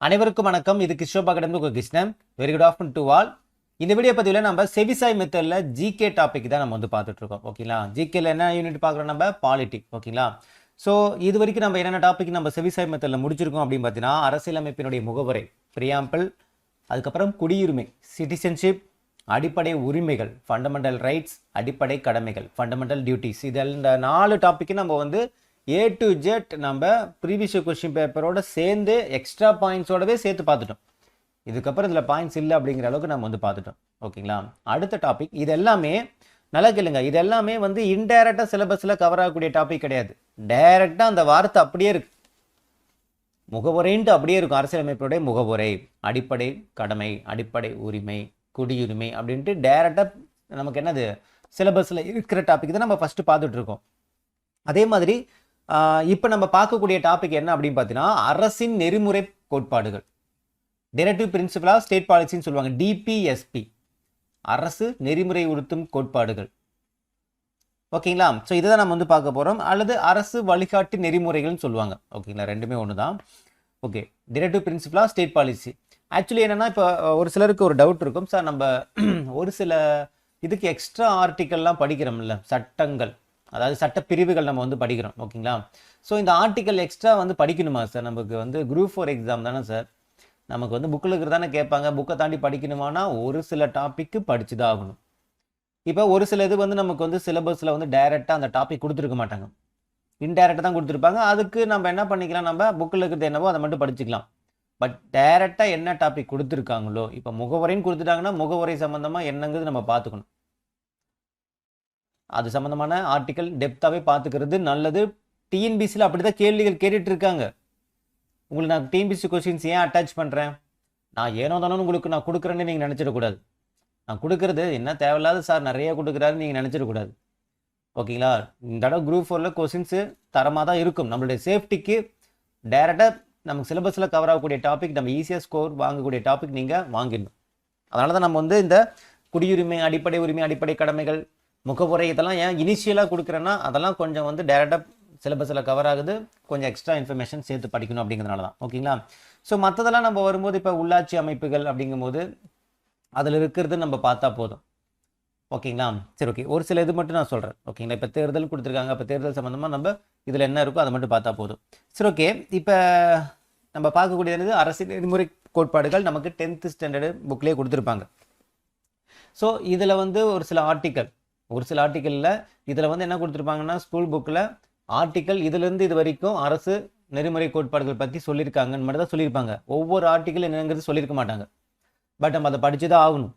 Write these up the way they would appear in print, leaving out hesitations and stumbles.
அனைவருக்கும் வணக்கம். இது கிஷோப் academy Krishnan. Very good afternoon to all. இந்த வீடியோ பதிவில் நம்ம செவிசாய் மெத்தடில் ஜிகே டாபிக் தான் நம்ம வந்து பார்த்துட்டு இருக்கோம். ஓகேங்களா? ஜிகேல என்ன யூனிட் பார்க்குறோம்? நம்ம பாலிட்டிக். ஓகேங்களா? ஸோ இது வரைக்கும் நம்ம என்னென்ன டாபிக் நம்ம செவிசாய் மெத்தடில் முடிச்சிருக்கோம் அப்படின்னு பார்த்தீங்கன்னா, அரசியலமைப்பினுடைய முகவரை, பிரியாம்பிள், அதுக்கப்புறம் குடியுரிமை, சிட்டிசன்ஷிப், அடிப்படை உரிமைகள், ஃபண்டமெண்டல் ரைட்ஸ், அடிப்படை கடமைகள், ஃபண்டமெண்டல் டியூட்டிஸ், இது இந்த 4 டாப்பிக்கு நம்ம வந்து A to Z நம்ம ப்ரீவியஸ் கொஸ்டின் பேப்பரோட சேர்ந்து எக்ஸ்ட்ரா பாயிண்ட்ஸோடவே சேர்த்து பார்த்துட்டோம். இதுக்கப்புறம் இதில் பாயிண்ட்ஸ் இல்லை அப்படிங்கிற அளவுக்கு நம்ம வந்து பார்த்துட்டோம். ஓகேங்களா? அடுத்த டாபிக் இது எல்லாமே நல்லா கேளுங்க. இது எல்லாமே வந்து இன்டைரக்டாக சிலபஸில் கவர் ஆகக்கூடிய டாபிக் கிடையாது. டைரக்டாக அந்த வார்த்தை அப்படியே இருக்கு, முகவுரைன்ட்டு அப்படியே இருக்கும். அரசியலமைப்புடைய முகவுரை, அடிப்படை கடமை, அடிப்படை உரிமை, குடியுரிமை அப்படின்ட்டு டைரக்டாக நமக்கு என்னது சிலபஸில் இருக்கிற டாபிக் தான் நம்ம ஃபஸ்ட்டு பார்த்துட்டு இருக்கோம். அதே மாதிரி இப்போ நம்ம பார்க்கக்கூடிய டாபிக் என்ன அப்படின்னு பார்த்தீங்கன்னா, அரசின் நெறிமுறை கோட்பாடுகள், டைரக்டிவ் பிரின்சிபல் ஆஃப் ஸ்டேட் பாலிசின்னு சொல்லுவாங்க, டிபிஎஸ்பி, அரசு நெறிமுறை உறுத்தும் கோட்பாடுகள். ஓகேங்களா? ஸோ இதை தான் நம்ம வந்து பார்க்க போகிறோம். அல்லது அரசு வழிகாட்டு நெறிமுறைகள்னு சொல்லுவாங்க. ஓகேங்களா? ரெண்டுமே ஒன்று தான். Okay, directive principle of state policy. Actually என்னென்னா, இப்போ ஒரு சிலருக்கு ஒரு டவுட் இருக்கும், சார் நம்ம ஒரு சில இதுக்கு எக்ஸ்ட்ரா ஆர்டிக்கல்லாம் படிக்கிறோம்ல, சட்டங்கள், அதாவது சட்ட பிரிவுகள் நம்ம வந்து படிக்கிறோம். ஓகேங்களா? ஸோ இந்த ஆர்டிக்கல் எக்ஸ்ட்ரா வந்து படிக்கணுமா சார்? நமக்கு வந்து குரூப் 4 எக்ஸாம் தானே சார், நமக்கு வந்து புக்கில் இருக்கிற தானே கேட்பாங்க, புக்கை தாண்டி படிக்கணுமானா ஒரு சில டாப்பிக்கு படிச்சு தான் ஆகணும். இப்போ ஒரு சில இது வந்து நமக்கு வந்து சிலபஸில் வந்து டைரெக்டாக அந்த டாபிக் கொடுத்துருக்க மாட்டாங்க, இன்டைரக்டாக தான் கொடுத்துருப்பாங்க. அதுக்கு நம்ம என்ன பண்ணிக்கலாம், நம்ம புக்கில் இருக்கிறது என்னவோ அதை மட்டும் படிச்சுக்கலாம். பட் டைரெக்டாக என்ன டாபிக் கொடுத்துருக்காங்களோ, இப்போ முகவரைன்னு கொடுத்துட்டாங்கன்னா முகவரை சம்மந்தமாக என்னங்கிறது நம்ம பார்த்துக்கணும். அது சம்மந்தமான ஆர்டிக்கல் டெப்த்தாகவே பார்த்துக்கிறது நல்லது. டிஎன்பிசியில் அப்படி தான் கேள்விகள் கேட்டுட்டு இருக்காங்க. உங்களுக்கு நான் டிஎன்பிசி கொஸ்டின்ஸ் ஏன் அட்டாச் பண்ணுறேன், நான் ஏனோ தானோ உங்களுக்கு நான் கொடுக்குறேன்னு நீங்கள் நினச்சிடக்கூடாது. நான் கொடுக்குறது என்ன தேவையில்லாத சார் நிறைய கொடுக்குறாருன்னு நீங்கள் நினச்சிடக்கூடாது. ஓகேங்களா? இந்த தடவை குரூப் 4ல் கொஸ்டின்ஸு தரமாக தான் இருக்கும். நம்மளுடைய சேஃப்டிக்கு டைரெக்டாக நமக்கு சிலபஸில் கவர் ஆகக்கூடிய டாபிக், நம்ம ஈஸியாக ஸ்கோர் வாங்கக்கூடிய டாபிக் நீங்கள் வாங்கிடணும். அதனால தான் நம்ம வந்து இந்த குடியுரிமை, அடிப்படை உரிமை, அடிப்படை கடமைகள், முகவுரை இதெல்லாம் ஏன் இனிஷியலாக கொடுக்குறேன்னா, அதெல்லாம் கொஞ்சம் வந்து டைரெக்டாக சிலபஸில் கவர் ஆகுது, கொஞ்சம் எக்ஸ்ட்ரா இன்ஃபர்மேஷன் சேர்த்து படிக்கணும் அப்படிங்கிறதுனால தான். ஓகேங்களா? ஸோ மற்றதெல்லாம் நம்ம வரும்போது இப்போ உள்ளாட்சி அமைப்புகள் அப்படிங்கும்போது அதில் இருக்கிறது நம்ம பார்த்தா போதும். ஓகேங்களா? சரி, ஓகே, ஒரு சில இது மட்டும் நான் சொல்கிறேன். ஓகேங்களா? இப்போ தேர்தல் கொடுத்துருக்காங்க, இப்போ தேர்தல் சம்மந்தமாக நம்ம இதில் என்ன இருக்கோ அதை மட்டும் பார்த்தா போதும். சரி, ஓகே. இப்போ நம்ம பார்க்கக்கூடியது அரசியல் நெறிமுறை கோட்பாடுகள், நமக்கு 10th ஸ்டாண்டர்டு புக்லேயே கொடுத்துருப்பாங்க. ஸோ இதில் வந்து ஒரு சில ஆர்டிக்கலில் இதில் வந்து என்ன கொடுத்துருப்பாங்கன்னா, ஸ்கூல் புக்கில் ஆர்டிக்கல் இதிலேருந்து இது வரைக்கும் அரசு நெறிமுறை கோட்பாடுகள் பற்றி சொல்லியிருக்காங்கன்னு மட்டும் தான் சொல்லியிருப்பாங்க. ஒவ்வொரு ஆர்டிக்கல் என்னங்கிறது சொல்லியிருக்க மாட்டாங்க. பட் நம்ம அதை படித்து தான் ஆகணும்.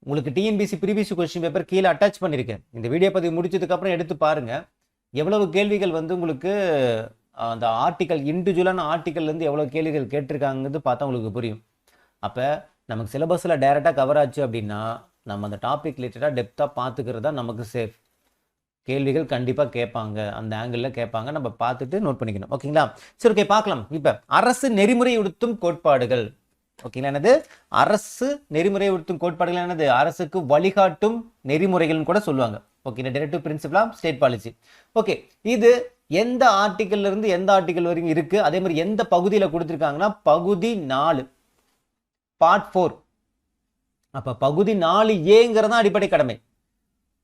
உங்களுக்கு டிஎன்பிசி ப்ரீவியஸ் கொஸ்டின் பேப்பர் கீழே அட்டாச் பண்ணியிருக்கேன். இந்த வீடியோ பதிவு முடிச்சதுக்கப்புறம் எடுத்து பாருங்கள், எவ்வளவு கேள்விகள் வந்து உங்களுக்கு அந்த ஆர்டிக்கல் இண்டிவிஜுவலான ஆர்டிக்கல்லேருந்து எவ்வளோ கேள்விகள் கேட்டிருக்காங்கிறது பார்த்தா உங்களுக்கு புரியும். அப்போ நமக்கு சிலபஸில் டைரெக்டாக கவர் ஆச்சு அப்படின்னா நம்ம அந்த டாபிக் ரிலேட்டடாக டெப்த்தாக பார்த்துக்கிறது தான் நமக்கு சேஃப். கேள்விகள் கண்டிப்பாக கேட்பாங்க, அந்த ஆங்கிளில் கேட்பாங்க, நம்ம பார்த்துட்டு நோட் பண்ணிக்கணும். ஓகேங்களா? சரி, ஓகே, பார்க்கலாம். இப்போ அரசு நெறிமுறை உறுத்தும் கோட்பாடுகள். ஓகேங்களா? என்னது அரசு நெறிமுறை உறுத்தும் கோட்பாடுகள்? என்னது அரசுக்கு வழிகாட்டும் நெறிமுறைகள்னு கூட சொல்லுவாங்க. Okay, directive principle of state policy. Okay, இது எந்த ஆர்டிக்கல்ல இருந்து எந்த ஆர்டிக்கல் வரைக்கும் இருக்கு, அதே மாதிரி எந்த பகுதியில் கொடுத்துருக்காங்கன்னா பகுதி 4 பார்ட் 4. அப்போ பகுதி 4A அடிப்படை கடமை.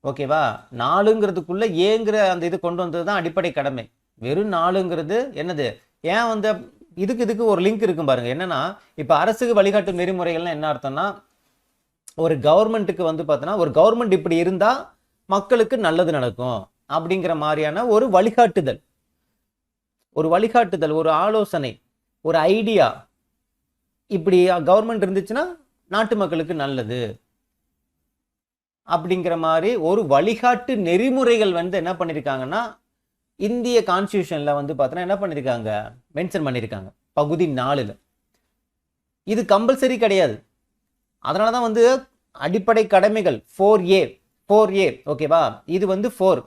ஓகேவா? 4ங்கிறதுக்குள்ள ஏங்கிற அந்த இது கொண்டு வந்தது தான் அடிப்படை கடமை. வெறும் 4ங்கிறது என்னது, ஏன் வந்து இதுக்கு ஒரு லிங்க் இருக்கும் பாருங்க. என்னன்னா, இப்போ அரசுக்கு வழிகாட்டும் நெறிமுறைகள்லாம் என்ன அர்த்தம்னா, ஒரு கவர்மெண்ட்டுக்கு வந்து பார்த்தோன்னா, ஒரு கவர்மெண்ட் இப்படி இருந்தால் மக்களுக்கு நல்லது நடக்கும் அப்படிங்கிற மாதிரியான ஒரு வழிகாட்டுதல், ஒரு ஆலோசனை, ஒரு ஐடியா. இப்படி கவர்மெண்ட் இருந்துச்சுன்னா நாட்டு மக்களுக்கு நல்லது அப்படிங்கிற மாதிரி ஒரு வழிகாட்டு நெறிமுறைகள் வந்து என்ன பண்ணியிருக்காங்கன்னா, இந்திய கான்ஸ்டியூஷன்ல வந்து பார்த்தோன்னா என்ன பண்ணியிருக்காங்க, மென்ஷன் பண்ணியிருக்காங்க பகுதி 4ல். இது கம்பல்சரி கிடையாது. அதனால தான் வந்து அடிப்படை கடமைகள் 4A. ஓகேவா? இது வந்து 4.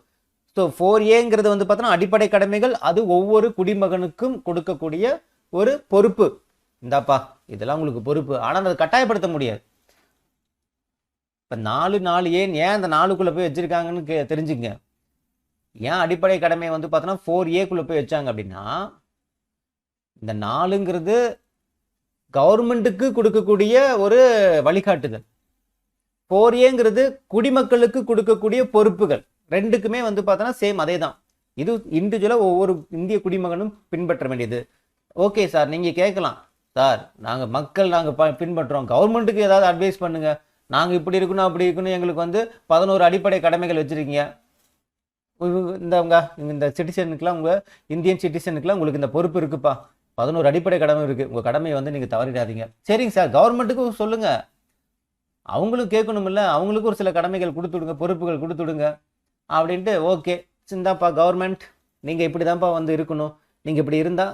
ஸோ 4Aங்கிறது வந்து பார்த்தோன்னா அடிப்படை கடமைகள். அது ஒவ்வொரு குடிமகனுக்கும் கொடுக்கக்கூடிய ஒரு பொறுப்பு. இந்தாப்பா இதெல்லாம் உங்களுக்கு பொறுப்பு, ஆனால் அதை கட்டாயப்படுத்த முடியாது. இப்போ 4A ஏன் அந்த 4க்குள்ளே போய் வச்சிருக்காங்கன்னு தெரிஞ்சுங்க. ஏன் அடிப்படை கடமை வந்து பார்த்தோன்னா 4Aக்குள்ளே போய் வச்சாங்க அப்படின்னா, இந்த 4ங்கிறது கவர்மெண்ட்டுக்கு கொடுக்கக்கூடிய ஒரு வழிகாட்டுதல். 4Aங்கிறது குடிமக்களுக்கு கொடுக்கக்கூடிய பொறுப்புகள். ரெண்டுக்குமே வந்து பார்த்தோன்னா சேம் அதே தான். இது இண்டிவிஜுவலாக ஒவ்வொரு இந்திய குடிமகனும் பின்பற்ற வேண்டியது. ஓகே சார், நீங்கள் கேட்கலாம், சார் நாங்கள் மக்கள் நாங்கள் பின்பற்றுறோம், கவர்மெண்ட்டுக்கு ஏதாவது அட்வைஸ் பண்ணுங்கள், நாங்கள் இப்படி இருக்கணும் அப்படி இருக்கணும், எங்களுக்கு வந்து 11 அடிப்படை கடமைகள் வச்சுருக்கீங்க, இந்த சிட்டிசனுக்குலாம், உங்கள் இந்தியன் சிட்டிசனுக்குலாம் உங்களுக்கு இந்த பொறுப்பு இருக்குப்பா, 11 அடிப்படை கடமை இருக்குது, உங்கள் கடமையை வந்து நீங்கள் தவறிடாதீங்க. சரிங்க சார், கவர்மெண்ட்டுக்கும் சொல்லுங்கள், அவங்களும் கேட்கணுமில்ல, அவங்களுக்கும் ஒரு சில கடமைகள் கொடுத்துடுங்க, பொறுப்புகள் கொடுத்துடுங்க அப்படின்ட்டு. ஓகே சிந்தாப்பா கவர்மெண்ட், நீங்கள் இப்படி தான்ப்பா வந்து இருக்கணும், நீங்கள் இப்படி இருந்தால்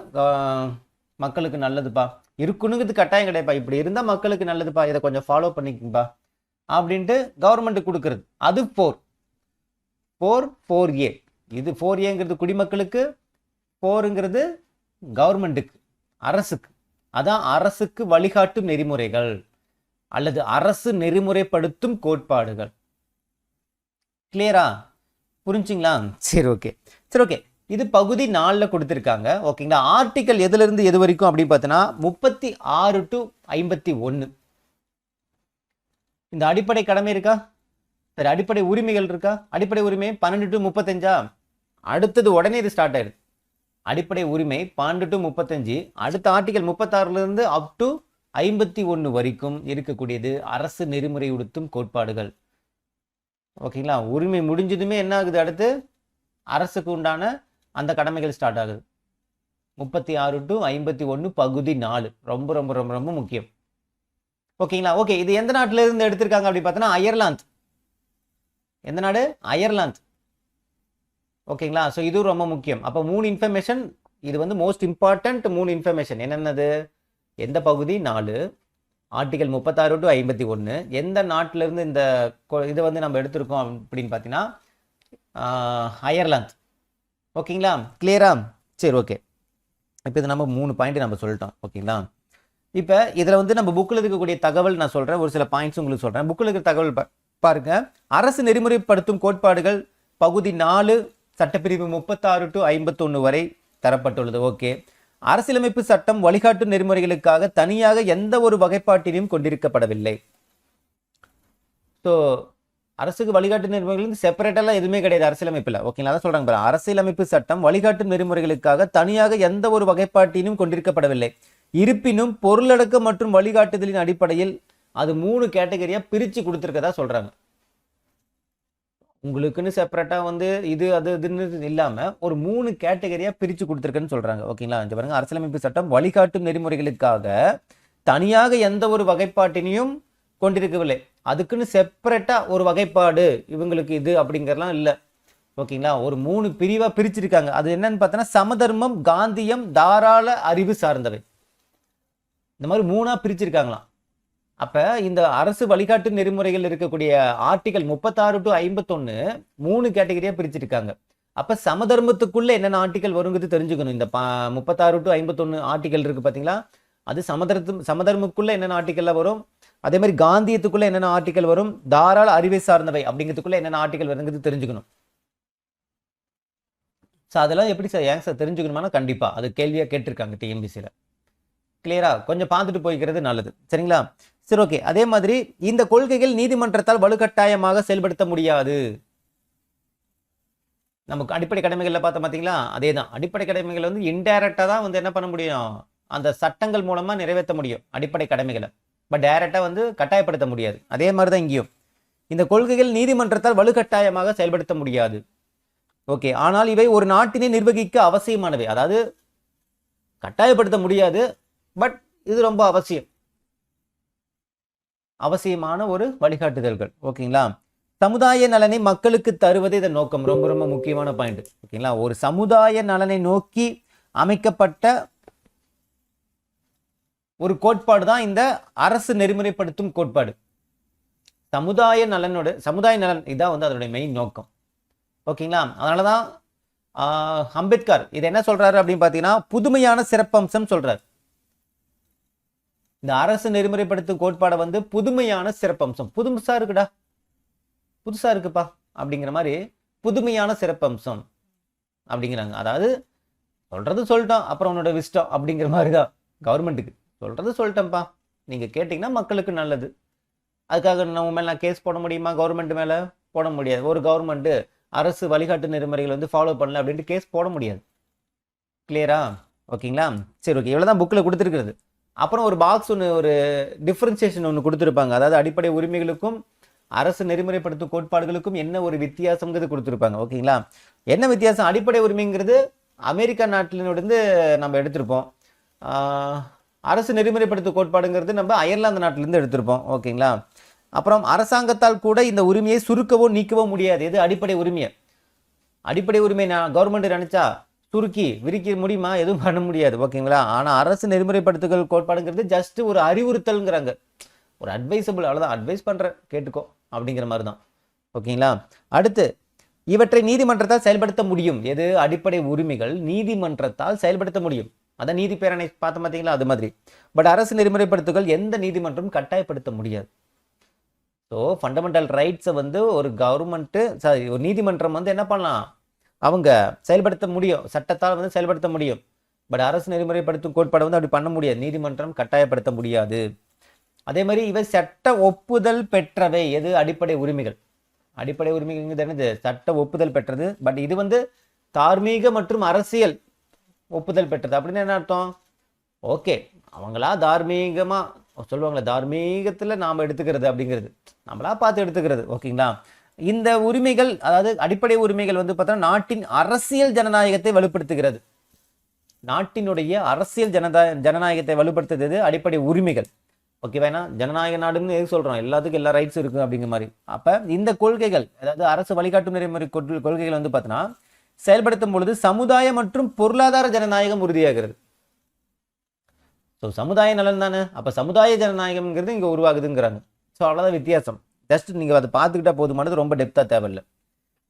மக்களுக்கு நல்லதுப்பா, இருக்கணுங்கிறது கட்டாயம் கிடையாதுப்பா, இப்படி இருந்தால் மக்களுக்கு நல்லதுப்பா, இதை கொஞ்சம் ஃபாலோ பண்ணிக்கப்பா அப்படின்ட்டு கவர்மெண்ட்டு கொடுக்குறது. அது 4A. இது 4Aங்கிறது குடிமக்களுக்கு, 4ங்கிறது கவர்மெண்ட்டுக்கு, அரசுக்கு. அதான் அரசுக்கு வழிகாட்டும் நெறிமுறைகள் அல்லது அரசு நெறிமுறைப்படுத்தும் கோட்பாடுகள். கிளியரா? புரிஞ்சுங்களா? சரி ஓகே. இது பகுதி 4ல கொடுத்துருக்காங்க. ஓகேங்களா? ஆர்டிக்கல் எதுல இருந்து எது வரைக்கும் அப்படின்னு பார்த்தோன்னா 36 to 51. இந்த அடிப்படை கடமை இருக்கா? சரி, அடிப்படை உரிமைகள் இருக்கா? அடிப்படை உரிமை 12 to 35. அடுத்தது உடனே இது ஸ்டார்ட் ஆயிடுது. அடிப்படை உரிமை 12 to 35. அடுத்த ஆர்டிக்கல் 36ல இருந்து அப் டு 51 வரைக்கும் இருக்கக்கூடியது அரசு நெறிமுறை உடுத்தும் கோட்பாடுகள். ஓகேங்களா? உரிமை முடிஞ்சதுமே என்ன ஆகுது? அடுத்து அரசுக்கு உண்டான அந்த கடமைகள் ஸ்டார்ட் ஆகுது. 36 to 51 பகுதி 4 ரொம்ப ரொம்ப ரொம்ப ரொம்ப முக்கியம். ஓகேங்களா? ஓகே, இது எந்த நாட்டில இருந்து எடுத்திருக்காங்க அப்படி பார்த்தோன்னா அயர்லாந்து. எந்த நாடு? அயர்லாந்து. ஓகேங்களா? ஸோ இது ரொம்ப முக்கியம். அப்போ 3 இன்ஃபர்மேஷன், இது வந்து மோஸ்ட் இம்பார்ட்டன்ட் 3 இன்ஃபர்மேஷன். என்னென்னது? எந்த பகுதி? 4, ஆர்டிகல் 36 to 51, எந்த நாட்டிலிருந்து இந்த இதை வந்து நம்ம எடுத்திருக்கோம் அப்படின்னு பார்த்தீங்கன்னா அயர்லாந்து. ஓகேங்களா? கிளியரா? சரி ஓகே. இப்போ இது நம்ம 3 பாயிண்ட் நம்ம சொல்லிட்டோம். ஓகேங்களா? இப்போ இதில் வந்து நம்ம புக்கில் இருக்கக்கூடிய தகவல் நான் சொல்கிறேன், ஒரு சில பாயிண்ட்ஸ் உங்களுக்கு சொல்கிறேன். புக்கில் இருக்கிற தகவல் பாருங்க. அரசு நெறிமுறைப்படுத்தும் கோட்பாடுகள் பகுதி 4 சட்டப்பிரிவு 36 to 51 வரை தரப்பட்டுள்ளது. ஓகே. அரசியலமைப்பு சட்டம் வழிகாட்டு நெறிமுறைகளுக்காக தனியாக எந்த ஒரு வகைப்பாட்டினையும் கொண்டிருக்கப்படவில்லை. ஸோ அரசுக்கு வழிகாட்டு நெறிமுறைகளுக்கு செப்பரேட்டெல்லாம் எதுவுமே கிடையாது அரசியலமைப்பில். ஓகேங்களா? அதான் சொல்றாங்க பாருங்க. அரசியலமைப்பு சட்டம் வழிகாட்டு நெறிமுறைகளுக்காக தனியாக எந்த ஒரு வகைப்பாட்டினும் கொண்டிருக்கப்படவில்லை. இருப்பினும் பொருளடக்கம் மற்றும் வழிகாட்டுதலின் அடிப்படையில் அது 3 கேட்டகரியா பிரிச்சு கொடுத்துருக்கதா சொல்றாங்க. உங்களுக்குன்னு செப்பரேட்டா வந்து இது அது இதுன்னு இல்லாம ஒரு 3 கேட்டகரியா பிரிச்சு கொடுத்துருக்குன்னு சொல்றாங்க. ஓகேங்களா? இங்க பாருங்க, அரசியலமைப்பு சட்டம் வழிகாட்டும் நெறிமுறைகளுக்காக தனியாக எந்த ஒரு வகைப்பாட்டினையும் கொண்டிருக்கவில்லை. அதுக்குன்னு செப்பரேட்டா ஒரு வகைப்பாடு இவங்களுக்கு இது அப்படிங்கறலாம் இல்லை. ஓகேங்களா? ஒரு 3 பிரிவா பிரிச்சிருக்காங்க. அது என்னன்னு பார்த்தோன்னா சமதர்மம், காந்தியம், தாராள அறிவு சார்ந்தவை. இந்த மாதிரி 3ஆ பிரிச்சிருக்காங்களாம். அப்ப இந்த அரசு வழிகாட்டு நெறிமுறைகள் இருக்கக்கூடிய ஆர்டிகல் 36 to 51 3 கேட்டகரியா பிரிச்சிருக்காங்க. அப்ப சமதர்மத்துக்குள்ள என்னென்ன ஆர்டிகல் வருங்கிறது தெரிஞ்சுக்கணும். இந்த 36 to 51 ஆர்டிகல் இருக்கு பாத்தீங்களா? அது சமதர்மக்குள்ள என்னென்ன ஆர்டிகல்ல வரும், அதே மாதிரி காந்தியத்துக்குள்ள என்னென்ன ஆர்டிகல் வரும், தாராள அறிவை சார்ந்தவை அப்படிங்கிறதுக்குள்ள என்னென்ன ஆர்டிகல் வருங்கிறது தெரிஞ்சுக்கணும். ஸோ அதெல்லாம் எப்படி சார் ஏங்க சார் தெரிஞ்சுக்கணுமானா கண்டிப்பா அது கேள்வியா கேட்டிருக்காங்க டிஎன்பிசியில். கிளியரா? கொஞ்சம் பார்த்துட்டு போய்க்கிறது நல்லது. சரிங்களா? சரி ஓகே. அதே மாதிரி இந்த கொள்கைகள் நீதிமன்றத்தால் வலுக்கட்டாயமாக செயல்படுத்த முடியாது. நமக்கு அடிப்படை கடமைகள்ல பார்த்தோம் பார்த்தீங்களா? அதே தான். அடிப்படை கடமைகள் வந்து இன்டைரக்டா தான் வந்து என்ன பண்ண முடியும், அந்த சட்டங்கள் மூலமா நிறைவேற்ற முடியும் அடிப்படை கடமைகளை. பட் டைரக்டா வந்து கட்டாயப்படுத்த முடியாது. அதே மாதிரி தான் இங்கேயும் இந்த கொள்கைகள் நீதிமன்றத்தால் வலுக்கட்டாயமாக செயல்படுத்த முடியாது. ஓகே. ஆனால் இவை ஒரு நாட்டினை நிர்வகிக்க அவசியமானவை. அதாவது கட்டாயப்படுத்த முடியாது, பட் இது ரொம்ப அவசியமான ஒரு வழிகாட்டுதல்கள். ஓகேங்களா? சமுதாய நலனை மக்களுக்கு தருவது இதன் நோக்கம். ரொம்ப ரொம்ப முக்கியமான பாயிண்ட். ஓகேங்களா? ஒரு சமுதாய நலனை நோக்கி அமைக்கப்பட்ட ஒரு கோட்பாடு தான் இந்த அரசு நெறிமுறைப்படுத்தும் கோட்பாடு. சமுதாய நலன் இதான் வந்து அதனுடைய மெயின் நோக்கம். ஓகேங்களா? அதனாலதான் அம்பேத்கர் இதை என்ன சொல்றாரு அப்படின்னு பாத்தீங்கன்னா புதுமையான சிறப்பம்சம் சொல்றாரு. இந்த அரசு நெறிமுறைப்படுத்தும் கோட்பாடை வந்து புதுமையான சிறப்பம்சம், புதுசா இருக்குடா, புதுசா இருக்குப்பா அப்படிங்கிற மாதிரி புதுமையான சிறப்பம்சம் அப்படிங்கிறாங்க. அதாவது சொல்றது சொல்லிட்டோம், அப்புறம் உன்னோட விஸ்டம் அப்படிங்கிற மாதிரி தான் கவர்மெண்ட்டுக்கு. சொல்கிறது சொல்லிட்டேன்ப்பா, நீங்கள் கேட்டிங்கன்னா மக்களுக்கு நல்லது. அதுக்காக நம்ம மேலே நான் கேஸ் போட முடியுமா? கவர்மெண்ட் மேலே போட முடியாது. ஒரு கவர்மெண்ட்டு அரசு வழிகாட்டு நெறிமுறைகள் வந்து ஃபாலோ பண்ணல அப்படின்ட்டு கேஸ் போட முடியாது. கிளியரா? ஓகேங்களா? சரி, ஓகே. இவ்வளோ தான் புக்கில் கொடுத்துருக்குறது. அப்புறம் ஒரு பாக்ஸ் ஒன்று, ஒரு டிஃப்ரென்சியேஷன் ஒன்று கொடுத்துருப்பாங்க. அதாவது அடிப்படை உரிமைகளுக்கும் அரசு நெறிமுறைப்படுத்தும் கோட்பாடுகளுக்கும் என்ன ஒரு வித்தியாசங்கிறது கொடுத்துருப்பாங்க. ஓகேங்களா? என்ன வித்தியாசம்? அடிப்படை உரிமைங்கிறது அமெரிக்கா நாட்டிலிருந்து நம்ம எடுத்திருப்போம். அரசு நெறிமுறைப்படுத்தும் கோட்பாடுங்கிறது நம்ம அயர்லாந்து நாட்டிலிருந்து எடுத்திருப்போம். ஓகேங்களா? அப்புறம் அரசாங்கத்தால் கூட இந்த உரிமையை சுருக்கவோ நீக்கவோ முடியாது. எது? அடிப்படை உரிமையை. அடிப்படை உரிமை நான் கவர்மெண்ட் நினைச்சா சுருக்கி விரிக்க முடியுமா? எதுவும் பண்ண முடியாது. ஓகேங்களா? ஆனால் அரசு நெறிமுறைப்படுத்துதல் கோட்பாடுங்கிறது ஜஸ்ட் ஒரு அறிவுறுத்தல்ங்கிறாங்க, ஒரு அட்வைசபிள், அவ்வளோதான். அட்வைஸ் பண்ணுறேன், கேட்டுக்கோ அப்படிங்கிற மாதிரி தான். ஓகேங்களா? அடுத்து, இவற்றை நீதிமன்றத்தால் செயல்படுத்த முடியும். எது? அடிப்படை உரிமைகள் நீதிமன்றத்தால் செயல்படுத்த முடியும். அதான் நீதி பேரணை பார்த்த பார்த்தீங்களா, அது மாதிரி. பட் அரசு நெறிமுறைப்படுத்துதல் எந்த நீதிமன்றம் கட்டாயப்படுத்த முடியாது. ஸோ ஃபண்டமெண்டல் ரைட்ஸை வந்து ஒரு கவர்மெண்ட்டு, சாரி, ஒரு நீதிமன்றம் வந்து என்ன பண்ணலாம், அவங்க செயல்படுத்த முடியும், சட்டத்தால் வந்து செயல்படுத்த முடியும். பட் அரசு நெறிமுறைப்படுத்தும் கோட்பாடு வந்து அப்படி பண்ண முடியாது, நீதிமன்றம் கட்டாயப்படுத்த முடியாது. அதே மாதிரி இவை சட்ட ஒப்புதல் பெற்றவை. எது? அடிப்படை உரிமைகள். அடிப்படை உரிமைகள் என்னது? சட்ட ஒப்புதல் பெற்றது. பட் இது வந்து தார்மீக மற்றும் அரசியல் ஒப்புதல் பெற்றது. அப்படின்னு என்ன அர்த்தம்? ஓகே, அவங்களா தார்மீகமா சொல்லுவாங்களே, தார்மீகத்தில் நாம் எடுத்துக்கிறது அப்படிங்கிறது, நம்மளா பார்த்து எடுத்துக்கிறது. ஓகேங்களா? இந்த உரிமைகள், அதாவது அடிப்படை உரிமைகள் வந்து பார்த்தா நாட்டின் அரசியல் ஜனநாயகத்தை வலுப்படுத்துகிறது. நாட்டினுடைய அரசியல் ஜனநாயகத்தை வலுப்படுத்துறது அடிப்படை உரிமைகள். ஓகேவா? ஜனநாயக நாடுன்னு எது சொல்றோம்? எல்லாத்துக்கும் எல்லா ரைட்ஸ் இருக்கு அப்படிங்கிற மாதிரி. அப்ப இந்த கொள்கைகள், அதாவது அரசு வழிகாட்டும் நெறிமுறை கொள்கைகள் வந்து பார்த்தீங்கன்னா செயல்படுத்தும் பொழுது சமுதாய மற்றும் பொருளாதார ஜனநாயகம் உறுதியாகிறது. ஸோ சமுதாய நலன் தானே, அப்போ சமுதாய ஜனநாயகம்ங்கிறது இங்கே உருவாகுதுங்கிறாங்க. ஸோ அவ்வளோதான் வித்தியாசம். ஜஸ்ட் நீங்கள் அதை பார்த்துக்கிட்டா போதுமானது, ரொம்ப டெப்த்தாக தேவையில்லை.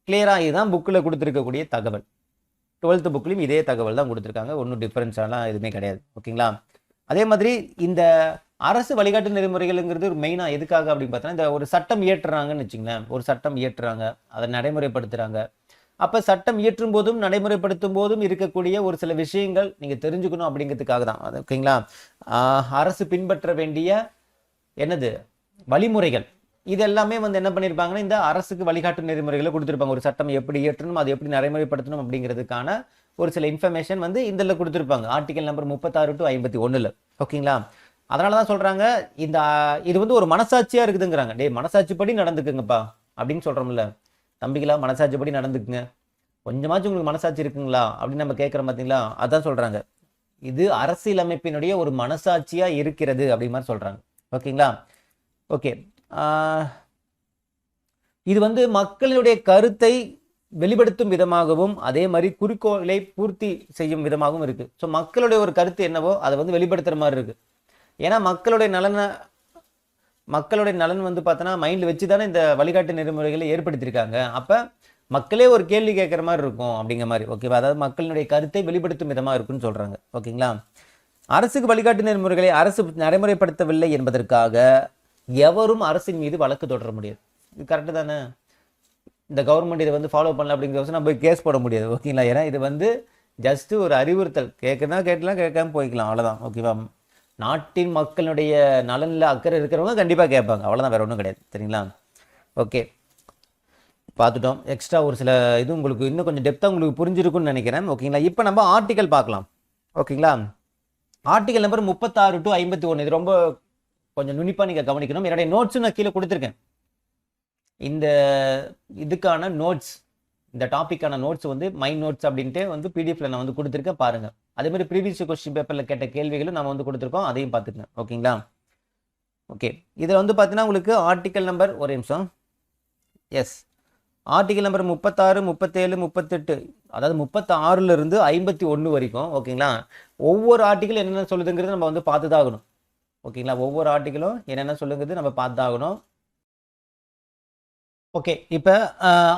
கிளியராக இதுதான் புக்கில் கொடுத்துருக்கக்கூடிய தகவல். 12th புக்லையும் இதே தகவல் தான் கொடுத்துருக்காங்க, ஒன்றும் டிஃப்ரென்ஸாலாம் எதுவுமே கிடையாது. ஓகேங்களா? அதே மாதிரி இந்த அரசு வழிகாட்டு நெறிமுறைகள்ங்கிறது ஒரு மெயினாக எதுக்காக அப்படின்னு பார்த்தோன்னா, இந்த ஒரு சட்டம் இயற்றுறாங்கன்னு வச்சுங்களேன், ஒரு சட்டம் இயற்றுறாங்க, அதை நடைமுறைப்படுத்துகிறாங்க. அப்போ சட்டம் இயற்றும் போதும் நடைமுறைப்படுத்தும் போதும் இருக்கக்கூடிய ஒரு சில விஷயங்கள் நீங்கள் தெரிஞ்சுக்கணும் அப்படிங்கிறதுக்காக தான். அது ஓகேங்களா? அரசு பின்பற்ற வேண்டிய என்னது வழிமுறைகள், இது எல்லாமே வந்து என்ன பண்ணியிருப்பாங்கன்னா இந்த அரசுக்கு வழிகாட்டு நெறிமுறைகளை கொடுத்துருப்பாங்க. ஒரு சட்டம் எப்படி இயற்றணும், அது எப்படி நடைமுறைப்படுத்தணும் அப்படிங்கிறதுக்கான ஒரு சில இன்ஃபர்மேஷன் வந்து இதில் கொடுத்துருப்பாங்க. Article number 36 to 51. ஓகேங்களா? அதனால தான் சொல்கிறாங்க, இந்த இது வந்து ஒரு மனசாட்சியாக இருக்குதுங்கிறாங்க. டே, மனசாட்சிப்படி நடந்துக்குங்கப்பா அப்படின்னு சொல்கிறோம்ல, தம்பிகளா மனசாட்சிப்படி நடந்துக்குங்க, கொஞ்சமாச்சும் உங்களுக்கு மனசாட்சி இருக்குங்களா அப்படின்னு நம்ம கேட்குறோம் பார்த்தீங்களா, அதான் சொல்கிறாங்க. இது அரசியலமைப்பினுடைய ஒரு மனசாட்சியாக இருக்கிறது அப்படி மாதிரி சொல்கிறாங்க. ஓகேங்களா? ஓகே, இது வந்து மக்களுடைய கருத்தை வெளிப்படுத்தும் விதமாகவும் அதே மாதிரி குறிக்கோளை பூர்த்தி செய்யும் விதமாகவும் இருக்குது. ஸோ மக்களுடைய ஒரு கருத்து என்னவோ அதை வந்து வெளிப்படுத்துகிற மாதிரி இருக்குது. ஏன்னா மக்களுடைய நலன் வந்து பார்த்தோன்னா மைண்டில் வச்சு தானே இந்த வழிகாட்டு நெறிமுறைகளை ஏற்படுத்தியிருக்காங்க. அப்போ மக்களே ஒரு கேள்வி கேட்குற மாதிரி இருக்கும் அப்படிங்கிற மாதிரி. ஓகேவா? அதாவது மக்களுடைய கருத்தை வெளிப்படுத்தும் விதமாக இருக்குன்னு சொல்கிறாங்க. ஓகேங்களா? அரசுக்கு வழிகாட்டு நெறிமுறைகளை அரசு நடைமுறைப்படுத்தவில்லை என்பதற்காக எவரும் அரசின் மீது வழக்கு தொடர முடியாது. இது கரெக்டு தானே? இந்த கவர்மெண்ட் இதை வந்து ஃபாலோ பண்ணல அப்படிங்கிற நம்ம போய் கேஸ் போட முடியாது. ஓகேங்களா? ஏன்னா இது வந்து ஜஸ்ட் ஒரு அறிவுறுத்தல், கேட்கறதா கேட்கலாம், கேட்காம போய்க்கலாம், அவ்வளோதான். ஓகேவா? நாட்டின் மக்களுடைய நலனில் அக்கறை இருக்கிறவங்க கண்டிப்பாக கேட்பாங்க, அவ்வளோதான், வேற ஒன்றும் கிடையாது. சரிங்களா? ஓகே, பார்த்துட்டோம். எக்ஸ்ட்ரா ஒரு சில இது உங்களுக்கு இன்னும் கொஞ்சம் டெப்த்தாக உங்களுக்கு புரிஞ்சிருக்குன்னு நினைக்கிறேன். ஓகேங்களா? இப்போ நம்ம ஆர்டிக்கல் பார்க்கலாம். ஓகேங்களா? Article number 36 to 51. இது ரொம்ப கொஞ்சம் நுனிப்பாக நீங்கள் கவனிக்கணும். என்னுடைய நோட்ஸும் நான் கீழே கொடுத்துருக்கேன். இந்த இதுக்கான நோட்ஸ், இந்த டாப்பிக்கான நோட்ஸ் வந்து மைண்ட் நோட்ஸ் அப்படின்ட்டு வந்து பிடிஎஃப்ல நான் வந்து கொடுத்துருக்கேன், பாருங்க. அதே மாதிரி ப்ரீவியஸ் கொஸ்டின் பேப்பரில் கேட்ட கேள்விகளும் நம்ம வந்து கொடுத்துருக்கோம், அதையும் பார்த்துக்கங்க. ஓகேங்களா? ஓகே, இதில் வந்து பார்த்தீங்கன்னா உங்களுக்கு ஆர்டிக்கல் நம்பர், ஒரு நிமிஷம், எஸ், ஆர்டிக்கல் நம்பர் 36, 37, 38, அதாவது 36 51 வரைக்கும். ஓகேங்களா? ஒவ்வொரு ஆர்டிக்கல் என்னென்ன சொல்லுதுங்கிறது நம்ம வந்து பார்த்து தான் ஆகணும். ஓகேங்களா? ஒவ்வொரு ஆர்டிக்கலும் என்னென்ன சொல்லுங்கிறது நம்ம பார்த்து தான் ஆகணும். ஓகே, இப்போ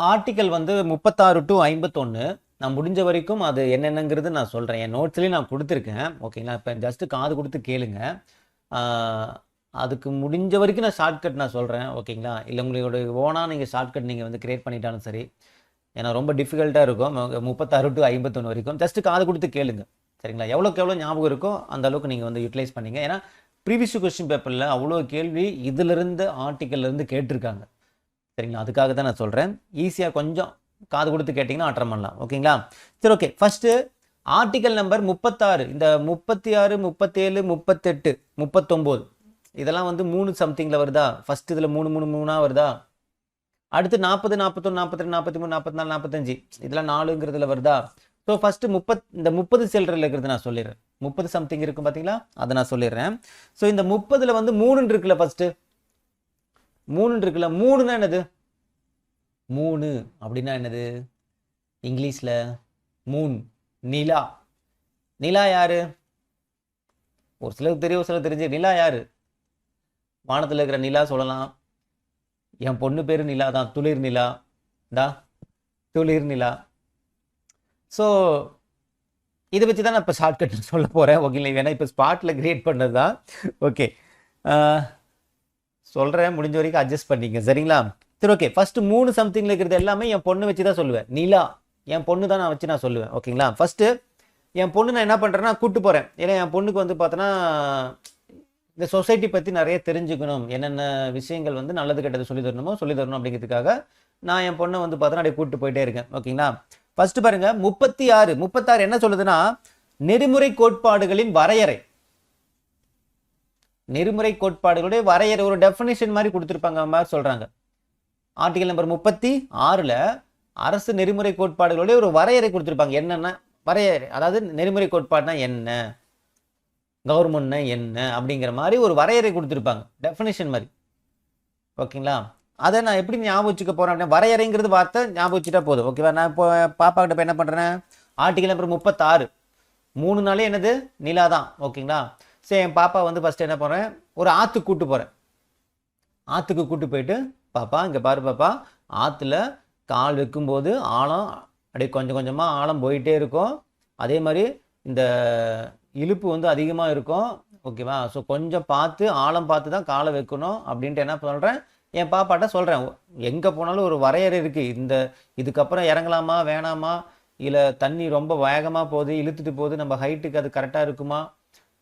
ஆர்டிக்கல் வந்து 36 to 51 நான் முடிஞ்ச வரைக்கும் அது என்னென்னங்கிறது நான் சொல்கிறேன். என் நோட்ஸ்லேயும் நான் கொடுத்துருக்கேன். ஓகேங்களா? இப்போ ஜஸ்ட்டு காது கொடுத்து கேளுங்க. அதுக்கு முடிஞ்ச வரைக்கும் நான் ஷார்ட்கட் நான் சொல்கிறேன். ஓகேங்களா? இல்லை உங்களோட ஓனாக நீங்கள் ஷார்ட்கட் நீங்கள் வந்து கிரியேட் பண்ணிட்டாலும் சரி, ஏன்னா ரொம்ப டிஃபிகல்ட்டாக இருக்கும் 36 to 51 வரைக்கும். ஜஸ்ட்டு காது கொடுத்து கேளுங்க. சரிங்களா? எவ்வளோக்கு எவ்வளோ ஞாபகம் இருக்கோ அந்த அளவுக்கு நீங்கள் வந்து யூட்டிலைஸ் பண்ணீங்க. ஏன்னா ப்ரீவியஸ் கொஸ்டின் பேப்பரில் அவ்வளோ கேள்வி இதிலிருந்து ஆர்டிக்கல்லேருந்து கேட்டிருக்காங்க. சரிங்களா? அதுக்காக தான் நான் சொல்கிறேன். ஈஸியாக கொஞ்சம் காது கொடுத்து கேட்டிங்கன்னா அட்டன் பண்ணலாம். ஓகேங்களா? சரி, ஓகே. ஃபஸ்ட்டு ஆர்டிக்கல் நம்பர் 36, இந்த 36, 37, 38, 39 இதெல்லாம் வந்து 3 சம்திங்கில் வருதா? ஃபஸ்ட் இதில் 3 3 3ஆ வருதா? அடுத்து 40, 41, 42, 43, 44, 45 இதெல்லாம் 4ங்கிறதுல வருதா? ஸோ ஃபஸ்ட்டு இந்த 30 சில்லறையில் இருக்கிறது நான் சொல்லிடுறேன். 30 சம்திங் இருக்கும் பார்த்தீங்களா? அதை நான் சொல்லிடுறேன். ஸோ இந்த 30ல் வந்து 3 இருக்குல்ல, ஃபஸ்ட்டு 3 இருக்குல்ல. 3னா என்னது? 3 அப்படின்னா என்னது இங்கிலீஷில்? மூன், நிலா. நிலா யாரு? ஒரு சிலருக்கு தெரியும், ஒரு சிலர் தெரிஞ்சு. நிலா யாரு? வானத்தில் இருக்கிற நிலா சொல்லலாம். என் பொண்ணு பேர் நிலா தான், துளிர் நிலா. துளிர் நிலா. ஸோ இதை வச்சு தான் நான் இப்போ ஷார்ட்கட் சொல்ல போகிறேன். ஓகேங்களா? ஏன்னா இப்போ ஸ்பாட்டில் கிரியேட் பண்ணது தான். ஓகே, சொல்கிறேன், முடிஞ்ச வரைக்கும் அட்ஜஸ்ட் பண்ணிங்க. சரிங்களா? சரி, ஓகே. ஃபஸ்ட்டு 3 சம்திங்கில் இருக்கிறது எல்லாமே என் பொண்ணு வச்சு தான் சொல்லுவேன். நிலா என் பொண்ணு தான் நான் வச்சு நான் சொல்லுவேன். ஓகேங்களா? ஃபஸ்ட்டு என் பொண்ணு நான் என்ன பண்ணுறேன்னா கூப்பிட்டு போகிறேன். ஏன்னா என் பொண்ணுக்கு வந்து பார்த்தோன்னா இந்த சொசைட்டி பற்றி நிறைய தெரிஞ்சுக்கணும், என்னென்ன விஷயங்கள் வந்து நல்லது கெட்டது சொல்லி தரணுமோ சொல்லி தரணும் அப்படிங்கிறதுக்காக நான் என் பொண்ணை வந்து பார்த்தோன்னா அப்படியே கூப்பிட்டு போயிட்டே இருக்கேன். ஓகேங்களா? ஃபஸ்ட்டு பாருங்கள், 36 என்ன சொல்லுதுன்னா நெறிமுறை கோட்பாடுகளின் வரையறை. நெறிமுறை கோட்பாடுகளுடைய வரையறை ஒரு டெஃபினிஷன் மாதிரி கொடுத்துருப்பாங்க மாதிரி சொல்கிறாங்க. ஆர்டிகல் நம்பர் 36ல் அரசு நெறிமுறை கோட்பாடுகளுடைய ஒரு வரையறை கொடுத்துருப்பாங்க. என்னென்ன வரையறை, அதாவது நெறிமுறை கோட்பாடுனா என்ன, கவர்மெண்ட்னா என்ன அப்படிங்கிற மாதிரி ஒரு வரையறை கொடுத்துருப்பாங்க, டெஃபினிஷன் மாதிரி. ஓகேங்களா? அதை நான் எப்படி ஞாபகம் வச்சுக்க போகிறேன் அப்படின்னா, வரையறைங்கிறது வார்த்தை ஞாபகம் வச்சுட்டா போதும். ஓகேவா? நான் இப்போ பாப்பா கிட்ட இப்போ என்ன பண்ணுறேன், ஆர்டிகல் நம்பர் 36 3 என்னது? நிலா தான். ஓகேங்களா? சரி, என் பாப்பா வந்து ஃபஸ்ட்டு என்ன பண்ணுறேன், ஒரு ஆற்றுக்கு கூப்பிட்டு போகிறேன். ஆற்றுக்கு கூப்பிட்டு போயிட்டு, பாப்பா இங்கே பாரு பாப்பா, ஆற்றுல கால் வைக்கும்போது ஆழம் அப்படியே கொஞ்சம் கொஞ்சமாக ஆழம் போயிட்டே இருக்கும். அதே மாதிரி இந்த இழுப்பு வந்து அதிகமாக இருக்கும். ஓகேவா? ஸோ கொஞ்சம் பார்த்து ஆழம் பார்த்து தான் காலை வைக்கணும் அப்படின்ட்டு என்ன சொல்கிறேன், என் பாப்பாட்ட சொல்கிறேன். எங்கே போனாலும் ஒரு வரையறை இருக்குது. இதுக்கப்புறம் இறங்கலாமா வேணாமா, இல்லை தண்ணி ரொம்ப வேகமாக போகுது, இழுத்துட்டு போகுது, நம்ம ஹைட்டுக்கு அது கரெக்டாக இருக்குமா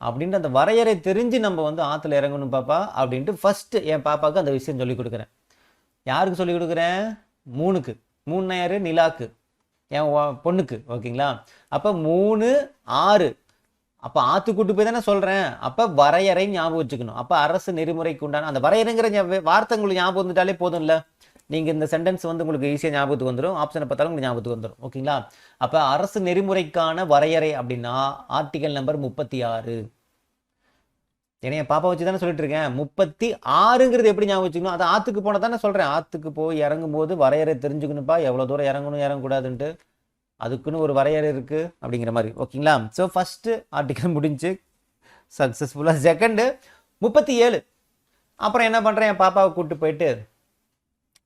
அப்படின்ட்டு அந்த வரையறை தெரிஞ்சு நம்ம வந்து ஆற்றுல இறங்கணும் பாப்பா அப்படின்ட்டு ஃபஸ்ட்டு என் பாப்பாவுக்கு அந்த விஷயம் சொல்லிக் கொடுக்குறேன். யாருக்கு சொல்லிக் கொடுக்குறேன்? 3க்கு. 3 யார்? நிலாக்கு, என் பொண்ணுக்கு. ஓகேங்களா? அப்போ 3 6 அப்போ ஆற்று கூட்டு போய் தானே சொல்கிறேன். அப்போ வரையறை ஞாபகம் வச்சுக்கணும். அப்போ அரசு நெறிமுறைக்கு உண்டான அந்த வரையறைங்கிற வார்த்தை உங்களுக்கு ஞாபகம் வந்துட்டாலே போதும் இல்லை? நீங்கள் இந்த சென்டென்ஸ் வந்து உங்களுக்கு ஈஸியாக ஞாபகத்துக்கு வந்துடும். ஆப்ஷனை பார்த்தாலும் உங்களுக்கு ஞாபகத்துக்கு வந்துடும். ஓகேங்களா? அப்போ அரசு நெறிமுறைக்கான வரையறை அப்படின்னா ஆர்டிகல் நம்பர் 36. ஏன்னா என் பாப்பா வச்சு தானே சொல்லிட்டு இருக்கேன். 36ங்கிறது எப்படி ஞாபகம் வச்சுக்கணும்? அது ஆற்றுக்கு போனால் தானே சொல்கிறேன். ஆற்றுக்கு போய் இறங்கும் போது வரையறை தெரிஞ்சுக்கணுப்பா, எவ்வளோ தூரம் இறங்கணும் இறங்கக்கூடாதுன்ட்டு அதுக்குன்னு ஒரு வரையறை இருக்குது அப்படிங்கிற மாதிரி. ஓகேங்களா? ஸோ ஃபஸ்ட்டு ஆர்டிக்கல் முடிஞ்சு சக்ஸஸ்ஃபுல்லாக. செகண்டு 37 அப்புறம் என்ன பண்ணுறேன், என் பாப்பாவை கூப்பிட்டு போயிட்டு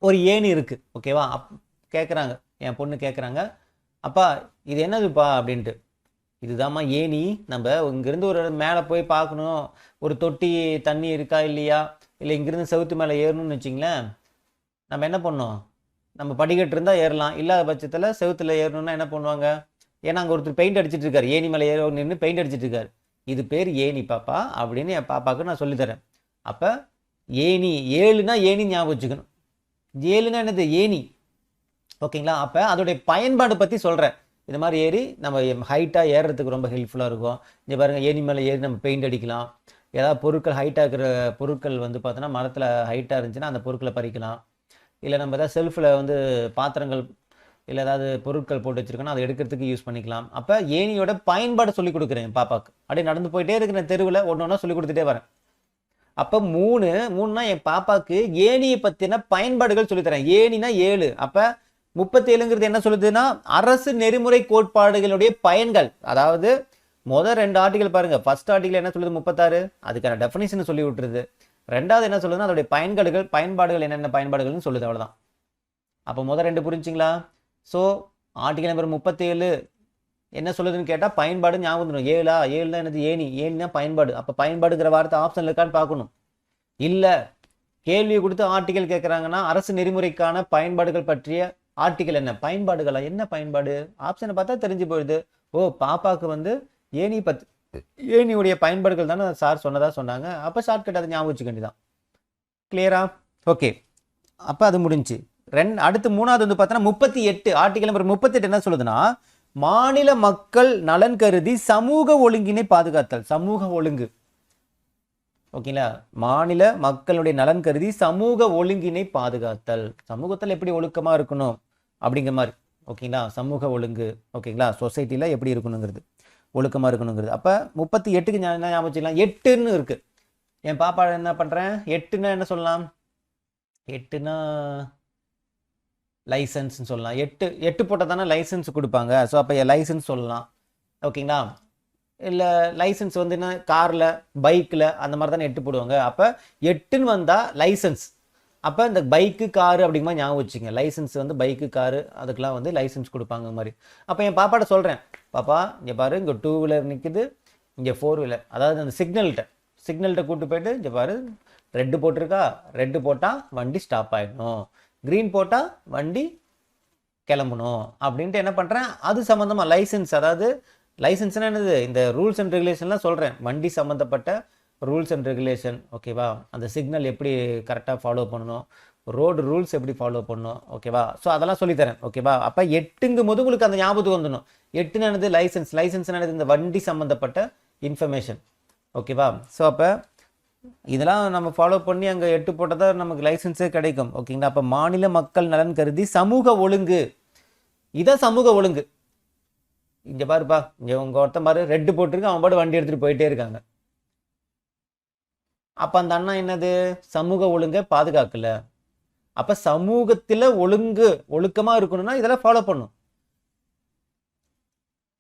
ஒரு ஏணி இருக்குது. ஓகேவா? கேட்குறாங்க, என் பொண்ணு கேட்குறாங்க, அப்பா இது என்னதுப்பா அப்படின்ட்டு. இதுதாம்மா ஏணி. நம்ம இங்கேருந்து ஒரு மேலே போய் பார்க்கணும், ஒரு தொட்டி தண்ணி இருக்கா இல்லையா, இல்லை இங்கேருந்து செவுத்து மேலே ஏறணும்னு வச்சிங்களேன், நம்ம என்ன பண்ணோம், நம்ம படிக்கட்டு இருந்தால் ஏறலாம், இல்லாத பட்சத்தில் செவுத்தில் ஏறணும்னா என்ன பண்ணுவாங்க, ஏன்னா அங்கே ஒருத்தர் பெயிண்ட் அடிச்சிட்டு இருக்காரு, ஏணி மேலே ஏற நின்று பெயிண்ட் அடிச்சிட்டு இருக்காரு, இது பேர் ஏணி பாப்பா அப்படின்னு என் பாப்பாவுக்கு நான் சொல்லித்தரேன். அப்போ ஏணி 7னா ஏணி ஞாபகம் வச்சுக்கணும். 7னா என்னது? ஏணி. ஓகேங்களா? அப்போ அதோடைய பயன்பாடு பற்றி சொல்கிறேன். இந்த மாதிரி ஏறி நம்ம ஹைட்டாக ஏறுறதுக்கு ரொம்ப ஹெல்ப்ஃபுல்லாக இருக்கும். இங்கே பாருங்கள், ஏணி மேலே ஏறி நம்ம பெயிண்ட் அடிக்கலாம். ஏதாவது பொருட்கள் ஹைட்டாக இருக்கிற பொருட்கள் வந்து பார்த்தோன்னா மரத்தில் ஹைட்டாக இருந்துச்சுன்னா அந்த பொருட்களை பறிக்கலாம். இல்லை நம்ம ஏதாவது செல்ஃபில் வந்து பாத்திரங்கள் இல்லை ஏதாவது பொருட்கள் போட்டு வச்சுருக்கோன்னா அதை எடுக்கிறதுக்கு யூஸ் பண்ணிக்கலாம். அப்போ ஏணியோட பயன்பாடு சொல்லிக் கொடுக்குறேன் பாப்பாவுக்கு. அப்படியே நடந்து போயிட்டே இருக்கிற தெருவில் ஒன்று ஒன்றா சொல்லிக் கொடுத்துட்டே வரேன். அப்போ 3னா என் பாப்பாவுக்கு ஏணியை பற்றின பயன்பாடுகள் சொல்லித்தரேன். ஏணினா 7. அப்போ 37ங்கிறது என்ன சொல்லுதுன்னா அரசு நெறிமுறை கோட்பாடுகளுடைய பயன்கள். அதாவது முதல் 2 ஆர்டிகல் பாருங்கள். ஃபர்ஸ்ட் ஆர்டிகல் என்ன சொல்லுது? 36 அதுக்கான டெஃபினிஷன் சொல்லி விட்டுருது. ரெண்டாவது என்ன சொல்லுதுன்னா அதோடைய பயன்பாடுகள் என்னென்ன பயன்பாடுகள்னு சொல்லுது. அவ்வளோதான். அப்போ முதல் 2 புரிஞ்சுங்களா? ஸோ ஆர்டிகல் நம்பர் 37 என்ன சொல்லுதுன்னு கேட்டால் பயன்பாடு ஞாபகம் வந்துடும். 7 என்னது? ஏணி. ஏணினா பயன்பாடு. அப்போ பயன்பாடுங்கிற வார்த்தை ஆப்ஷன் இருக்கான்னு பார்க்கணும். இல்லை கேள்வியை கொடுத்து ஆர்டிகல் கேட்குறாங்கன்னா அரசு நெறிமுறைக்கான பயன்பாடுகள் பற்றிய ஆர்டிகல் என்ன, பயன்பாடுகளா, என்ன பயன்பாடு, ஆப்ஷனை பார்த்தா தெரிஞ்சு போயிடுது. ஓ பாப்பாவுக்கு வந்து ஏணி 10. ஏணியுடைய பயன்பாடுகள் தானே சார் சொன்னாங்க. அப்போ ஷார்ட்கட் அதை ஞாபகம் வச்சுக்க வேண்டியதான். கிளியரா? ஓகே, அப்போ அது முடிஞ்சு. அடுத்து மூணாவது வந்து பார்த்தோன்னா 38, ஆர்டிகல் நம்பர் 38 என்ன சொல்லுதுன்னா, மாநில மக்கள் நலன் கருதி சமூக ஒழுங்கினை பாதுகாத்தல். சமூக ஒழுங்கு, ஓகேங்களா? மாநில மக்களுடைய நலன் கருதி சமூக ஒழுங்கினை பாதுகாத்தல். சமூகத்தில் எப்படி ஒழுக்கமாக இருக்கணும் அப்படிங்கிற மாதிரி, ஓகேங்களா? சமூக ஒழுங்கு, ஓகேங்களா? சொசைட்டியில் எப்படி இருக்கணுங்கிறது, ஒழுக்கமாக இருக்கணுங்கிறது. அப்போ 38க்கு என்ன ஞாபகம் வச்சுக்கலாம்? 8ன்னு இருக்கு. என் பாப்பா என்ன பண்ணுறேன், 8ன்னா என்ன சொல்லலாம்? 8ன்னா லைசன்ஸ்னு சொல்லலாம். 8 போட்டால் தானே லைசன்ஸ் கொடுப்பாங்க. ஸோ அப்போ லைசன்ஸ் சொல்லலாம், ஓகேங்களா? இல்லை லைசன்ஸ் வந்து என்ன, காரில் பைக்கில் அந்த மாதிரி தானே 8 போடுவாங்க. அப்போ 8ன்னு வந்தால் லைசன்ஸ். அப்போ இந்த பைக்கு காரு அப்படிங்கிற ஞாபகம் வச்சுங்க. லைசன்ஸ் வந்து பைக்கு காரு அதுக்கெலாம் வந்து லைசன்ஸ் கொடுப்பாங்க மாதிரி. அப்போ என் பாப்பாட்ட சொல்கிறேன், பாப்பா இங்கே பாரு, இங்கே 2 வீலர் நிற்குது, இங்கே 4 வீலர், அதாவது அந்த சிக்னல்கிட்ட கூப்பிட்டு போயிட்டு, இங்கே பாரு ரெட்டு போட்டிருக்கா, ரெட்டு போட்டால் வண்டி ஸ்டாப் ஆகிடணும், க்ரீன் போட்டால் வண்டி கிளம்பணும் அப்படின்ட்டு என்ன பண்ணுறேன், அது சம்மந்தமாக லைசன்ஸ், அதாவது லைசன்ஸ்னால் என்னது, இந்த ரூல்ஸ் அண்ட் ரெகுலேஷன்லாம் சொல்கிறேன், வண்டி சம்மந்தப்பட்ட ரூல்ஸ் அண்ட் ரெகுலேஷன், ஓகேவா? அந்த சிக்னல் எப்படி கரெக்டாக ஃபாலோ பண்ணணும், ரோடு ரூல்ஸ் எப்படி ஃபாலோ பண்ணணும், ஓகேவா? ஸோ அதெல்லாம் சொல்லித்தரேன், ஓகேவா? அப்போ 8ங்கும் போது உங்களுக்கு அந்த ஞாபகத்துக்கு வந்துடணும். 8ன்னு என்னது, லைசன்ஸ் என்னது, இந்த வண்டி சம்மந்தப்பட்ட இன்ஃபர்மேஷன், ஓகேவா? ஸோ அப்போ இதெல்லாம் நம்ம ஃபாலோ பண்ணி அங்கே 8 போட்டால் தான் நமக்கு லைசன்ஸே கிடைக்கும், ஓகேங்களா? அப்போ மாநில மக்கள் நலன் கருதி சமூக ஒழுங்கு, இதான் சமூக ஒழுங்கு. இங்கே பாருப்பா, இங்கே உங்கள் ஒருத்தன் பாரு ரெட்டு போட்டிருக்கு, அவன் பாட்டு வண்டி எடுத்துகிட்டு போயிட்டே இருக்காங்க. அப்போ அந்த அண்ணா என்னது, சமூக ஒழுங்கை பாதுகாக்கல. அப்போ சமூகத்தில் ஒழுக்கமாக இருக்கணும்னா இதெல்லாம் ஃபாலோ பண்ணணும்.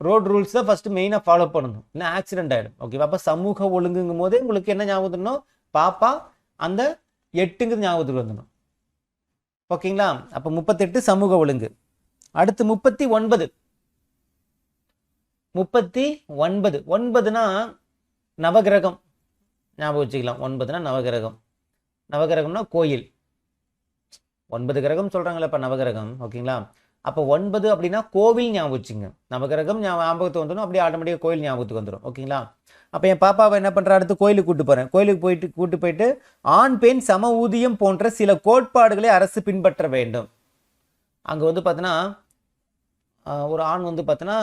ரோட் ரூல்ஸ் தான் ஃபர்ஸ்ட் மெயினாக ஃபாலோ பண்ணணும், இல்லை ஆக்சிடென்ட் ஆகிடும், ஓகேவா? அப்போ சமூக ஒழுங்குங்கும் போது உங்களுக்கு என்ன ஞாபகத்துணும், பாப்பா அந்த 8ங்கிறது ஞாபகத்துக்கு வந்துடணும், ஓகேங்களா? அப்போ 38 சமூக ஒழுங்கு. அடுத்து 39. 9னா நவகிரகம், ஞாபகம் வச்சுக்கலாம். 9னா நவகிரகம். நவகிரகம்னா கோயில். 9 கிரகம் சொல்கிறாங்களே இப்போ நவகிரகம், ஓகேங்களா? அப்போ 9 அப்படின்னா கோவில் ஞாபகம் வச்சுங்க. நவகிரகம் ஞாபகத்துக்கு வந்துடும், அப்படியே ஆட்டோமேட்டிக்காக கோயில் ஞாபகத்துக்கு வந்துடும், ஓகேங்களா? அப்போ என் பாப்பாவை என்ன பண்ணுற, அடுத்து கோயிலுக்கு கூப்பிட்டு போகிறேன். கோயிலுக்கு கூப்பிட்டு போயிட்டு ஆண் பெண் சம ஊதியம் போன்ற சில கோட்பாடுகளை அரசு பின்பற்ற வேண்டும். அங்கே வந்து பார்த்தீங்கன்னா ஒரு ஆண் வந்து பார்த்தீங்கன்னா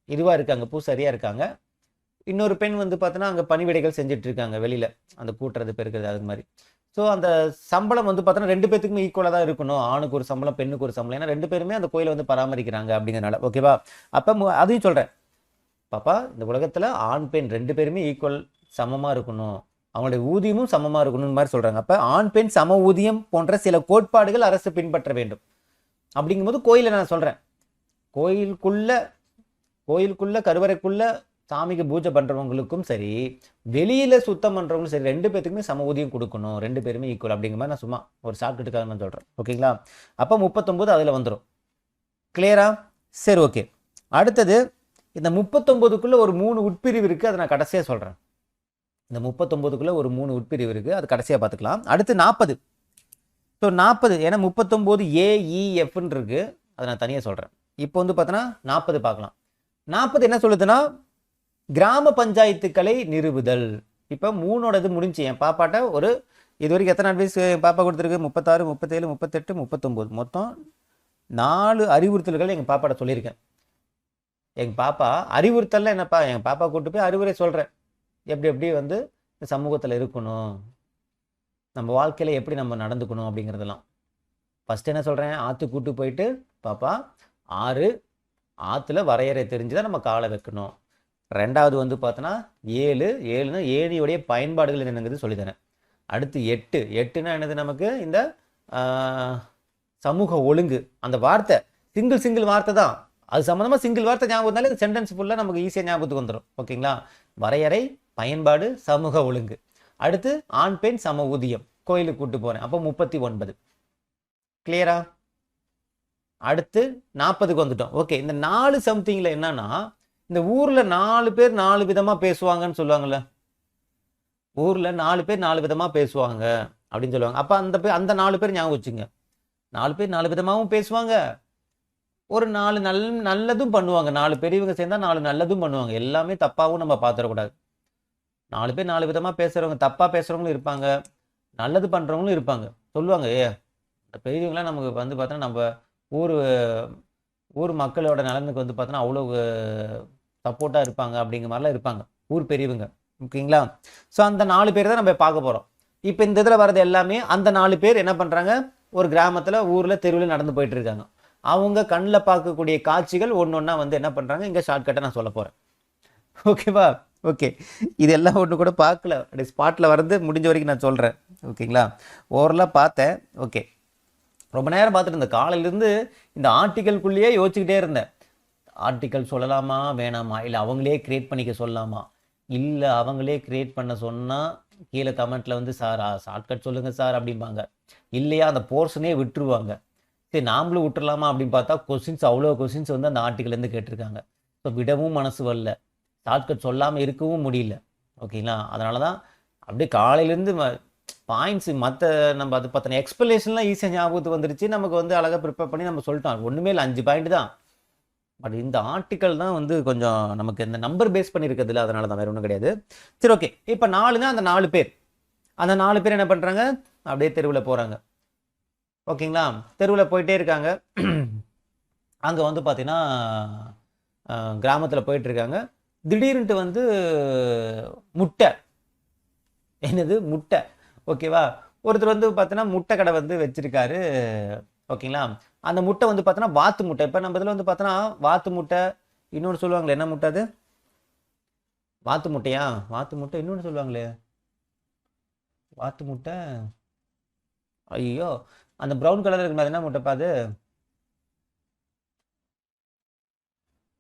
இதுவாக இருக்காங்க, பூசாரியாக இருக்காங்க. இன்னொரு பெண் வந்து பார்த்தீங்கன்னா அங்கே பணிவிடைகள் செஞ்சுட்டு இருக்காங்க வெளியில், அந்த கூட்டுறது பெருக்கிறது அது மாதிரி. ஸோ அந்த சம்பளம் வந்து பார்த்தோன்னா 2 பேத்துக்குமே ஈக்குவலாக தான் இருக்கணும். ஆணுக்கு ஒரு சம்பளம், பெண்ணுக்கு ஒரு சம்பளம். ஏன்னா 2 பேருமே அந்த கோயிலை வந்து பராமரிக்கிறாங்க அப்படிங்கிறனால, ஓகேவா? அப்போ அதையும் சொல்கிறேன், பாப்பா இந்த உலகத்தில் ஆண் பெண் 2 பேருமே ஈக்குவல், சமமாக இருக்கணும், அவங்களுடைய ஊதியமும் சமமாக இருக்கணும்னு மாதிரி சொல்கிறாங்க. அப்போ ஆண் பெண் சம ஊதியம் போன்ற சில கோட்பாடுகள் அரசு பின்பற்ற வேண்டும். அப்படிங்கும்போது கோயிலை நான் சொல்கிறேன், கோயிலுக்குள்ள கருவறைக்குள்ள சாமிக்கு பூஜை பண்ணுறவங்களுக்கும் சரி, வெளியில் சுத்தம் பண்ணுறவங்களும் சரி, 2 பேத்துக்குமே சம ஊதியம் கொடுக்கணும், 2 பேருமே ஈக்குவல் அப்படிங்கிற மாதிரி நான் சும்மா ஒரு ஷார்ட்கட்டுக்காக நான் சொல்கிறேன், ஓகேங்களா? அப்போ 39 அதில் வந்துடும். கிளியரா? சரி, ஓகே. அடுத்தது இந்த 39க்குள்ளே ஒரு 3 உட்பிரிவு இருக்குது, அதை நான் கடைசியாக சொல்கிறேன். இந்த 39க்குள்ளே ஒரு 3 உட்பிரிவு இருக்குது, அது கடைசியாக பார்த்துக்கலாம். அடுத்து 40. ஸோ 40, ஏன்னா 39 AEFன்னு இருக்குது, அதை நான் தனியாக சொல்கிறேன். இப்போ வந்து பார்த்தோன்னா 40 பார்க்கலாம். 40 என்ன சொல்லுதுன்னா, கிராம பஞ்சாயத்துக்களை நிறுவுதல். இப்போ 3ஓடது முடிஞ்சு. என் பாப்பாட்ட ஒரு இது வரைக்கும் எத்தனை அட்வைஸ் என் பாப்பா கொடுத்துருக்கு, 36, 37, 38, 39, மொத்தம் 4 அறிவுறுத்தல்கள் எங்கள் பாப்பாட்ட சொல்லியிருக்கேன். எங்கள் பாப்பா அறிவுறுத்தலில் என்னப்பா, எங்கள் பாப்பா கூப்பிட்டு போய் அறிவுரை சொல்கிறேன், எப்படி வந்து இந்த சமூகத்தில் இருக்கணும், நம்ம வாழ்க்கையில் எப்படி நம்ம நடந்துக்கணும் அப்படிங்கிறதெல்லாம். ஃபஸ்ட்டு என்ன சொல்கிறேன், ஆற்று கூட்டு போயிட்டு, பாப்பா ஆற்றுல வரையறை தெரிஞ்சுதான் நம்ம காலை வைக்கணும். 2வது வந்து பார்த்தோன்னா 7னா ஏணியுடைய பயன்பாடுகள் என்னங்கிறது சொல்லித்தரேன். அடுத்து 8னா என்னது, நமக்கு இந்த சமூக ஒழுங்கு, அந்த வார்த்தை சிங்கிள் வார்த்தை தான், அது சம்மந்தமாக சிங்கிள் வார்த்தை ஞாபகம் இருந்தாலே இந்த சென்டென்ஸ் ஃபுல்லாக நமக்கு ஈஸியாக ஞாபகத்துக்கு வந்துடும், ஓகேங்களா? வரையறை, பயன்பாடு, சமூக ஒழுங்கு. அடுத்து ஆண் பெண் சம ஊதியம், கோயிலுக்கு கூப்பிட்டு போகிறேன். அப்போ 39. கிளியரா? அடுத்து 40க்கு வந்துட்டோம். ஓகே, இந்த 4 சம்திங்கில் என்னன்னா, இந்த ஊரில் 4 பேர் 4 விதமாக பேசுவாங்கன்னு சொல்லுவாங்கள்ல, ஊரில் 4 பேர் 4 விதமாக பேசுவாங்க அப்படின்னு சொல்லுவாங்க. அப்போ அந்த 4 பேர் ஞாபகம் வச்சுங்க. 4 பேர் 4 விதமாகவும் பேசுவாங்க, ஒரு 4 நல்லதும் பண்ணுவாங்க. 4 பெரியவங்க சேர்ந்தா 4 நல்லதும் பண்ணுவாங்க. எல்லாமே தப்பாவும் நம்ம பார்த்துறக்கூடாது. 4 பேர் 4 விதமா பேசுறவங்க, தப்பா பேசுறவங்களும் இருப்பாங்க. நல்லது பண்றவங்களும் இருப்பாங்க. சொல்லுவாங்க, இந்த பெரியவங்கலாம் நமக்கு வந்து பார்த்தோன்னா, நம்ம ஊரு ஊர் மக்களோட நலனுக்கு வந்து பார்த்தோன்னா, அவ்வளோ சப்போர்ட்டா இருப்பாங்க அப்படிங்கிற மாரிலாம் இருப்பாங்க. ஊர் பெரியவங்க. ஓகேங்களா? ஸோ அந்த 4 பேர் தான் நம்ம பார்க்க போறோம். இப்ப இந்த இதுல வர்றது எல்லாமே அந்த 4 பேர் என்ன பண்றாங்க? ஒரு கிராமத்துல, ஊர்ல, தெருவுல நடந்து போயிட்டு இருக்காங்க. அவங்க கண்ல பார்க்கக்கூடிய காட்சிகள் ஒண்ணொண்ணா வந்து என்ன பண்றாங்க? இங்க ஷார்ட்கட்டா நான் சொல்லப் போறேன். ஓகேவா? ஓகே. இதெல்லாம் ஒண்ணு கூட பார்க்கல. அப்படியே ஸ்பாட்ல வர்றது முடிஞ்ச வரைக்கும் நான் சொல்றேன். ஓகேங்களா? ஓவரலா பார்த்தேன். ஓகே. ரொம்ப நேரம் பார்த்துட்டு இருந்தேன். காலையிலேருந்து இந்த ஆர்டிக்கல்குள்ளேயே யோசிச்சுக்கிட்டே இருந்தேன். ஆர்டிக்கல் சொல்லலாமா வேணாமா, இல்லை அவங்களே கிரியேட் பண்ணிக்க சொல்லலாமா, இல்லை அவங்களே கிரியேட் பண்ண சொன்னால் கீழே கமெண்ட்டில் வந்து சார் ஷார்ட்கட் சொல்லுங்கள் சார் அப்படிம்பாங்க, இல்லையா அந்த போர்ஷனே விட்டுருவாங்க. சரி நாமளும் விட்டுறலாமா அப்படின்னு பார்த்தா கொஸ்டின்ஸ் அவ்வளோ கொஸ்டின்ஸ் வந்து அந்த ஆர்டிக்கல்லேருந்து கேட்டிருக்காங்க. ஸோ விடவும் மனசு வரல, ஷார்ட்கட் சொல்லாமல் இருக்கவும் முடியல. ஓகேங்களா? அதனால தான் அப்படியே காலையிலேருந்து பாயிண்ட்ஸ் மற்ற நம்ம அது பற்றின எக்ஸ்பிளேஷன்லாம் ஈஸியாக ஞாபகத்துக்கு வந்துருச்சு. நமக்கு வந்து அழகாக ப்ரிப்பேர் பண்ணி நம்ம சொல்லிட்டோம். ஒன்றுமே இல்லை, 5 பாயிண்ட் தான். பட் இந்த ஆர்டிக்கல் தான் வந்து கொஞ்சம் நமக்கு இந்த நம்பர் பேஸ் பண்ணியிருக்கிறதுல, அதனால தான், வேறு ஒன்றும் கிடையாது. சரி ஓகே. இப்போ 4னா அந்த 4 பேர், அந்த 4 பேர் என்ன பண்ணுறாங்க? அப்படியே தெருவில் போகிறாங்க. ஓகேங்களா? தெருவில் போயிட்டே இருக்காங்க. அங்கே வந்து பார்த்தீங்கன்னா கிராமத்தில் போயிட்டுருக்காங்க. திடீர்னுட்டு வந்து முட்டை, என்னது முட்டை, ஓகேவா? ஒருத்தர் வந்து பார்த்தீங்கன்னா முட்டை கடை வந்து வச்சிருக்காரு. ஓகேங்களா? அந்த முட்டை வந்து பார்த்தோன்னா வாத்து முட்டை. இப்போ நம்ம இதில் வந்து பார்த்தோன்னா வாத்து முட்டை, இன்னொன்று சொல்லுவாங்களே, என்ன முட்டை அது? வாத்து முட்டையா? வாத்து முட்டை இன்னொன்று சொல்லுவாங்களே, வாத்து முட்டை, ஐயோ அந்த ப்ரௌன் கலர் இருக்குமே, அது என்ன முட்டைப்பா அது?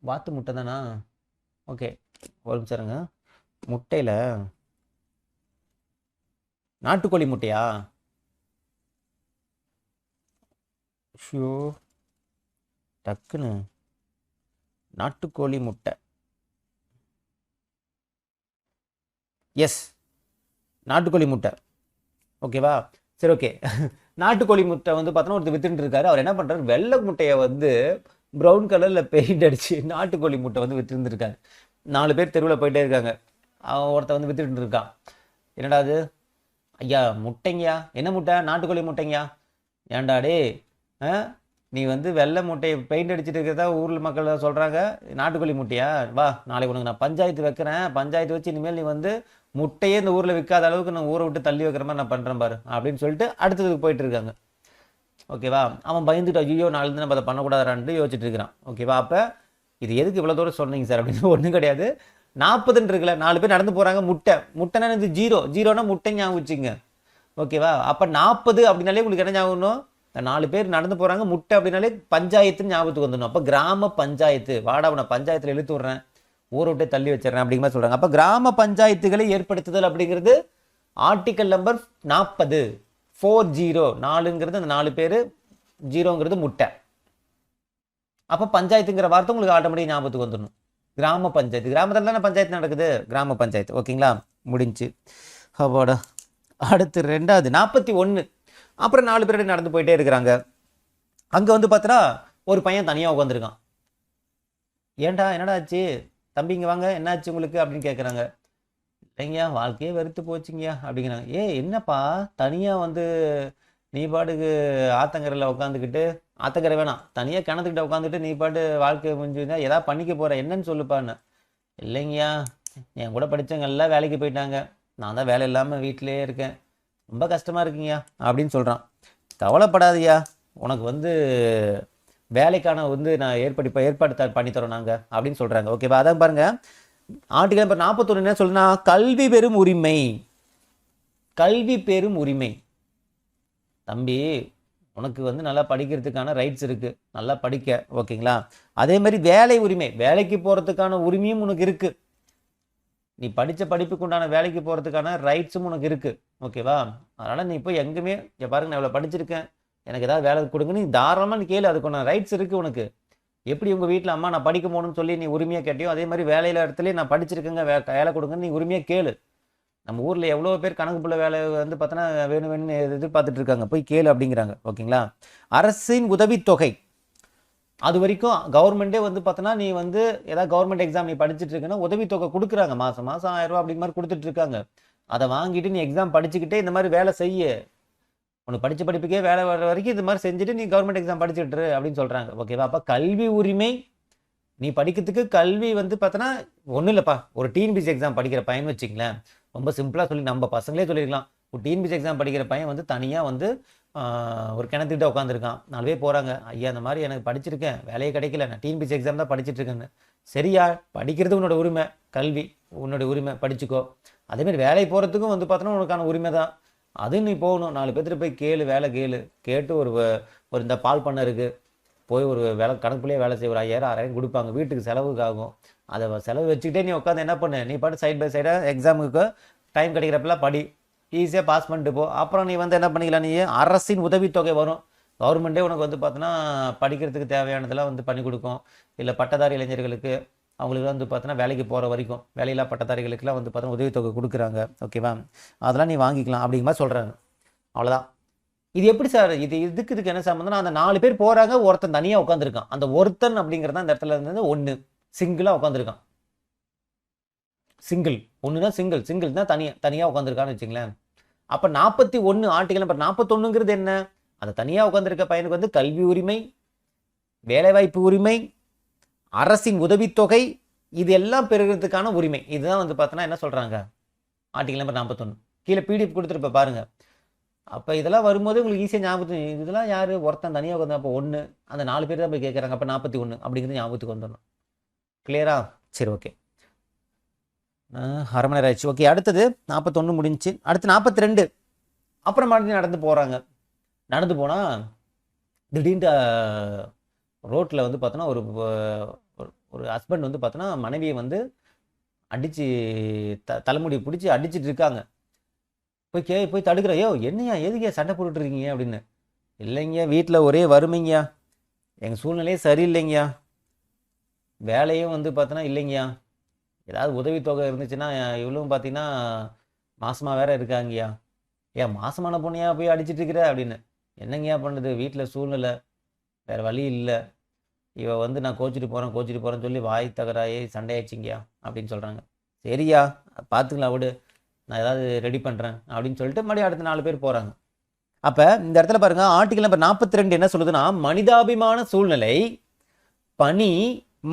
வாத்து முட்டை தானா? ஓகே, ஒரு நிமிஷம் இருங்க. முட்டையில் நாட்டுக்கோழி முட்டையா? ஷோ, டக்குன்னு நாட்டுக்கோழி முட்டை. எஸ், நாட்டுக்கோழி முட்டை. ஓகேவா? சரி ஓகே. நாட்டுக்கோழி முட்டை வந்து பார்த்தோன்னா ஒருத்தர் வித்துட்டு இருக்காரு. அவர் என்ன பண்ணுறாரு? வெள்ளை முட்டையை வந்து ப்ரௌன் கலரில் பெயிண்ட் அடிச்சு நாட்டுக்கோழி முட்டை வந்து வித்துருந்துருக்காரு. 4 பேர் தெருவில் போயிட்டே இருக்காங்க. ஒருத்தர் வந்து வித்துட்டு இருக்கான். என்னடா அது? ஐயா முட்டைங்கயா. என்ன முட்டை? நாட்டுக்கோழி முட்டைங்கயா. ஏன்டா டே, நீ வந்து வெள்ளை முட்டையை பெயிண்ட் அடிச்சுட்டு இருக்கிறதா ஊரில் மக்கள் சொல்கிறாங்க, நாட்டுக்கோழி முட்டையா? வா, நாளைக்கு உனக்கு நான் பஞ்சாயத்து வைக்கிறேன். பஞ்சாயத்து வச்சு இனிமேல் நீ வந்து முட்டையே இந்த ஊரில் விற்காத அளவுக்கு நான் ஊரை விட்டு தள்ளி வைக்கிற மாதிரி நான் பண்ணுறேன் பாரு அப்படின்னு சொல்லிட்டு அடுத்ததுக்கு போயிட்டு இருக்காங்க. ஓகேவா? அவன் பயந்துட்டு ஐயோ நாலு நம்ம அதை பண்ணக்கூடாதான்னு யோசிச்சுட்டு இருக்கிறான். ஓகேவா? அப்போ இது எதுக்கு இவ்வளோ தூரம் சொன்னீங்க சார் அப்படின்னு? ஒன்றும் கிடையாது. 40ன்னு இருக்குல்ல, 4 பேர் நடந்து போகிறாங்க. முட்டைனா இது ஜீரோனா முட்டை ஞாபகம் வச்சுங்க. ஓகேவா? அப்போ 40 அப்படின்னாலே உங்களுக்கு என்ன ஞாபகம்? 4 பேர் நடந்து போகிறாங்க, முட்டை அப்படின்னாலே பஞ்சாயத்துன்னு ஞாபகத்துக்கு வந்துடணும். அப்போ கிராம பஞ்சாயத்து, வாடா உன பஞ்சாயத்தில் இழுத்து விட்றேன், ஊரை விட்டு தள்ளி வச்சிடறேன் அப்படிங்கிற மாதிரி சொல்கிறாங்க. அப்போ கிராம பஞ்சாயத்துகளை ஏற்படுத்துதல் அப்படிங்கிறது ஆர்டிக்கல் நம்பர் 40. 40 4ங்கிறது அந்த 4 பேர், 0ங்கிறது முட்டை. அப்போ பஞ்சாயத்துங்கிற வார்த்தை உங்களுக்கு ஆட்டோமேட்டிக் ஞாபகத்துக்கு வந்துடணும். கிராம பஞ்சாயத்து, கிராமத்தில் தானே பஞ்சாயத்து நடக்குது, கிராம பஞ்சாயத்து. ஓகேங்களா? முடிஞ்சு. அப்பாடா. அடுத்து 2வது 41. அப்புறம் 4 பேர் நடந்து போயிட்டே இருக்கிறாங்க. அங்கே வந்து பார்த்தா ஒரு பையன் தனியாக உட்காந்துருக்கான். ஏன்டா என்னடா ஆச்சு தம்பிங்க, வாங்க என்னாச்சு உங்களுக்கு அப்படின்னு கேட்குறாங்க. இல்லைங்கய்யா வாழ்க்கையே வெறுத்து போச்சுங்கய்யா அப்படிங்கிறாங்க. என்னப்பா தனியாக வந்து நீ பாட்டுக்கு ஆத்தங்கரையில் உட்காந்துக்கிட்டு, ஆத்தங்கரை வேணாம், தனியாக கிணத்துக்கிட்ட உட்காந்துட்டு நீ பாட்டு வாழ்க்கை முடிஞ்சுருந்தா எதாவது பண்ணிக்க போகிற, என்னன்னு சொல்லுப்பான்னு. இல்லைங்கய்யா என் கூட படித்தவங்க எல்லாம் வேலைக்கு போயிட்டாங்க, நான் தான் வேலை இல்லாமல் வீட்டிலே இருக்கேன், ரொம்ப கஷ்டமாக இருக்குங்கய்யா அப்படின்னு சொல்கிறான். கவலைப்படாதீயா, உனக்கு வந்து வேலைக்கான வந்து நான் ஏற்பாடு பண்ணித்தரோம் நாங்கள் அப்படின்னு சொல்கிறாங்க. ஓகேவா? அதான் பாருங்கள், ஆர்டிகல் நம்பர் 41 என்ன சொல்லுன்னா, கல்வி பெறும் உரிமை. கல்வி பெறும் உரிமை. தம்பி உனக்கு வந்து நல்லா படிக்கிறதுக்கான ரைட்ஸ் இருக்குது, நல்லா படிக்க. ஓகேங்களா? அதே மாதிரி வேலை உரிமை, வேலைக்கு போகிறதுக்கான உரிமையும் உனக்கு இருக்குது. நீ படித்த படிப்புக்கு உண்டான வேலைக்கு போகிறதுக்கான ரைட்ஸும் உனக்கு இருக்குது. ஓகேவா? அதனால் நீ இப்போ எங்குமே பாருங்க, நான் எவ்வளோ படிச்சிருக்கேன், எனக்கு ஏதாவது வேலை கொடுங்க, நீ தாராளமாக நீ கேளு, அதுக்கான ரைட்ஸ் இருக்குது உனக்கு. எப்படி உங்கள் வீட்டில் அம்மா நான் படிக்க போகணும்னு சொல்லி நீ உரிமையாக கேட்டியோ, அதே மாதிரி வேலையில் இடத்துல நான் படிச்சிருக்கேங்க வேலை கொடுங்கன்னு நீ உரிமையாக கேளு. நம்ம ஊரில் எவ்வளோ பேர் கணக்கு புள்ள வேலை வந்து பார்த்தோன்னா வேணும்னு எதிர்பார்த்துட்டு இருக்காங்க, போய் கேளு அப்படிங்கிறாங்க. ஓகேங்களா? அரசின் உதவித்தொகை, அது வரைக்கும் கவர்மெண்ட்டே வந்து பார்த்தோன்னா நீ வந்து ஏதாவது கவர்மெண்ட் எக்ஸாம் நீ படிச்சுட்டு இருக்குன்னா உதவித்தொகை கொடுக்குறாங்க, மாதம் மாதம் 1000 ரூபா அப்படிங்கிற மாதிரி கொடுத்துட்டு இருக்காங்க. அதை வாங்கிட்டு நீ எக்ஸாம் படிச்சுக்கிட்டே இந்த மாதிரி வேலை செய்ய, உனக்கு படித்த படிப்புக்கே வேலை வர வரைக்கும் இது மாதிரி செஞ்சுட்டு நீ கவர்மெண்ட் எக்ஸாம் படிச்சுட்டு அப்படின்னு சொல்கிறாங்க. ஓகேவா? அப்போ கல்வி உரிமை, நீ படிக்கிறதுக்கு கல்வி வந்து பார்த்தோன்னா ஒன்றும் இல்லைப்பா, ஒரு டிஎன்பிசி எக்ஸாம் படிக்கிற பையன் வச்சுங்களேன், ரொம்ப சிம்பிளாக சொல்லி நம்ம பசங்களே சொல்லியிருக்கலாம். ஒரு டிஎன்பிசி எக்ஸாம் படிக்கிற பையன் வந்து தனியாக வந்து ஒரு கிணத்துக்கிட்ட உட்காந்துருக்கான், 4 பேர் போகிறாங்க, ஐயா இந்த மாதிரி எனக்கு படிச்சிருக்கேன், வேலையே கிடைக்கல, நான் டிஎன்பிசி எக்ஸாம் தான் படிச்சுட்டு இருக்கேன்னு. சரியா, படிக்கிறது உன்னோட உரிமை, கல்வி உன்னோட உரிமை, படிச்சுக்கோ. அதேமாதிரி வேலைக்கு போகிறதுக்கும் வந்து பார்த்தோன்னா உனக்கான உரிமை தான், அது நீ போகணும். 4 பேர்த்துட்டு போய் கேளு, வேலை கேட்டு ஒரு இந்த பால் பண்ண இருக்குது, போய் ஒரு வேலை கணக்குள்ளேயே வேலை செய்ய, ஒரு 5000 6000 கொடுப்பாங்க, வீட்டுக்கு செலவுக்கு ஆகும். அதை செலவு வச்சுக்கிட்டே நீ உட்காந்து என்ன பண்ணு, நீ பாட்டு சைட் பை சைடாக எக்ஸாமுக்கு டைம் கிடைக்கிறப்பெல்லாம் படி, ஈஸியாக பாஸ் பண்ணிட்டு போ. அப்புறம் நீ வந்து என்ன பண்ணிக்கலாம், நீ அரசின் உதவித்தொகை வரும், கவர்மெண்ட்டே உனக்கு வந்து பார்த்தோன்னா படிக்கிறதுக்கு தேவையானதெல்லாம் வந்து பண்ணி கொடுக்கும். இல்லை பட்டதாரி இளைஞர்களுக்கு அவங்களுக்கு வந்து பார்த்தோன்னா வேலைக்கு போகிற வரைக்கும் வேலையில்லா பட்டதாரிகளுக்கெல்லாம் வந்து பார்த்தோன்னா உதவித்தொகை கொடுக்குறாங்க. ஓகேவா? அதெல்லாம் நீ வாங்கிக்கலாம் அப்படிங்கிற மாதிரி சொல்கிறாங்க. அவ்வளோதான். இது எப்படி சார், இதுக்கு என்ன சம்மந்தம்னா, அந்த 4 பேர் போகிறாங்க, ஒருத்தன் தனியாக உட்காந்துருக்கான். அந்த ஒருத்தன் அப்படிங்கிறது தான் இந்த இடத்துல இருந்து ஒன்று சிங்கிளாக உட்காந்துருக்கான். சிங்கிள் ஒன்று தான், சிங்கிள் தான் தனியாக உட்காந்துருக்கான்னு வச்சுங்களேன். அப்போ 41 ஆர்டிகல் நம்பர் 41ங்கிறது என்ன, அந்த தனியாக உட்காந்துருக்க பையனுக்கு வந்து கல்வி உரிமை, வேலைவாய்ப்பு உரிமை, அரசின் உதவித்தொகை, இது எல்லாம் பெறுகிறதுக்கான உரிமை. இதுதான் வந்து பார்த்தோன்னா என்ன சொல்கிறாங்க, ஆர்டிகல் நம்பர் 41. கீழே பிடிஎஃப் கொடுத்துருப்ப பாருங்க. அப்போ இதெல்லாம் வரும்போது உங்களுக்கு ஈஸியாக ஞாபகத்துக்கு, இதெல்லாம் யார், ஒருத்தன் தனியாக உட்காந்து, அப்போ ஒன்று, அந்த 4 பேர் தான் போய் கேட்குறாங்க, அப்போ 41 அப்படிங்கிறது ஞாபகத்துக்கு வந்துடணும். கிளியரா? சரி, ஓகே. அரை மணி நேரம் ஆயிடுச்சு. ஓகே, அடுத்தது 41 முடிஞ்சு, அடுத்து 42. அப்புறம் மறுபடியும் நடந்து போகிறாங்க. நடந்து போனால் திடீர்னு ரோட்டில் வந்து பார்த்தோன்னா ஒரு ஹஸ்பண்ட் வந்து பார்த்தோன்னா மனைவியை வந்து அடித்து தலைமுடி பிடிச்சி அடிச்சுட்டு இருக்காங்க. போய் தடுக்கிறையோ, என்னையா எதுக்கே சண்டை போட்டுட்ருக்கீங்க அப்படின்னு. இல்லைங்க, வீட்டில் ஒரே வறுமைங்கயா, எங்கள் சூழ்நிலையே சரியில்லைங்கயா, வேலையும் வந்து பார்த்தோன்னா இல்லைங்கயா, ஏதாவது உதவித்தொகை இருந்துச்சுன்னா, இவ்வளவும் பார்த்தீங்கன்னா மாசமாக வேற இருக்காங்கய்யா, ஏன் மாசமான பொண்ணையா போய் அடிச்சிட்டு இருக்கிற அப்படின்னு. என்னங்கய்யா பண்ணுறது, வீட்டில் சூழ்நிலை, வேறு வழி இல்லை, இவ வந்து நான் கோச்சிட்டு போகிறேன்னு சொல்லி வாய் தகராயே சண்டையாச்சுங்கய்யா அப்படின்னு சொல்கிறாங்க. சரியா, பார்த்துக்கலாம் விடு, நான் ஏதாவது ரெடி பண்ணுறேன் அப்படின்னு சொல்லிட்டு மறுபடியும் அடுத்த 4 பேர் போகிறாங்க. அப்போ இந்த இடத்துல பாருங்கள், ஆர்டிகல் நம்பர் 42 என்ன சொல்லுதுன்னா, மனிதாபிமான சூழ்நிலை, பணி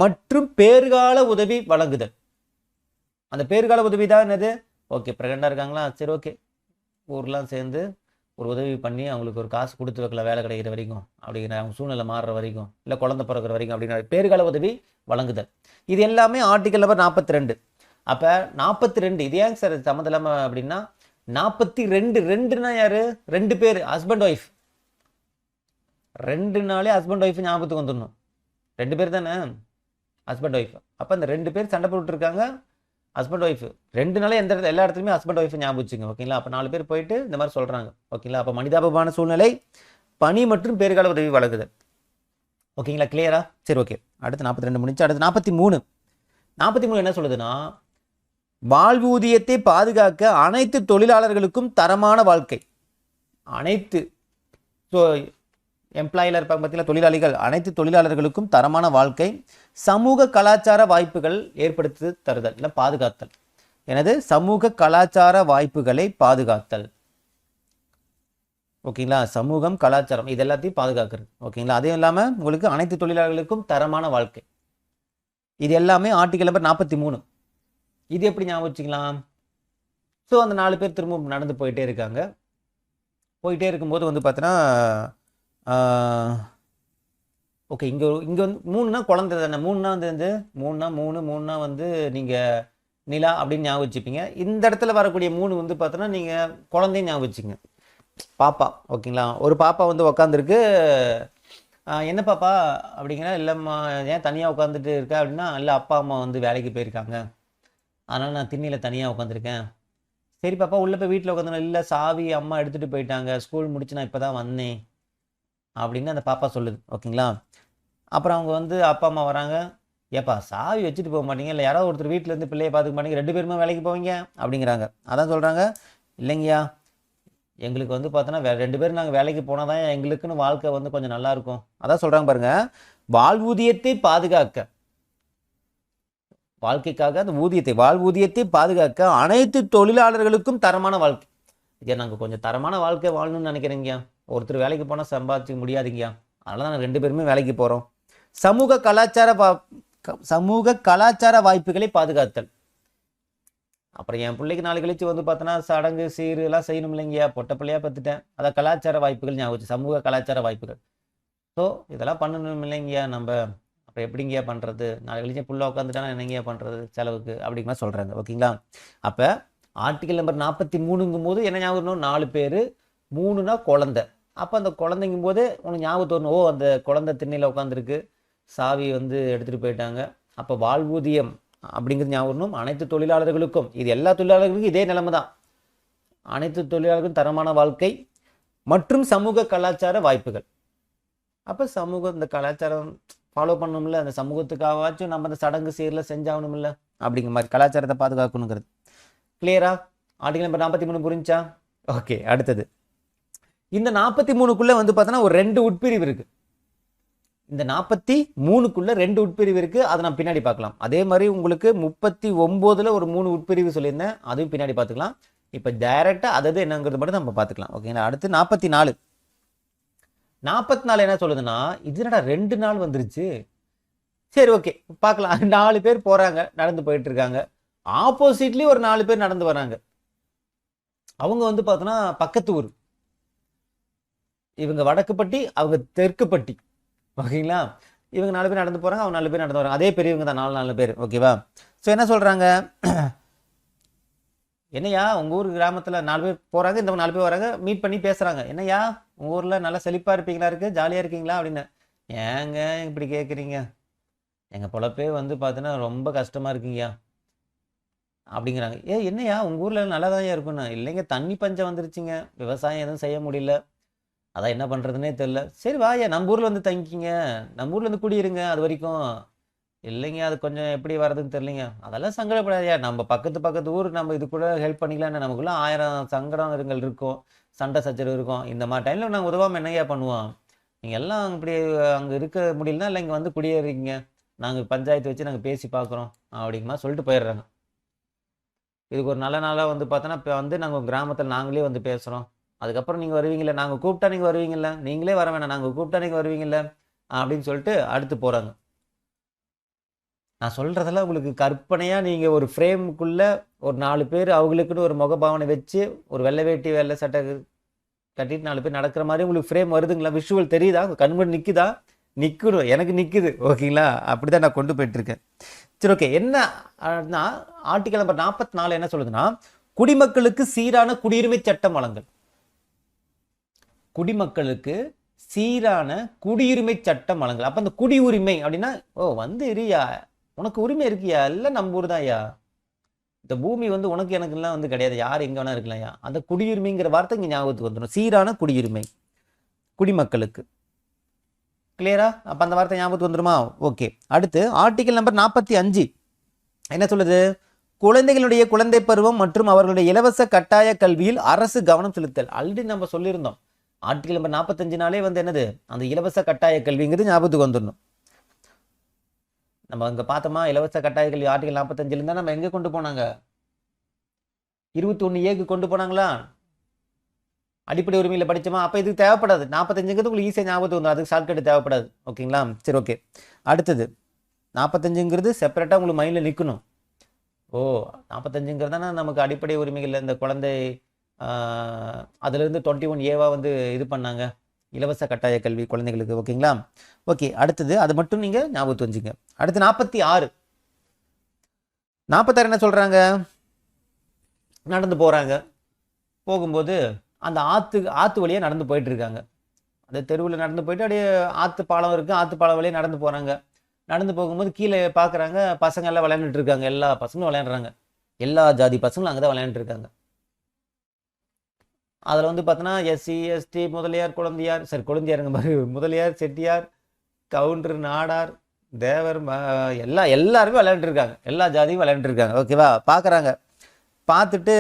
மற்றும் பேறுகால உதவி வழங்குதல். அந்த பேறுகால உதவி தான் என்னது, ஓகே ப்ரெக்னெண்டாக இருக்காங்களா, சரி ஓகே, ஊர்லாம் சேர்ந்து ஒரு உதவி பண்ணி அவங்களுக்கு ஒரு காசு கொடுத்து வைக்கல, வேலை கிடைக்கிற வரைக்கும் அப்படிங்கிற, அவங்க சூழ்நிலை மாறுற வரைக்கும், இல்லை குழந்தை பிறக்கிற வரைக்கும் அப்படிங்கிற பேறுகால உதவி வழங்குதல். இது எல்லாமே ஆர்டிகல் நம்பர் 42. அப்போ 42 இது ஏங்க சார் சம்மந்தம் இல்லாமல் அப்படின்னா, 42 யாரு, 2 பேர் ஹஸ்பண்ட் ஒய்ஃப், 2 ஹஸ்பண்ட் ஒய்ஃப் ஞாபகத்துக்கு வந்துடணும். 2 பேர் தானே ஹஸ்பண்ட் ஒய்ஃப். அப்போ அந்த 2 பேர் சண்டை போட்டு இருக்காங்க, ஹஸ்பண்ட் ஒய்ஃப் 2 எல்லா இடத்துலையுமே ஹஸ்பண்ட் ஒய்ஃப் ஞாபகம் வச்சுங்க. ஓகேங்களா? அப்போ 4 பேர் போயிட்டு இந்த மாதிரி சொல்கிறாங்க. ஓகேங்களா? அப்போ மனிதாபமான சூழ்நிலை, பணி மற்றும் பேறுகால உதவி வழங்குதல். ஓகேங்களா? கிளியரா? சரி, ஓகே. அடுத்து 42 முடிஞ்சு, அடுத்து 43 என்ன சொல்லுதுன்னா, வாழ்வூதியத்தை பாதுகாக்க அனைத்து தொழிலாளர்களுக்கும் தரமான வாழ்க்கை, அனைத்து எம்ப்ளாயில இருப்பாங்க பார்த்தீங்களா, தொழிலாளிகள், அனைத்து தொழிலாளர்களுக்கும் தரமான வாழ்க்கை, சமூக கலாச்சார வாய்ப்புகள் ஏற்படுத்தி தருதல் இல்லை பாதுகாத்தல். எனது சமூக கலாச்சார வாய்ப்புகளை பாதுகாத்தல். ஓகேங்களா? சமூகம், கலாச்சாரம், இது எல்லாத்தையும் பாதுகாக்கிறது. ஓகேங்களா? அதே இல்லாமல் உங்களுக்கு அனைத்து தொழிலாளர்களுக்கும் தரமான வாழ்க்கை, இது எல்லாமே ஆர்டிகல் நம்பர் 43. இது எப்படி ஞாபகம் வச்சுக்கலாம்? ஸோ அந்த 4 பேர் திரும்ப நடந்து போயிட்டே இருக்காங்க. போயிட்டே இருக்கும்போது வந்து பார்த்தீங்கன்னா, ஓகே, இங்கே வந்து 3னா குழந்தை தானே, 3னா வந்து 3னா வந்து நீங்கள் நிலா அப்படின்னு ஞாபகம் வச்சுப்பீங்க. இந்த இடத்துல வரக்கூடிய 3 வந்து பார்த்தோன்னா நீங்கள் குழந்தையும் ஞாபகம் வச்சுங்க, பாப்பா. ஓகேங்களா? ஒரு பாப்பா வந்து உக்காந்துருக்கு. என்ன பாப்பா அப்படிங்கிற, இல்லைம்மா ஏன் தனியாக உட்காந்துட்டு இருக்கா அப்படின்னா, இல்லை அப்பா அம்மா வந்து வேலைக்கு போயிருக்காங்க, அதனால் நான் திண்ணையில் தனியாக உட்காந்துருக்கேன். சரி பாப்பா உள்ளே போய் வீட்டில் உட்காந்து, இல்லை சாவி அம்மா எடுத்துகிட்டு போயிட்டாங்க, ஸ்கூல் முடிச்சு நான் இப்போ தான் வந்தேன் அப்படின்னு அந்த பாப்பா சொல்லுது. ஓகேங்களா? அப்புறம் அவங்க வந்து அப்பா அம்மா வராங்க, ஏப்பா சாவி வச்சுட்டு போக மாட்டீங்க, இல்லை யாராவது ஒருத்தர் வீட்டிலேருந்து பிள்ளையை பார்த்துக்க மாட்டீங்க, 2 பேருமே வேலைக்கு போவீங்க அப்படிங்கிறாங்க. அதான் சொல்கிறாங்க, இல்லைங்கய்யா எங்களுக்கு வந்து பார்த்தோன்னா 2 பேரும் நாங்கள் வேலைக்கு போனால் தான் எங்களுக்குன்னு வாழ்க்கை வந்து கொஞ்சம் நல்லாயிருக்கும். அதான் சொல்கிறாங்க பாருங்கள், வாழ்வூதியத்தை பாதுகாக்க, வாழ்க்கைக்காக அந்த ஊதியத்தை வாழ்வூதியத்தை பாதுகாக்க அனைத்து தொழிலாளர்களுக்கும் தரமான வாழ்க்கை. ஐயா நாங்கள் கொஞ்சம் தரமான வாழ்க்கை வாழணும்னு நினைக்கிறேங்கய்யா. ஒருத்தர் வேலைக்கு போனால் சம்பாதிக்க முடியாதுங்கய்யா, அதனால நாங்கள் 2 பேருமே வேலைக்கு போகிறோம். சமூக கலாச்சார வாய்ப்புகளை பாதுகாத்தல். அப்புறம் என் பிள்ளைக்கு நாளை கழிச்சு வந்து பார்த்தோன்னா சடங்கு சீரு எல்லாம் செய்யணும் இல்லைங்கய்யா, பொட்ட பிள்ளையா பார்த்துட்டேன். அதான் கலாச்சார வாய்ப்புகள் ஞாபகம், சமூக கலாச்சார வாய்ப்புகள். ஸோ இதெல்லாம் பண்ணணும் இல்லைங்கய்யா நம்ம. அப்புறம் எப்படிங்கய்யா பண்ணுறது, நாளை கழிச்சு புள்ள உட்காந்துட்டானா என்னங்கய்யா பண்ணுறது செலவுக்கு அப்படிங்கிற சொல்கிறாங்க. ஓகேங்களா? அப்போ ஆர்டிகல் நம்பர் 43ங்கும் போது என்ன ஞாபகம் வரணும், 4 பேர், 3னா குழந்தை. அப்போ அந்த குழந்தைங்கும் போது உனக்கு ஞாபகத்து வரணும், ஓ அந்த குழந்தை திண்ணையில் உட்காந்துருக்கு, சாவி வந்து எடுத்துகிட்டு போயிட்டாங்க. அப்போ வாழ்வூதியம் அப்படிங்கிறது ஞாபகம் வரணும். அனைத்து தொழிலாளர்களுக்கும், இது எல்லா தொழிலாளர்களுக்கும் இதே நிலைமை தான். அனைத்து தொழிலாளர்களுக்கும் தரமான வாழ்க்கை மற்றும் சமூக கலாச்சார வாய்ப்புகள். அப்போ சமூகம் இந்த கலாச்சாரம் ஃபாலோ பண்ணணும்ல, அந்த சமூகத்துக்காகவாச்சும் நம்ம அந்த சடங்கு சீரில் செஞ்சாகணும்ல, அப்படிங்கிற மாதிரி கலாச்சாரத்தை பாதுகாக்கணுங்கிறது. கிளியரா? ஆர்டிகல் நம்பர் 43 புரிஞ்சா? ஓகே. அடுத்தது இந்த 43க்குள்ளே வந்து பார்த்தோன்னா ஒரு 2 உட்பிரிவு இருக்குது. இந்த 43க்குள்ளே 2 உட்பிரிவு இருக்குது, அதை நான் பின்னாடி பார்க்கலாம். அதே மாதிரி உங்களுக்கு 39ல் ஒரு 3 உட்பிரிவு சொல்லியிருந்தேன், அதையும் பின்னாடி பார்த்துக்கலாம். இப்போ டைரெக்டாக அதாவது என்னங்கிறது மட்டும் நம்ம பார்த்துக்கலாம். ஓகேங்களா? அடுத்து 44 என்ன சொல்லுதுன்னா, இது என்னடா 2 நாள் வந்துருச்சு. சரி ஓகே பார்க்கலாம். 4 பேர் போகிறாங்க, நடந்து போயிட்டு இருக்காங்க. ஆப்போசிட்லேயும் ஒரு 4 பேர் நடந்து வராங்க. அவங்க வந்து பார்த்தோன்னா பக்கத்து ஊர், இவங்க வடக்குப்பட்டி, அவங்க தெற்குப்பட்டி. ஓகேங்களா? இவங்க 4 பேர் நடந்து போகிறாங்க, அவங்க 4 பேர் நடந்து வராங்க. அதே பெரியவங்க தான், 4 பேர். ஓகேவா? ஸோ என்ன சொல்கிறாங்க, என்னையா உங்கள் ஊர் கிராமத்தில் 4 பேர் போகிறாங்க, இந்த 4 பேர் வராங்க, மீட் பண்ணி பேசுகிறாங்க. என்னையா உங்கள் ஊரில் நல்லா செழிப்பாக இருப்பீங்களா, இருக்குது ஜாலியாக இருக்கீங்களா அப்படின்னு. ஏங்க இப்படி கேட்குறீங்க, எங்கள் பொழப்பே வந்து பார்த்தீங்கன்னா ரொம்ப கஷ்டமாக இருக்குங்கய்யா அப்படிங்கிறாங்க. என்னையா உங்கள் ஊரில் நல்லா தான் இருக்குன்னு. இல்லைங்க தண்ணி பஞ்சம் வந்துருச்சுங்க, விவசாயம் எதுவும் செய்ய முடியல, அதான் என்ன பண்ணுறதுனே தெரில. சரி வாயா நம்ம ஊரில் வந்து தங்கிக்கிங்க, நம்ம ஊரில் வந்து குடியிருங்க அது வரைக்கும். இல்லைங்க அது கொஞ்சம் எப்படி வர்றதுன்னு தெரியலைங்க. அதெல்லாம் சங்கடப்படாதியா, நம்ம பக்கத்து ஊர், நம்ம இது கூட ஹெல்ப் பண்ணிக்கலாம். நமக்குள்ள 1000 சங்கடங்கள் இருக்கும், சண்டை சச்சரவு இருக்கும். இந்த மாதிரி டைமில் நாங்கள் உதவாமல் என்னையா பண்ணுவோம். நீங்கள் எல்லாம் இப்படி அங்கே இருக்க முடியலன்னா இல்லை இங்கே வந்து குடியேறிங்க, நாங்கள் பஞ்சாயத்து வச்சு நாங்கள் பேசி பார்க்குறோம் அப்படிங்கமா சொல்லிட்டு போயிடுறாங்க. இதுக்கு ஒரு நல்ல நாளாக வந்து பார்த்தோன்னா இப்போ வந்து நாங்கள் கிராமத்தில் நாங்களே வந்து பேசுகிறோம், அதுக்கப்புறம் நீங்கள் வருவீங்களே, நாங்கள் கூப்பிட்டா நீங்கள் வருவீங்கள்ல, நீங்களே வர வேணாம் நாங்கள் கூப்பிட்டா நீங்கள் வருவீங்கள்ல அப்படின்னு சொல்லிட்டு அடுத்து போகிறாங்க. நான் சொல்கிறதெல்லாம் உங்களுக்கு கற்பனையாக நீங்கள் ஒரு ஃப்ரேமுக்குள்ளே ஒரு 4 பேர் அவங்களுக்குன்னு ஒரு முகபாவனை வச்சு ஒரு வெள்ளை வேட்டி வெள்ளை சட்டை கட்டிட்டு 4 பேர் நடக்கிற மாதிரி உங்களுக்கு ஃப்ரேம் வருதுங்களா, விஷுவல் தெரியுதா, கண்மணி நிற்குதா? நிற்கணும், எனக்கு நிற்குது. ஓகேங்களா? அப்படி தான் நான் கொண்டு போயிட்டுருக்கேன். சரி ஓகே. என்ன ஆர்டிகல் நம்பர் 44 என்ன சொல்லுதுன்னா, குடிமக்களுக்கு சீரான குடியுரிமை சட்டம் வழங்கல். குடிமக்களுக்கு சீரான குடியுரிமை சட்டம் வழங்கல். அப்போ அந்த குடியுரிமை அப்படின்னா, ஓ வந்து இரியா உனக்கு உரிமை இருக்கியா, இல்லை நம்ம ஊர் தான்யா, இந்த பூமி வந்து உனக்கு எனக்குலாம் வந்து கிடையாது, யார் எங்கே வேணா இருக்கலாம்யா. அந்த குடியுரிமைங்கிற வார்த்தை இங்கே ஞாபகத்துக்கு வந்துடும். சீரான குடியுரிமை குடிமக்களுக்கு. கிளியரா? அப்போ அந்த வார்த்தை ஞாபகத்துக்கு வந்துருமா? ஓகே. அடுத்து ஆர்டிகல் நம்பர் 45 என்ன சொல்லுது, குழந்தைகளுடைய குழந்தை பருவம் மற்றும் அவர்களுடைய இலவச கட்டாய கல்வியில் அரசு கவனம் செலுத்தல். ஆல்ரெடி நம்ம சொல்லியிருந்தோம். ஆர்டிகல் நம்பர் 45 வந்து என்னது, அந்த இலவச கட்டாய கல்விங்கிறது ஞாபகத்துக்கு வந்துடணும். நம்ம அங்கே பார்த்தோமா, இலவச கட்டாய கல்வி ஆர்டிகல் 45 இருந்தால் நம்ம எங்கே கொண்டு போனாங்க, 21A கொண்டு போனாங்களா, அடிப்படை உரிமையில் படித்தோமா. அப்போ இதுக்கு தேவைப்படாது, 45ங்கிறது உங்களுக்கு ஈஸியாக ஞாபகத்துக்கு வந்துடும், அதுக்கு ஷார்ட்கட் தேவைப்படாது. ஓகேங்களா? சரி ஓகே. அடுத்தது 45ங்கிறது செப்பரேட்டாக உங்களுக்கு மைண்டில் நிற்கணும். ஓ 45ங்கிறது தானே நமக்கு அடிப்படை உரிமைகள், இந்த குழந்தை அதுலேருந்து 21A வந்து இது பண்ணாங்க, இலவச கட்டாய கல்வி குழந்தைகளுக்கு. ஓகேங்களா? ஓகே. அடுத்தது அது மட்டும் நீங்கள் ஞாபகத்து வச்சுங்க. அடுத்து 46 என்ன சொல்கிறாங்க, நடந்து போகிறாங்க, போகும்போது அந்த ஆற்று வழியாக நடந்து போயிட்டு இருக்காங்க. அந்த தெருவில் நடந்து போயிட்டு அப்படியே ஆற்று பாலம் இருக்குது, ஆற்று பாலம் வழியாக நடந்து போகிறாங்க. நடந்து போகும்போது கீழே பார்க்குறாங்க, பசங்க எல்லாம் விளையாண்டுட்டு இருக்காங்க, எல்லா பசங்களும் விளையாடுறாங்க, எல்லா ஜாதி பசங்களும் அங்கே தான் விளையாண்டுட்டு இருக்காங்க. அதில் வந்து பார்த்தோன்னா எஸ்சி எஸ்டி முதலியார் குழந்தையார், சரி குழந்தையாருங்க மாதிரி, முதலியார் செட்டியார் கவுண்டர் நாடார் தேவர் எல்லாருமே விளையாண்டுருக்காங்க, எல்லா ஜாதியும் விளையாண்டுருக்காங்க. ஓகேவா? பார்க்குறாங்க, பார்த்துட்டு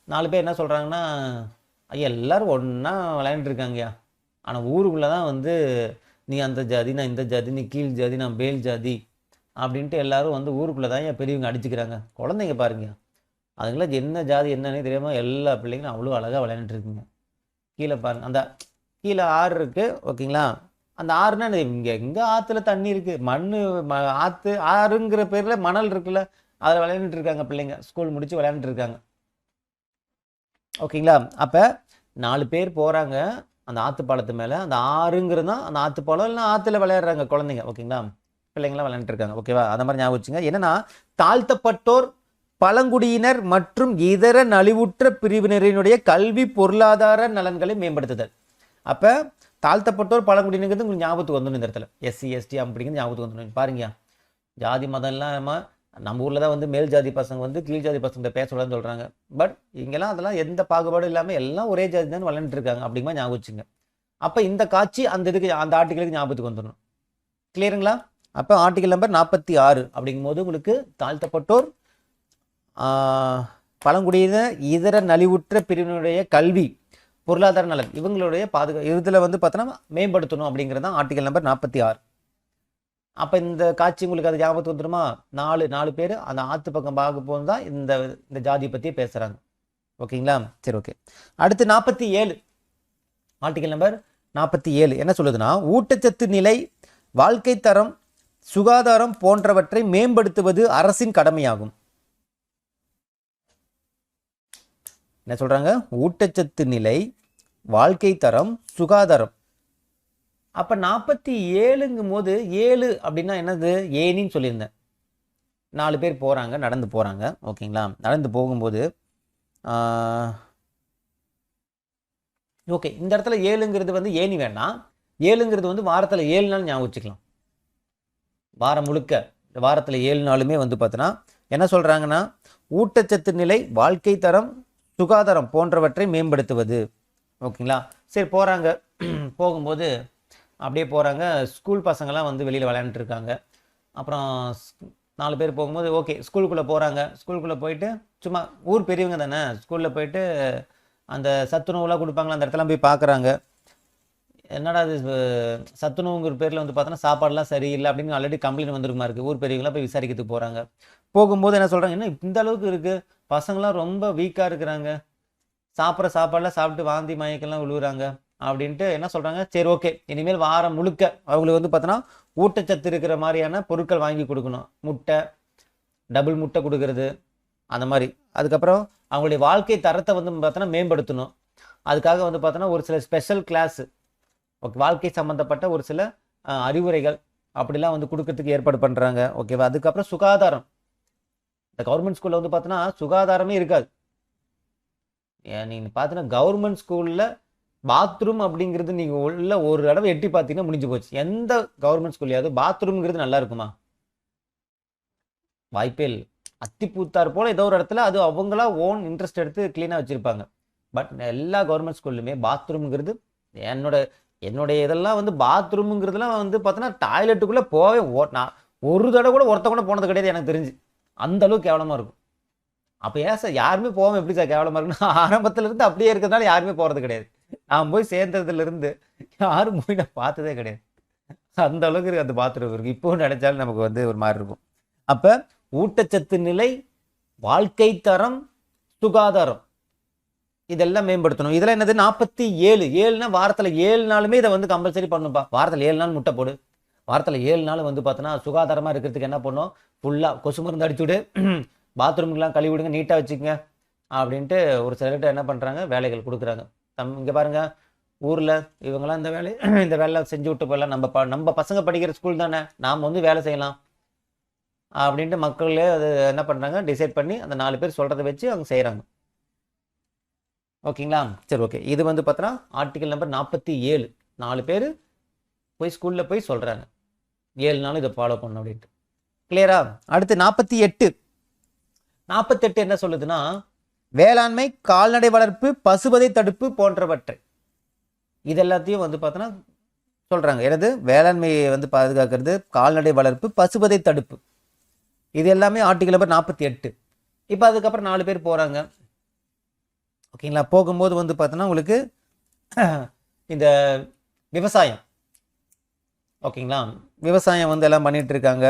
4 பேர் என்ன சொல்கிறாங்கன்னா, ஐயா எல்லோரும் ஒன்றா விளையாண்டுருக்காங்கய்யா, ஆனால் ஊருக்குள்ளே தான் வந்து நீ அந்த ஜாதி, நான் இந்த ஜாதி, நீ கீழ் ஜாதி, நான் மேல் ஜாதி அப்படின்ட்டு எல்லாரும் வந்து ஊருக்குள்ளே தான் என் பெரியவங்க அடிச்சுக்கிறாங்க. குழந்தைங்க பாருங்க, அதுங்களாம் என்ன ஜாதி என்னன்னே தெரியாமல் எல்லா பிள்ளைங்களும் அவ்வளோ அழகாக விளையாண்டுட்டு இருக்குங்க. கீழே பாருங்க, அந்த கீழே ஆறு இருக்கு, ஓகேங்களா? அந்த ஆறுனா இங்கே ஆற்றுல தண்ணி இருக்கு, ஆற்று ஆறுங்கிற பேரில் மணல் இருக்குல்ல, அதில் விளையாண்டுட்டு இருக்காங்க பிள்ளைங்க. ஸ்கூல் முடிச்சு விளையாண்டுட்டு இருக்காங்க, ஓகேங்களா? அப்போ 4 பேர் போகிறாங்க அந்த ஆற்று பாலத்து மேலே. அந்த ஆறுங்கிறது தான் அந்த ஆற்று பாலம், இல்லைன்னா ஆற்றுல விளையாடுறாங்க குழந்தைங்க, ஓகேங்களா? பிள்ளைங்களாம் விளையாண்டுட்டு இருக்காங்க, ஓகேவா? அந்த மாதிரி ஞாபகம் வச்சுங்க. என்னன்னா, தாழ்த்தப்பட்டோர், பழங்குடியினர் மற்றும் இதர நலிவுற்ற பிரிவினரினுடைய கல்வி பொருளாதார நலன்களை மேம்படுத்துதல். அப்போ தாழ்த்தப்பட்டோர் பழங்குடியினங்கிறது உங்களுக்கு ஞாபகத்துக்கு வந்துடும். இந்த இடத்துல எஸ்சி எஸ்டி அப்படிங்கிறது ஞாபகத்துக்கு வந்துடும். பாருங்க, ஜாதி மதம் இல்லாமல் நம்ம ஊரில் தான் வந்து மேல் ஜாதி பசங்க வந்து கீழ் ஜாதி பசங்க பேசக்கூடாதுன்னு சொல்கிறாங்க. பட் இங்கெல்லாம் அதெல்லாம் எந்த பாகுபாடும் இல்லாமல் எல்லாம் ஒரே ஜாதி தான் விளையாண்டுட்டு இருக்காங்க, அப்படிமா ஞாபகம் வச்சுங்க. அப்போ இந்த காட்சி அந்த ஆர்டிகளுக்கு ஞாபகத்துக்கு வந்துடும். கிளியருங்களா? அப்போ ஆர்டிகல் நம்பர் 46 அப்படிங்கும்போது உங்களுக்கு தாழ்த்தப்பட்டோர், பழங்குடியினர், இதர நலிவுற்ற பிரிவினருடைய கல்வி பொருளாதார நலன், இவங்களுடைய இதில் வந்து பார்த்தோன்னா மேம்படுத்தணும் அப்படிங்கிறது தான் ஆர்டிகல் நம்பர் 46. அப்போ இந்த காட்சி உங்களுக்கு அது ஞாபகத்துக்கு வந்துடுமா? 4 பேர் அந்த ஆற்று பக்கம் பார்க்க போது தான் இந்த ஜாதியை பற்றி பேசுகிறாங்க, ஓகேங்களா? சரி, ஓகே. அடுத்து 47, ஆர்டிகல் நம்பர் 47 என்ன சொல்லுதுன்னா, ஊட்டச்சத்து நிலை, வாழ்க்கை தரம், சுகாதாரம் போன்றவற்றை மேம்படுத்துவது அரசின் கடமையாகும். என்ன சொல்றாங்க? ஊட்டச்சத்து நிலை, வாழ்க்கை தரம், சுகாதாரம். அப்ப 47ங்கும் போது 7 அப்படின்னா என்னது? ஏனின்னு சொல்லியிருந்தேன். 4 பேர் போறாங்க, நடந்து போறாங்க, ஓகேங்களா? நடந்து போகும்போது ஓகே, இந்த இடத்துல 7ங்கிறது வந்து ஏனி வேண்டாம். 7ங்கிறது வந்து வாரத்தில் 7 நாள் ஞாபகம் வச்சுக்கலாம். வாரம் முழுக்க வாரத்தில் 7 நாளுமே வந்து பார்த்தோன்னா என்ன சொல்கிறாங்கன்னா, ஊட்டச்சத்து நிலை, வாழ்க்கை தரம், சுகாதாரம் போன்றவற்றை மேம்படுத்துவது, ஓகேங்களா? சரி, போகிறாங்க. போகும்போது அப்படியே போகிறாங்க. ஸ்கூல் பசங்கள்லாம் வந்து வெளியில் விளையாண்டுருக்காங்க. அப்புறம் 4 பேர் போகும்போது ஓகே ஸ்கூலுக்குள்ளே போகிறாங்க. ஸ்கூலுக்குள்ளே போயிட்டு சும்மா ஊர் பெரியவங்க தானே, ஸ்கூலில் போயிட்டு அந்த சத்துணவுலாம் கொடுப்பாங்களா, அந்த இடத்துல போய் பார்க்குறாங்க. என்னடா அது சத்துணவுங்கிற பேரில் வந்து பார்த்தோன்னா சாப்பாடுலாம் சரியில்லை அப்படின்னு ஆல்ரெடி கம்ப்ளைண்ட் வந்துருக்குமா இருக்குது. ஊர் பெரியவங்களாம் போய் விசாரிக்கிறதுக்கு போகிறாங்க. போகும்போது என்ன சொல்கிறாங்க, என்ன இந்த அளவுக்கு இருக்குது, பசங்களாம் ரொம்ப வீக்காக இருக்கிறாங்க, சாப்பிட்ற சாப்பாடெலாம் சாப்பிட்டு வாந்தி மயக்கெல்லாம் விழுவுறாங்க அப்படின்ட்டு என்ன சொல்கிறாங்க, சரி ஓகே இனிமேல் வாரம் முழுக்க அவங்களுக்கு வந்து பார்த்தோன்னா ஊட்டச்சத்து இருக்கிற மாதிரியான பொருட்கள் வாங்கி கொடுக்கணும். முட்டை, டபுள் முட்டை கொடுக்கறது அந்த மாதிரி. அதுக்கப்புறம் அவங்களுடைய வாழ்க்கை தரத்தை வந்து பார்த்தோன்னா மேம்படுத்தணும். அதுக்காக வந்து பார்த்தோன்னா ஒரு சில ஸ்பெஷல் கிளாஸு, ஓகே, வாழ்க்கை சம்மந்தப்பட்ட ஒரு சில அறிவுரைகள் அப்படிலாம் வந்து கொடுக்கறதுக்கு ஏற்பாடு பண்ணுறாங்க, ஓகேவா? அதுக்கப்புறம் சுகாதாரம். இந்த கவர்மெண்ட் ஸ்கூலில் வந்து பார்த்தோன்னா சுகாதாரமே இருக்காது. நீங்கள் பார்த்தீங்கன்னா கவர்மெண்ட் ஸ்கூலில் பாத்ரூம் அப்படிங்கிறது நீங்கள் உள்ள ஒரு தடவை எட்டி பார்த்தீங்கன்னா முடிஞ்சு போச்சு. எந்த கவர்மெண்ட் ஸ்கூல்லையாவது பாத்ரூம்ங்கிறது நல்லா இருக்குமா? வாய்ப்பே இல்லை. அத்திப்பூத்தார் போல் ஏதோ ஒரு இடத்துல அது அவங்களா ஓன் இன்ட்ரெஸ்ட் எடுத்து க்ளீனாக வச்சுருப்பாங்க. பட் எல்லா கவர்மெண்ட் ஸ்கூல்லையுமே பாத்ரூம்ங்கிறது என்னுடைய இதெல்லாம் வந்து பாத்ரூமுங்கிறதுலாம் வந்து பார்த்தோன்னா டாய்லெட்டுக்குள்ளே போவே நான் ஒரு தடவை கூட ஒருத்த கூட போனது கிடையாது எனக்கு தெரிஞ்சு. அந்த அளவுக்கு கேவலமாக இருக்கும். அப்போ ஏன் சார் யாருமே போகாமல் எப்படி சார் கேவலமாக இருக்குன்னா, ஆரம்பத்துலேருந்து அப்படியே இருக்கிறதுனால யாருமே போகிறது கிடையாது. நான் போய் சேர்ந்ததுலேருந்து யாரும் போய் நான் பார்த்ததே கிடையாது. அந்த அளவுக்கு இருக்குது அந்த பாத்ரூம் இருக்குது. இப்போவும் நினைச்சாலும் நமக்கு வந்து ஒரு மாதிரி இருக்கும். அப்போ ஊட்டச்சத்து நிலை, வாழ்க்கை தரம், சுகாதாரம் இதெல்லாம் மேம்படுத்தணும். இதெல்லாம் என்னது? 47 வாரத்தில் 7 நாளுமே இதை வந்து கம்பல்சரி பண்ணுப்பா. வாரத்தில் 7 நாள் முட்டை போடு. வாரத்தில் 7 நாள் வந்து பார்த்தோன்னா சுகாதாரமாக இருக்கிறதுக்கு என்ன பண்ணும், ஃபுல்லாக கொசு மருந்து அடிச்சுவிடு, பாத்ரூம்லாம் கழுவி விடுங்க, நீட்டாக வச்சுக்கங்க அப்படின்ட்டு ஒரு சிலர்கிட்ட என்ன பண்ணுறாங்க, வேலைகள் கொடுக்குறாங்க. இங்கே பாருங்கள், ஊரில் இவங்கெல்லாம் இந்த வேலை செஞ்சு விட்டு போயிடலாம், நம்ம பசங்க படிக்கிற ஸ்கூல் தானே, நாம் வந்து வேலை செய்யலாம் அப்படின்ட்டு மக்களே அது என்ன பண்ணுறாங்க, டிசைட் பண்ணி அந்த 4 பேர் சொல்கிறத வச்சு அவங்க செய்கிறாங்க, ஓகேங்களா? சரி, ஓகே. இது வந்து பார்த்தோன்னா ஆர்டிகல் நம்பர் 47. 4 பேர் போய் ஸ்கூலில் போய் சொல்கிறாங்க 7 நாள் இதை ஃபாலோ பண்ணணும் அப்படின்ட்டு. கிளியரா? அடுத்து 48 என்ன சொல்லுதுன்னா, வேளாண்மை, கால்நடை வளர்ப்பு, பசுவதை தடுப்பு போன்றவற்றை இது எல்லாத்தையும் வந்து பார்த்தோன்னா சொல்கிறாங்க. எனது வேளாண்மையை வந்து பாதுகாக்கிறது, கால்நடை வளர்ப்பு, பசுவதை தடுப்பு, இது எல்லாமே ஆர்டிகல் நம்பர் 48. இப்போ அதுக்கப்புறம் 4 பேர் போகிறாங்க, ஓகேங்களா? போகும்போது வந்து பார்த்தோன்னா உங்களுக்கு இந்த விவசாயம், ஓகேங்களா. விவசாயம் வந்து எல்லாம் பண்ணிட்டு இருக்காங்க.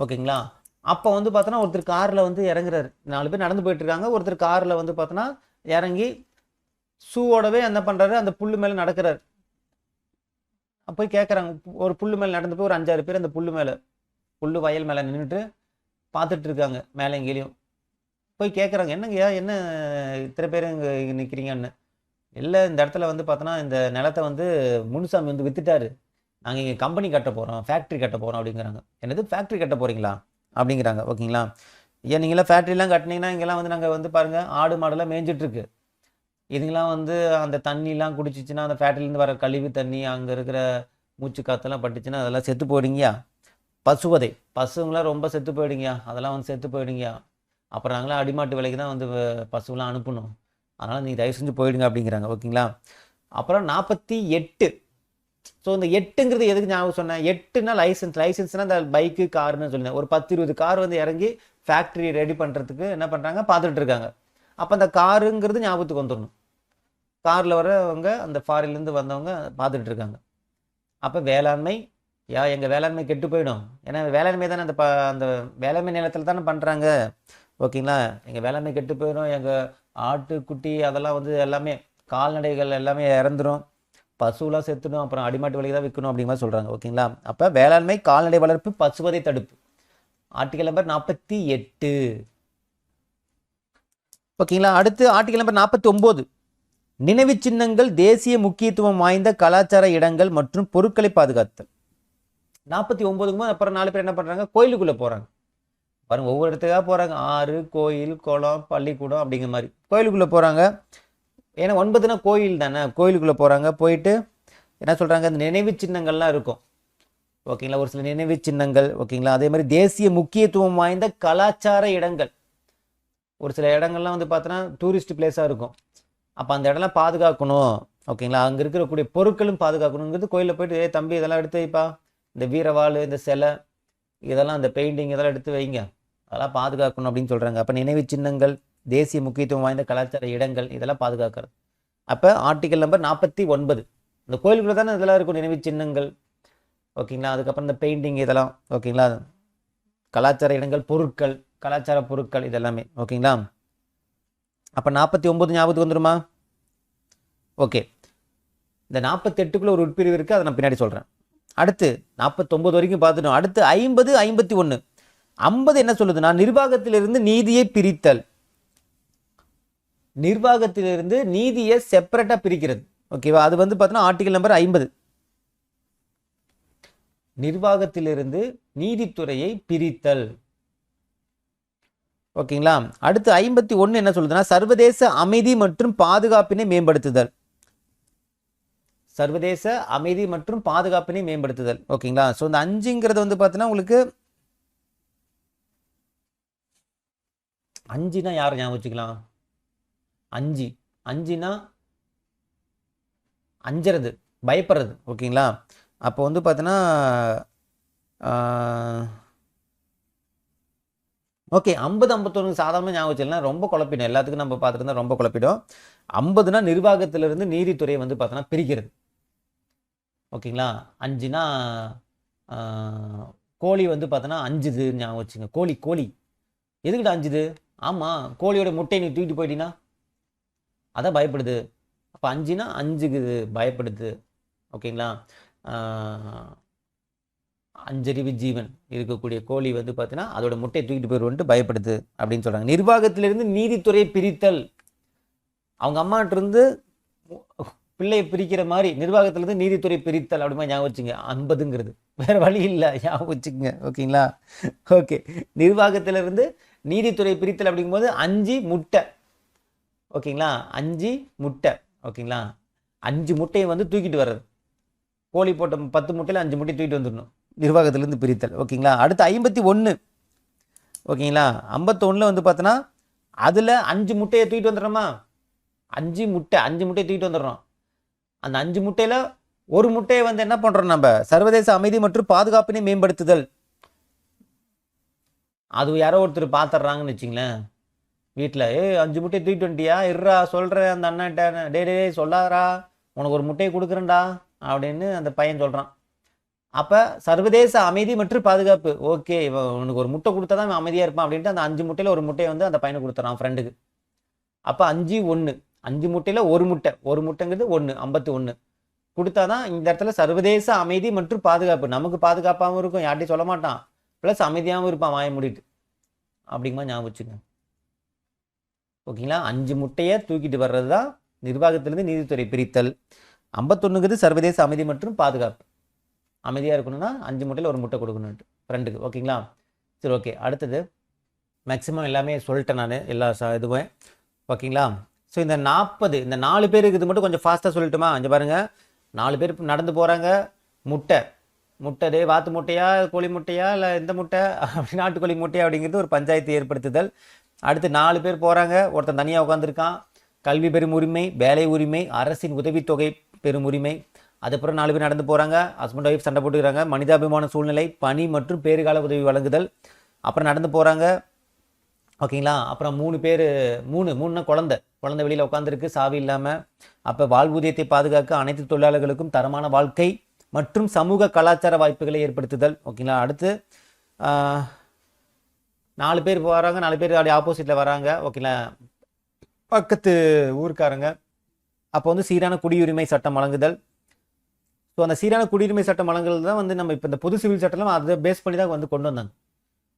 ஓகேங்களா. அப்போ வந்து பார்த்தோன்னா ஒருத்தர் காரில் வந்து இறங்குறாரு. 4 பேர் நடந்து போயிட்டு இருக்காங்க. ஒருத்தர் காரில் வந்து பார்த்தோன்னா இறங்கி ஷூவோடவே என்ன பண்ணுறாரு, அந்த புல்லு மேலே நடக்கிறாரு. போய் கேட்குறாங்க, ஒரு புல்லு மேலே நடந்து போய் ஒரு 5-6 பேர் அந்த புல்லு மேலே, புல்லு வயல் மேலே நின்றுட்டு பார்த்துட்டு இருக்காங்க, மேலே எங்கேயும். போய் கேட்குறாங்க, என்னங்கய்யா என்ன இத்தனை பேர் இங்கே நிற்கிறீங்கன்னு. இல்லை, இந்த இடத்துல வந்து பார்த்தோன்னா இந்த நிலத்தை வந்து முனுசாமி வந்து வித்துட்டாரு, நாங்கள் இங்கே கம்பெனி கட்ட போகிறோம், ஃபேக்ட்ரி கட்ட போகிறோம் அப்படிங்கிறாங்க. என்னது ஃபேக்ட்ரி கட்ட போகிறீங்களா அப்படிங்கிறாங்க. ஓகேங்களா. ஏன் நீங்களாம் ஃபேக்ட்ரிலாம் கட்டினீங்கன்னா இங்கெல்லாம் வந்து நாங்கள் வந்து பாருங்கள் ஆடு மாடெல்லாம் மேய்ஞ்சிட்ருக்கு, இதுங்கெல்லாம் வந்து அந்த தண்ணிலாம் குடிச்சிச்சுன்னா அந்த ஃபேக்ட்ரிலேருந்து வர கழிவு தண்ணி அங்கே இருக்கிற மூச்சு காற்றெல்லாம் பட்டுச்சுன்னா அதெல்லாம் செத்து போயிடுங்கயா. பசுவதை, பசுங்களாம் ரொம்ப செத்து போயிடுங்கயா, அதெல்லாம் வந்து செத்து போயிடுங்கயா. அப்புறம் நாங்களாம் அடிமாட்டு விலைக்கு தான் வந்து பசுவெலாம் அனுப்பணும், அதனால் நீங்கள் தயவு செஞ்சு போயிடுங்க அப்படிங்கிறாங்க. ஓகேங்களா. அப்புறம் 48. ஸோ இந்த 8ங்கிறது எதுக்கு ஞாபகம் சொன்னேன், 8னா லைசன்ஸ்னால் இந்த பைக்கு காருன்னு சொல்லியிருந்தேன். ஒரு 10-20 கார் வந்து இறங்கி ஃபேக்ட்ரி ரெடி பண்ணுறதுக்கு என்ன பண்ணுறாங்க, பார்த்துட்டு இருக்காங்க. அப்போ அந்த காருங்கிறது ஞாபகத்துக்கு வந்துடணும். காரில் வரவங்க அந்த ஃபாரின்லேருந்து வந்தவங்க பார்த்துட்டு இருக்காங்க. அப்போ வேளாண்மை, எங்கள் வேளாண்மை கெட்டு போயிடும். ஏன்னா வேளாண்மை தானே அந்த வேளாண்மை நிலத்தில் தானே பண்ணுறாங்க. ஓகேங்களா. எங்கள் வேளாண்மை கெட்டு போயிடும், எங்கள் ஆட்டு குட்டி அதெல்லாம் வந்து எல்லாமே கால்நடைகள் எல்லாமே இறந்துடும், பசுலாம் செத்துடும், அப்புறம் அடிமாட்டு விலைக்கு தான் விற்கணும் அப்படிங்கிற மாதிரி சொல்கிறாங்க. ஓகேங்களா. அப்போ வேளாண்மை, கால்நடை வளர்ப்பு, பசுவதை தடுப்பு, ஆர்டிகல் நம்பர் 48. ஓகேங்களா. அடுத்து ஆர்டிகல் நம்பர் 49, நினைவு சின்னங்கள், தேசிய முக்கியத்துவம் வாய்ந்த கலாச்சார இடங்கள் மற்றும் பொருட்களை பாதுகாத்தல். 49க்கு அப்புறம் 4 பேர் என்ன பண்ணுறாங்க, கோயிலுக்குள்ளே போகிறாங்க. பாருங்க, ஒவ்வொரு இடத்துக்காக போகிறாங்க. ஆறு, கோயில், குளம், பள்ளிக்கூடம் அப்படிங்கிற மாதிரி கோயிலுக்குள்ளே போகிறாங்க. ஏன்னா 9னா கோயில் தானே, கோயிலுக்குள்ளே போகிறாங்க. போயிட்டு என்ன சொல்கிறாங்க, அந்த நினைவு சின்னங்கள்லாம் இருக்கும். ஓகேங்களா. ஒரு சில நினைவு சின்னங்கள். ஓகேங்களா. அதே மாதிரி தேசிய முக்கியத்துவம் வாய்ந்த கலாச்சார இடங்கள், ஒரு சில இடங்கள்லாம் வந்து பார்த்தோன்னா டூரிஸ்ட் பிளேஸாக இருக்கும். அப்போ அந்த இடம்லாம் பாதுகாக்கணும். ஓகேங்களா. அங்கே இருக்கக்கூடிய பொருட்களும் பாதுகாக்கணுங்கிறது கோயிலில் போயிட்டு, தம்பி இதெல்லாம் எடுத்து வைப்பா, இந்த வீரவாள், இந்த சிலை, இதெல்லாம் அந்த பெயிண்டிங் இதெல்லாம் எடுத்து வைங்க, அதெல்லாம் பாதுகாக்கணும் அப்படின்னு சொல்கிறாங்க. அப்போ நினைவு சின்னங்கள், தேசிய முக்கியத்துவம் வாய்ந்த கலாச்சார இடங்கள், இதெல்லாம் பாதுகாக்கிறது. அப்போ ஆர்டிகல் நம்பர் 49, இந்த கோயிலுக்குள்ள தானே இதெல்லாம் இருக்கும், நினைவு சின்னங்கள். ஓகேங்களா. அதுக்கப்புறம் இந்த பெயிண்டிங் இதெல்லாம். ஓகேங்களா. கலாச்சார இடங்கள், பொருட்கள், கலாச்சார பொருட்கள் இதெல்லாமே. ஓகேங்களா. அப்போ 49 ஞாபகத்துக்கு வந்துருமா. ஓகே. இந்த 48க்குள்ள ஒரு உட்பிரிவு இருக்குது, அதை நான் பின்னாடி சொல்கிறேன். அடுத்து 49 வரைக்கும் பார்த்துட்டோம். அடுத்து 50, 51. 50 என்ன சொல்லுதுன்னா, நிர்வாகத்திலிருந்து நீதியை பிரித்தல். நிர்வாகத்திலிருந்து நீதியை செப்பரேட்டா பிரிக்கிறது. ஓகேவா. அது வந்து பார்த்தீங்கன்னா ஆர்டிகல் நம்பர் 50, நிர்வாகத்திலிருந்து நீதித்துறையை பிரித்தல். ஓகேங்களா. அடுத்து 51 என்ன சொல்லுதுன்னா, சர்வதேச அமைதி மற்றும் பாதுகாப்பினை மேம்படுத்துதல். சர்வதேச அமைதி மற்றும் பாதுகாப்பினை மேம்படுத்துதல். ஓகேங்களா. ஸோ இந்த 5ங்கிறது வந்து பார்த்தீங்கன்னா உங்களுக்கு 5னா யார் ஞாபகம் வச்சுக்கலாம், 5னா அஞ்சுறது, பயப்படுறது. ஓகேங்களா. அப்போ வந்து பார்த்தீங்கன்னா ஓகே 50, 51 சாதாரண ஞாபகம் வச்சுக்கலாம், ரொம்ப குழப்பிடும். எல்லாத்துக்கும் நம்ம பார்த்துட்டு இருந்தால் ரொம்ப குழப்பிடும். 50னா நிர்வாகத்திலிருந்து நீதித்துறையை வந்து பார்த்தோன்னா பிரிக்கிறது. ஓகேங்களா. 5னா கோழி வந்து பார்த்தோன்னா அஞ்சுது ஞாபகம் வச்சுங்க. கோழி எதுக்கிட்ட அஞ்சுது, ஆமாம் கோழியோட முட்டையை நீ தூக்கிட்டு போயிட்டீங்கன்னா அதான் பயப்படுது. அப்போ 5னா அஞ்சுக்குது, பயப்படுது. ஓகேங்களா. அஞ்சறிவு ஜீவன் இருக்கக்கூடிய கோழி வந்து பார்த்தீங்கன்னா அதோட முட்டையை தூக்கிட்டு போயிடுவோன்ட்டு பயப்படுது அப்படின்னு சொல்கிறாங்க. நிர்வாகத்திலிருந்து நீதித்துறையை பிரித்தல், அவங்க அம்மாட்டிருந்து பிள்ளையை பிரிக்கிற மாதிரி நிர்வாகத்திலிருந்து நீதித்துறை பிரித்தல் அப்படிமா ஞாபகம் வச்சுங்க. 50ங்கிறது வேற வழி இல்லை, ஞாபகம் வச்சுக்கோங்க. ஓகேங்களா. ஓகே. நிர்வாகத்திலிருந்து நீதித்துறை பிரித்தல் அப்படிங்கும்போது 5 முட்டை. ஓகேங்களா. 5 முட்டை. ஓகேங்களா. 5 முட்டையை வந்து தூக்கிட்டு வர்றது, கோழி போட்ட 10 முட்டையில் 5 முட்டையை தூக்கிட்டு வந்துடணும், நிர்வாகத்திலிருந்து பிரித்தல். ஓகேங்களா. அடுத்து 51. ஓகேங்களா. 51ல் வந்து பார்த்தோன்னா அதில் 5 முட்டையை தூக்கிட்டு வந்துடுறோமா, 5 முட்டையை தூக்கிட்டு வந்துடுறோம். அந்த 5 முட்டையில் ஒரு முட்டையை வந்து என்ன பண்ணுறோம், நம்ம சர்வதேச அமைதி மற்றும் பாதுகாப்பினை மேம்படுத்துதல். அது யாரோ ஒருத்தர் பார்த்துட்றாங்கன்னு வச்சிங்களேன் வீட்டில், 5 முட்டையை தூக்கிட்டு வந்துட்டியா, இருறா சொல்கிறேன் அந்த அண்ணன்ட்ட, டே சொல்லாதரா, உனக்கு ஒரு முட்டையை கொடுக்குறேன்டா அப்படின்னு அந்த பையன் சொல்கிறான். அப்ப சர்வதேச அமைதி மற்றும் பாதுகாப்பு. ஓகே, உனக்கு ஒரு முட்டை கொடுத்தா தான் அமைதியா இருப்பான் அப்படின்ட்டு அந்த 5 முட்டையில ஒரு முட்டையை வந்து அந்த பையனுக்கு கொடுத்துறான் ஃப்ரெண்டுக்கு. அப்ப 5 1 5 முட்டையில ஒரு முட்டை, ஒரு முட்டைங்கிறது 1 51 கொடுத்தாதான் இந்த இடத்துல சர்வதேச அமைதி மற்றும் பாதுகாப்பு. நமக்கு பாதுகாப்பாகவும் இருக்கும், யார்ட்டையும் சொல்ல மாட்டான், பிளஸ் அமைதியாகவும் இருப்பான் வாய மூடிட்டு. அப்படிங்கமா ஞாபகம் வச்சுங்க. ஓகேங்களா? 5 முட்டையை தூக்கிட்டு வர்றது தான் நிர்வாகத்திலிருந்து நீதித்துறை பிரித்தல். 51ங்கிறது சர்வதேச அமைதி மற்றும் பாதுகாப்பு. அமைதியாக இருக்கணும்னா 5 முட்டையில் ஒரு முட்டை கொடுக்கணுன்ட்டு ஃப்ரெண்டுக்கு. ஓகேங்களா? சரி, ஓகே. அடுத்தது மேக்ஸிமம் எல்லாமே சொல்லிட்டேன் நான், எல்லா இதுவும். ஓகேங்களா? ஸோ இந்த 40 இந்த 4 பேருக்கு இது மட்டும் கொஞ்சம் ஃபாஸ்ட்டாக சொல்லட்டுமா? இங்கே பாருங்கள், 4 பேர் நடந்து போகிறாங்க. முட்டை வாத்து முட்டையா, கோழி முட்டையா, இல்லை இந்த முட்டை அப்படி நாட்டுக்கோழி முட்டையா அப்படிங்கிறது ஒரு பஞ்சாயத்து ஏற்படுத்துதல். அடுத்து 4 பேர் போகிறாங்க, ஒருத்தன் தனியாக உட்காந்துருக்கான். கல்வி பெறும் உரிமை, வேலை உரிமை, அரசின் உதவித்தொகை பெறும் உரிமை. அதுக்கப்புறம் 4 பேர் நடந்து போகிறாங்க, ஹஸ்பண்ட் ஒய்ஃப் சண்டை போட்டுக்கிறாங்க. மனிதாபிமான சூழ்நிலை, பணி மற்றும் பேறுகால உதவி வழங்குதல். அப்புறம் நடந்து போகிறாங்க. ஓகேங்களா? அப்புறம் 3 பேர், 3 குழந்தை வெளியில் உட்காந்துருக்கு சாவி இல்லாமல். அப்போ வாழ்வூதியத்தை பாதுகாக்க அனைத்து தொழிலாளர்களுக்கும் தரமான வாழ்க்கை மற்றும் சமூக கலாச்சார வாய்ப்புகளை ஏற்படுத்துதல். ஓகேங்களா? அடுத்து 4 பேர் போகிறாங்க, 4 பேர் அப்படி ஆப்போசிட்டில் வராங்க. ஓகேங்களா? பக்கத்து ஊருக்காரங்க. அப்போ வந்து சீரான குடியுரிமை சட்டம் வழங்குதல். ஸோ அந்த சீரான குடியுரிமை சட்டம் வழங்குதல் தான் வந்து நம்ம இப்போ இந்த பொது சிவில் சட்டம் அதை பேஸ் பண்ணி தான் வந்து கொண்டு வந்தாங்க.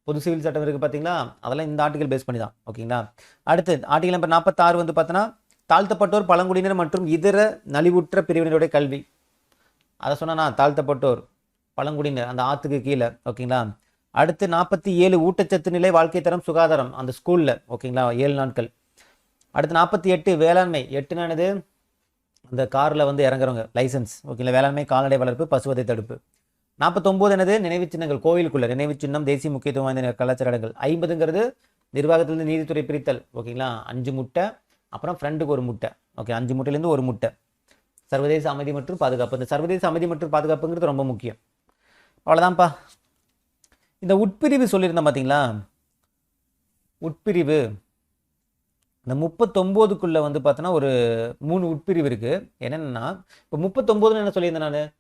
பொது சிவில் சட்டம் இருக்குது பார்த்தீங்களா, அதெல்லாம் இந்த ஆர்டிகல் பேஸ் பண்ணி தான். ஓகேங்களா? அடுத்து ஆர்டிகல் நம்பர் 46 வந்து பார்த்தோன்னா தாழ்த்தப்பட்டோர், பழங்குடியினர் மற்றும் இதர நலிவுற்ற பிரிவினருடைய கல்வி. அதை சொன்னா தாழ்த்தப்பட்டோர், பழங்குடியினர் அந்த ஆற்றுக்கு கீழே. ஓகேங்களா? அடுத்து 47 ஊட்டச்சத்து நிலை, வாழ்க்கை தரம், சுகாதாரம் அந்த ஸ்கூலில். ஓகேங்களா? 7 நாட்கள். அடுத்து 48 வேளாண்மை. 8 அந்த காரில் வந்து இறங்குறவங்க லைசன்ஸ். ஓகேங்களா? வேளாண்மை, கால்நடை வளர்ப்பு, பசுவதை தடுப்பு. 49 என்னது? நினைவு சின்னங்கள். கோவிலுக்குள்ள நினைவு சின்னம், தேசிய முக்கியத்துவம் வாய்ந்த கலாச்சார இடங்கள். 50ங்கிறது நிர்வாகத்திலிருந்து நீதித்துறை பிரித்தல். ஓகேங்களா? 5 முட்டை, அப்புறம் ஃப்ரெண்டுக்கு ஒரு முட்டை. ஓகே, 5 முட்டையிலேருந்து ஒரு முட்டை. சர்வதேச அமைதி மற்றும் பாதுகாப்பு. இந்த சர்வதேச அமைதி மற்றும் பாதுகாப்புங்கிறது ரொம்ப முக்கியம். அவ்வளோதான்ப்பா. இந்த உட்பிரிவு சொல்லியிருந்தேன் பார்த்தீங்களா, உட்பிரிவு இந்த 39க்குள்ளே வந்து பார்த்தோன்னா ஒரு 3 உட்பிரிவு இருக்குது. என்னென்னா இப்போ 39 என்ன சொல்லியிருந்தேன் நான்,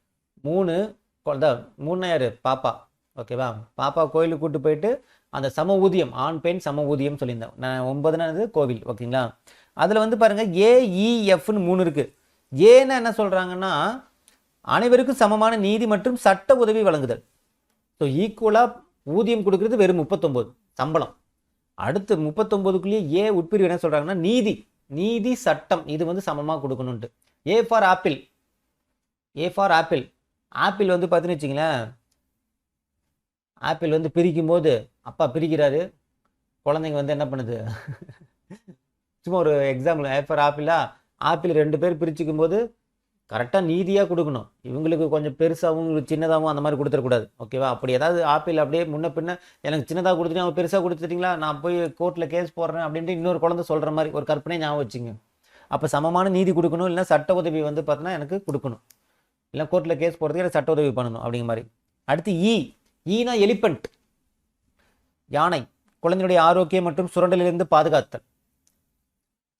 3 யார்? பாப்பா. ஓகேவா? பாப்பா கோயிலுக்கு கூப்பிட்டு போயிட்டு அந்த சம ஊதியம், ஆண் பெண் சம ஊதியம் சொல்லியிருந்தேன் நான். 9 கோவில். ஓகேங்களா? அதில் வந்து பாருங்கள் ஏஇஎஃப்னு 3 இருக்குது. ஏன்னா என்ன சொல்கிறாங்கன்னா அனைவருக்கும் சமமான நீதி மற்றும் சட்ட உதவி வழங்குதல். ஸோ ஈக்குவலாக ஊதியம் கொடுக்கறது வெறும் 39 சம்பளம். அடுத்து 39க்குள்ளேயே ஏ உட்பிரிவு என்ன சொல்கிறாங்கன்னா நீதி சட்டம் இது வந்து சமமாக கொடுக்கணுன்ட்டு. A for apple. ஆப்பிள் வந்து பார்த்துன்னு வச்சிங்களேன், ஆப்பிள் வந்து பிரிக்கும் போது அப்பா பிரிக்கிறாரு, குழந்தைங்க வந்து என்ன பண்ணுது, சும்மா ஒரு எக்ஸாம்பிள். ஏ ஃபார் ஆப்பிள் 2 பேர் பிரிச்சுக்கும் போது கரெக்டாக நீதியாக கொடுக்கணும். இவங்களுக்கு கொஞ்சம் பெருசாகவும் சின்னதாகவும் அந்த மாதிரி கொடுத்துடக்கூடாது. ஓகேவா? அப்படி ஏதாவது ஆப்பிள் அப்படியே முன்ன பின்ன எனக்கு சின்னதாக கொடுத்துட்டு அவங்க பெருசாக கொடுத்துட்டிங்களா, நான் போய் கோர்ட்டில் கேஸ் போடுறேன் அப்படின்ட்டு இன்னொரு குழந்தை சொல்கிற மாதிரி ஒரு கற்பனை ஞாபகம் வச்சுங்க. அப்போ சமமான நீதி கொடுக்கணும், இல்லைன்னா சட்ட உதவி வந்து பார்த்தீங்கன்னா எனக்கு கொடுக்கணும், இல்லை கோர்ட்டில் கேஸ் போடுறதுக்கு எனக்கு சட்ட உதவி பண்ணணும் அப்படிங்கிற மாதிரி. அடுத்து ஈனா எலிபென்ட், யானை. குழந்தைகளுடைய ஆரோக்கியம் மற்றும் சுரண்டலிலிருந்து பாதுகாத்தல்.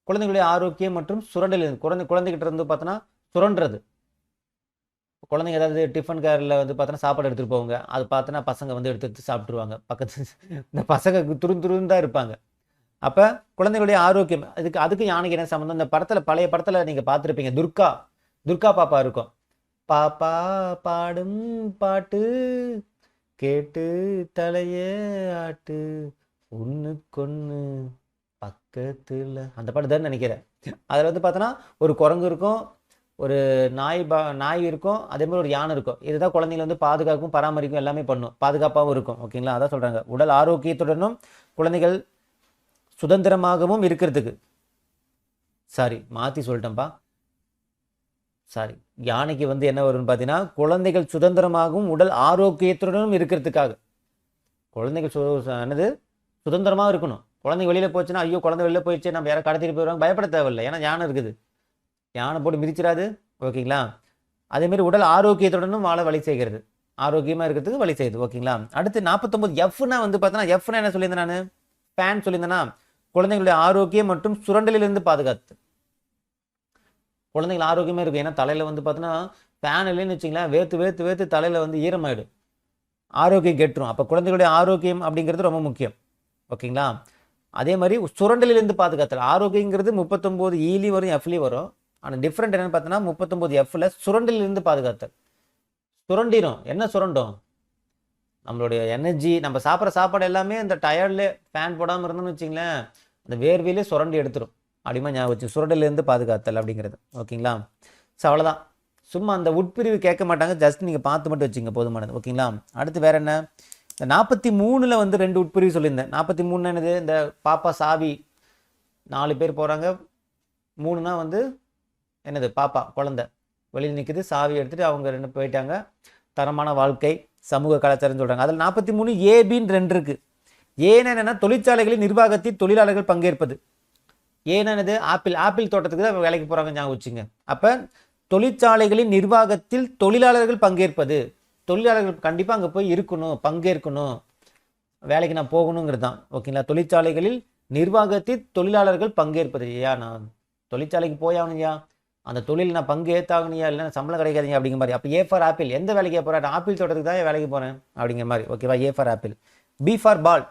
குழந்தைகளுடைய ஆரோக்கியம் மற்றும் சுரண்டலிலிருந்து குழந்தைகிட்ட இருந்து பார்த்தோன்னா சுரண்டுறது. குழந்தைங்க ஏதாவது டிஃபன் கேரில் வந்து பார்த்தோன்னா சாப்பாடு எடுத்துகிட்டு போவாங்க, அது பார்த்தோன்னா பசங்க வந்து எடுத்து சாப்பிட்ருவாங்க. பக்கத்து இந்த பசங்க துருந்தான் இருப்பாங்க. அப்போ குழந்தைகளுடைய ஆரோக்கியம் அதுக்கு யானைக்கு என்ன சம்மந்தம்? இந்த படத்தில், பழைய படத்தில் நீங்கள் பார்த்துருப்பீங்க, துர்கா பாப்பா இருக்கும். பாப்பா பாடும் பாட்டு கேட்டு தலைய ஆட்டு ஒன்றுக்கொன்று பக்கத்தில், அந்த பாட்டு தான் நினைக்கிறேன். அதில் வந்து பார்த்தோன்னா ஒரு குரங்கு இருக்கும், ஒரு நாய் இருக்கும், அதே மாதிரி ஒரு யானை இருக்கும். இதுதான் குழந்தைங்களை வந்து பாதுகாக்கும், பராமரிக்கும், எல்லாமே பண்ணும், பாதுகாப்பாகவும் இருக்கும். ஓகேங்களா? அதான் சொல்கிறாங்க உடல் ஆரோக்கியத்துடனும் குழந்தைகள் சுதந்திரமாகவும் இருக்கிறதுக்கு. மாற்றி சொல்லிட்டேன்ப்பா. யானைக்கு வந்து என்ன வரும்னு பார்த்தீங்கன்னா குழந்தைகள் சுதந்திரமாகவும் உடல் ஆரோக்கியத்துடனும் இருக்கிறதுக்காக. குழந்தைகள் என்னது சுதந்திரமாக இருக்கணும். குழந்தை வெளியில் போச்சுன்னா ஐயோ குழந்தை வெளியில் போயிடுச்சு நம்ம யாரை கடத்திட்டு போயிடுவாங்க, பயப்பட தேவையில்லை, ஏன்னா யானை இருக்குது, யானை போட்டு மிதிச்சிடாது. ஓகேங்களா? அதேமாரி உடல் ஆரோக்கியத்துடனும் வாழ வழி செய்கிறது, ஆரோக்கியமாக இருக்கிறதுக்கு வழி செய்யுது. ஓகேங்களா? அடுத்து 49 எஃப்னா வந்து பார்த்தீங்கன்னா, எஃப்னா என்ன சொல்லியிருந்தேன் நான், பேன் சொல்லியிருந்தேன்னா குழந்தைங்களுடைய ஆரோக்கியம் மற்றும் சுரண்டலிலிருந்து பாதுகாத்து. குழந்தைகள் ஆரோக்கியமாக இருக்கும், ஏன்னா தலையில் வந்து பார்த்தீங்கன்னா ஃபேன் இல்லைன்னு வச்சிங்களேன், வேர்த்து வேர்த்து வேர்த்து தலையில் வந்து ஈரமாயிடும், ஆரோக்கியம் கெட்டுரும். அப்போ குழந்தைகளுடைய ஆரோக்கியம் அப்படிங்கிறது ரொம்ப முக்கியம். ஓகேங்களா? அதே மாதிரி சுரண்டலிலிருந்து பாதுகாத்தல். ஆரோக்கியங்கிறது 39 ஈலி வரும், எஃப்லி வரும். ஆனால் டிஃப்ரெண்ட் என்னன்னு பார்த்தோன்னா 39 எஃப்ல சுரண்டலிலிருந்து பாதுகாத்தல். சுரண்டிடும். என்ன சுரண்டும்? நம்மளுடைய எனர்ஜி, நம்ம சாப்பிட்ற சாப்பாடு எல்லாமே இந்த டயர்ட்ல ஃபேன் போடாமல் இருந்தோம்னு வச்சிங்களேன், அந்த வேர்வையிலே சுரண்டி எடுத்துரும். அப்படிமா ஞாபகம் வச்சு, சுரண்டிலிருந்து பாதுகாத்தல் அப்படிங்கிறது. ஓகேங்களா? ஸோ அவ்வளோதான். சும்மா அந்த உட்பிரிவு கேட்க மாட்டாங்க, ஜஸ்ட் நீங்கள் பார்த்து மட்டும் வச்சுங்க போதுமானது. ஓகேங்களா? அடுத்து வேற என்ன? இந்த 43ல் வந்து 2 உட்பிரிவு சொல்லியிருந்தேன். 43 என்னது? இந்த பாப்பா சாவி 4 பேர் போகிறாங்க, 3னா வந்து என்னது? பாப்பா குழந்தை வெளியில் நிற்குது, சாவி எடுத்துகிட்டு அவங்க 2 போயிட்டாங்க. தரமான வாழ்க்கை, சமூக கலாச்சாரம் சொல்கிறாங்க. அதில் 43 ஏபின்னு 2 இருக்குது. ஏன்னு என்னென்னா தொழிற்சாலைகளின் நிர்வாகத்தில் தொழிலாளர்கள் பங்கேற்பது. ஏன்னது? ஆப்பிள் தோட்டத்துக்கு தான் வேலைக்கு போகிறாங்க, ஞாபகம் வச்சுங்க. அப்போ தொழிற்சாலைகளின் நிர்வாகத்தில் தொழிலாளர்கள் பங்கேற்பது. தொழிலாளர்கள் கண்டிப்பாக அங்கே போய் இருக்கணும், பங்கேற்கணும், வேலைக்கு நான் போகணுங்கிறது தான். ஓகேங்களா? தொழிற்சாலைகளில் நிர்வாகத்தில் தொழிலாளர்கள் பங்கேற்பது. ஐயா நான் தொழிற்சாலைக்கு போயாகணுயா, அந்த தொழில் நான் பங்கு ஏற்றாகணுயா, இல்லைன்னா சம்பளம் கிடைக்காதீங்க அப்படிங்கிற மாதிரி. அப்போ ஏ ஃபார் ஆப்பிள், எந்த வேலைக்கு போகிறேன்? ஆப்பிள் தோட்டத்துக்கு தான் வேலைக்கு போகிறேன் அப்படிங்கிற மாதிரி. ஓகேவா? A for apple. B for ball.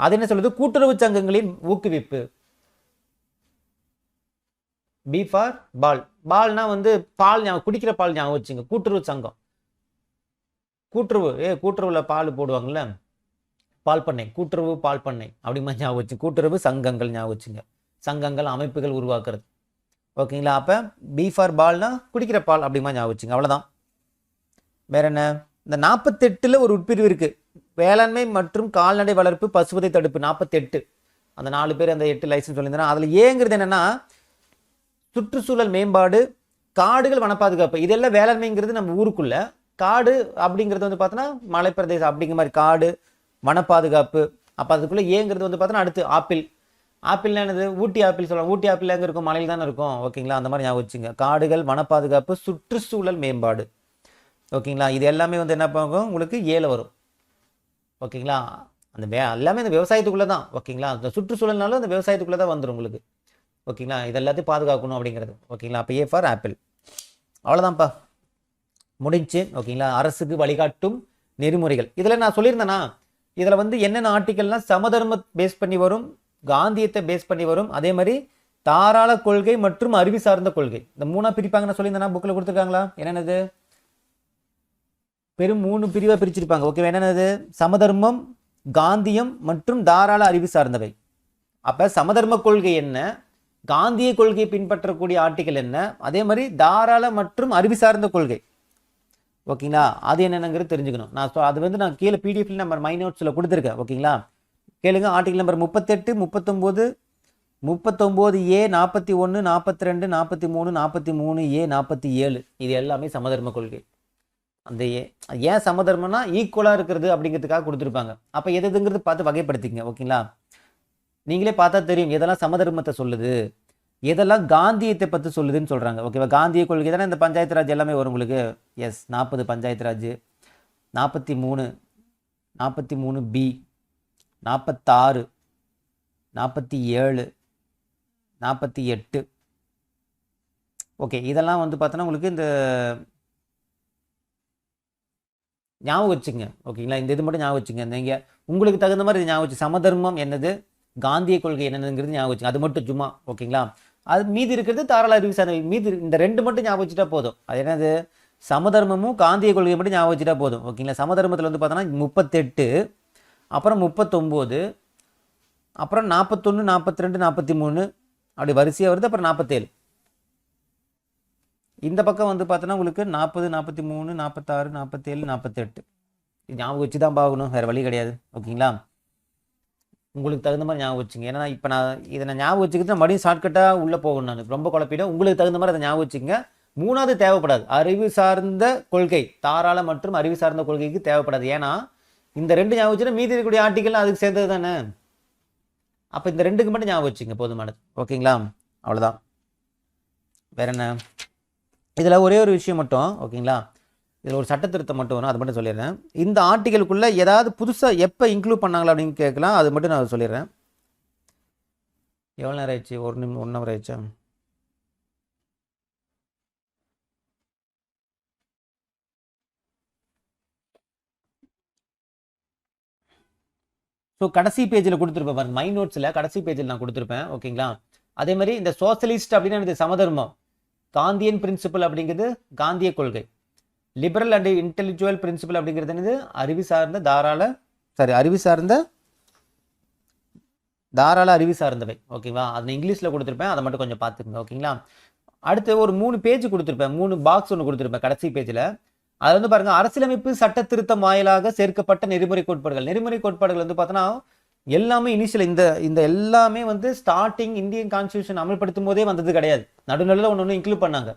அது என்ன சொல்லுது? கூட்டுறவு சங்கங்களின் ஊக்குவிப்பு. பி ஃபார் பால். பால்னா வந்து பால், குடிக்கிற பால் ஞாபகம் வச்சுங்க. கூட்டுறவு சங்கம், கூட்டுறவு, கூட்டுறவுல பால் போடுவாங்கல்ல, பால் பண்ணை, கூட்டுறவு பால் பண்ணை அப்படிமா ஞாபகம் வச்சு. கூட்டுறவு சங்கங்கள் ஞாபகம் வச்சுங்க. சங்கங்கள், அமைப்புகள் உருவாக்குறது. ஓகேங்களா? அப்போ பி ஃபார் பால்னா குடிக்கிற பால் அப்படிமா ஞாபகம் வச்சுங்க. அவ்வளோதான். வேற என்ன? இந்த 48ல் ஒரு உட்பிரிவு இருக்கு. வேளாண்மை மற்றும் கால்நடை வளர்ப்பு, பசுவதை தடுப்பு. 48 அந்த 4 பேர் அந்த 8 லைசன்ஸ் சொல்லியிருந்தேன். அதில் ஏங்கிறது என்னன்னா சுற்றுச்சூழல் மேம்பாடு, காடுகள், வன பாதுகாப்பு. இதெல்லாம் வேளாண்மைங்கிறது நம்ம ஊருக்குள்ள, காடு அப்படிங்கிறது வந்து பார்த்தோன்னா மலைப்பிரதேசம் அப்படிங்கிற மாதிரி. காடு, வன பாதுகாப்பு. அப்போ அதுக்குள்ளே ஏங்கிறது வந்து பார்த்தோன்னா அடுத்து ஆப்பிள். ஆப்பிள்னா என்னது? ஊட்டி ஆப்பிள் சொல்லுவாங்க. ஊட்டி ஆப்பிள் எங்கே இருக்கும்? மலையில் தானே இருக்கும். ஓகேங்களா? அந்த மாதிரி ஞாபகம் வச்சுங்க. காடுகள், வன பாதுகாப்பு, சுற்றுச்சூழல் மேம்பாடு. ஓகேங்களா? இது எல்லாமே வந்து என்ன பண்ணுவோம்? உங்களுக்கு ஏல வரும். ஓகேங்களா? அந்த எல்லாமே இந்த விவசாயத்துக்குள்ளே தான். ஓகேங்களா? அந்த சுற்றுச்சூழல்னாலும் அந்த விவசாயத்துக்குள்ளே தான் வந்துடும் உங்களுக்கு. ஓகேங்களா? இது எல்லாத்தையும் பாதுகாக்கணும் அப்படிங்கிறது. ஓகேங்களா? அப்போ ஏ ஃபார் ஆப்பிள். அவ்வளோதான்ப்பா, முடிஞ்சு. ஓகேங்களா? அரசுக்கு வழிகாட்டும் நெறிமுறைகள். இதில் நான் சொல்லியிருந்தேன்னா, இதில் வந்து என்னென்ன ஆர்டிக்கல்னால் சமதர்ம பேஸ் பண்ணி வரும், காந்தியத்தை பேஸ் பண்ணி வரும், அதே மாதிரி தாராள கொள்கை மற்றும் அறிவு சார்ந்த கொள்கை. இந்த 3ஆ பிரிப்பாங்கன்னு சொல்லியிருந்தேன்னா புக்கில் கொடுத்துருக்காங்களா? என்னென்னது? பெரும் 3 பிரிவாக பிரிச்சிருப்பாங்க. ஓகே, என்னென்னது? சமதர்மம், காந்தியம் மற்றும் தாராள அறிவு சார்ந்தவை. அப்போ சமதர்ம கொள்கை என்ன, காந்திய கொள்கையை பின்பற்றக்கூடிய ஆர்டிக்கல் என்ன, அதே மாதிரி தாராள மற்றும் அறிவு சார்ந்த கொள்கை. ஓகேங்களா? அது என்னென்னங்கிறது தெரிஞ்சுக்கணும். அது வந்து நான் கீழே பிடிஎஃப்ல நம்பர் மை நோட்ஸில் கொடுத்துருக்கேன். ஓகேங்களா? கேளுங்க. Article number 38, 39, 39A, 41, 42, 43, 43A, 47. இது எல்லாமே சமதர்ம கொள்கை. அந்த ஏன் சமதர்மம்னா ஈக்குவலாக இருக்கிறது அப்படிங்கிறதுக்காக கொடுத்துருப்பாங்க. அப்போ எதுங்கிறது பார்த்து வகைப்படுத்திங்க. ஓகேங்களா? நீங்களே பார்த்தா தெரியும் எதெல்லாம் சமதர்மத்தை சொல்லுது, எதெல்லாம் காந்தியத்தை பற்றி சொல்லுதுன்னு சொல்கிறாங்க. ஓகேவா? காந்திய கொள்கை தானே இந்த பஞ்சாயத்து ராஜ் எல்லாமே வரும் உங்களுக்கு. S, 40 panchayat Raj, 43, 43B, 46, 47, 48. Okay, இதெல்லாம் வந்து பார்த்தோன்னா உங்களுக்கு இந்த ஞாபகம் வச்சுங்க. ஓகேங்களா? இந்த இது மட்டும் ஞாபகம் வச்சுங்க. நீங்கள் உங்களுக்கு தகுந்த மாதிரி இது ஞாபகம் வச்சு, சமதர்மம் என்னது, காந்திய கொள்கை என்னதுங்கிறது ஞாபகம் வச்சுங்க. அது மட்டும் சும்மா. ஓகேங்களா? அது மீதி இருக்கிறது தாராள அறிவு சார்ந்த. மீதி இந்த 2 மட்டும் ஞாபகம் வச்சுட்டா போதும். அது என்னது? சமதர்மமும் காந்திய கொள்கையை மட்டும் ஞாபகம் வச்சுட்டா போதும். ஓகேங்களா? சமதர்மத்தில் வந்து பார்த்தோன்னா 38, அப்புறம் 39, அப்புறம் 41, 42, 43 அப்படி வரிசையாக வருது. அப்புறம் 47. இந்த பக்கம் வந்து பார்த்தோன்னா உங்களுக்கு 40, 43, 46, 47, 48. இது ஞாபகம் வச்சு தான் பார்க்கணும், வேறு வழி கிடையாது. ஓகேங்களா? உங்களுக்கு தகுந்த மாதிரி ஞாபகம் வச்சுங்க. ஏன்னா இப்போ இதை நான் ஞாபகம் வச்சுக்கிட்டு மறுபடியும் ஷார்ட்கட்டாக உள்ளே போகணும். நான் ரொம்ப குழப்பிடும். உங்களுக்கு தகுந்த மாதிரி அதை ஞாபகம் வச்சுங்க. 3ஆவது தேவைப்படாது. அறிவு சார்ந்த கொள்கை, தாராள மற்றும் அறிவு சார்ந்த கொள்கைக்கு தேவைப்படாது. ஏன்னா இந்த 2 ஞாபகம் வச்சுன்னா மீதி இருக்கக்கூடிய ஆர்டிக்கல் அதுக்கு சேர்ந்தது தானே. அப்போ இந்த 2க்கு மட்டும் ஞாபகம் வச்சுங்க, போதுமானது. ஓகேங்களா? அவ்வளோதான். வேற என்ன? இதில் ஒரே ஒரு விஷயம் மட்டும். ஓகேங்களா? இதில் ஒரு சட்ட திருத்தம் மட்டும் வரும், அது மட்டும் சொல்லிடுறேன். இந்த ஆர்டிக்கலுக்குள்ளே ஏதாவது புதுசாக எப்போ இன்க்ளூட் பண்ணாங்களா அப்படின்னு கேட்கலாம், அது மட்டும் நான் சொல்லிடுறேன். எவ்வளோ நேரம் ஆயிடுச்சு? 1 ஹவர் ஆயிடுச்சா? ஸோ கடைசி பேஜில் கொடுத்துருப்பேன் பாருங்க, மை நோட்ஸில் கடைசி பேஜில் நான் கொடுத்துருப்பேன். ஓகேங்களா? அதே மாதிரி இந்த சோசியலிஸ்ட் அப்படின்னா எனக்கு சமதர்மம், காந்தியன் பிரின்சிபல் அப்படிங்கிறது காந்திய கொள்கை, லிபரல் அண்ட் இன்டெலெக்சுவல் பிரின்சிபல் அப்படிங்கிறது என்னது அறிவு சார்ந்த தாராள அறிவு சார்ந்தவை. ஓகேவா? அதை இங்கிலீஷில் கொடுத்துருப்பேன், அதை மட்டும் கொஞ்சம் பார்த்துக்கோங்க. ஓகேங்களா? அடுத்து ஒரு 3 பேஜ் கொடுத்துருப்பேன், 3 பாக்ஸ் ஒன்று கொடுத்துருப்பேன் கடைசி பேஜில். அது வந்து பாருங்க, அரசியலமைப்பு சட்ட திருத்தம் வாயிலாக சேர்க்கப்பட்ட நெறிமுறை கோட்பாடுகள். நெறிமுறை கோட்பாடுகள் வந்து பார்த்தோன்னா எல்லாமே இனிஷியல் இந்த எல்லாமே வந்து ஸ்டார்டிங் இந்தியன் கான்ஸ்டியூஷன் அமல்படுத்தும் போதே வந்தது கிடையாது, நடுநிலையில் ஒன்று இன்க்ளூட் பண்ணாங்க.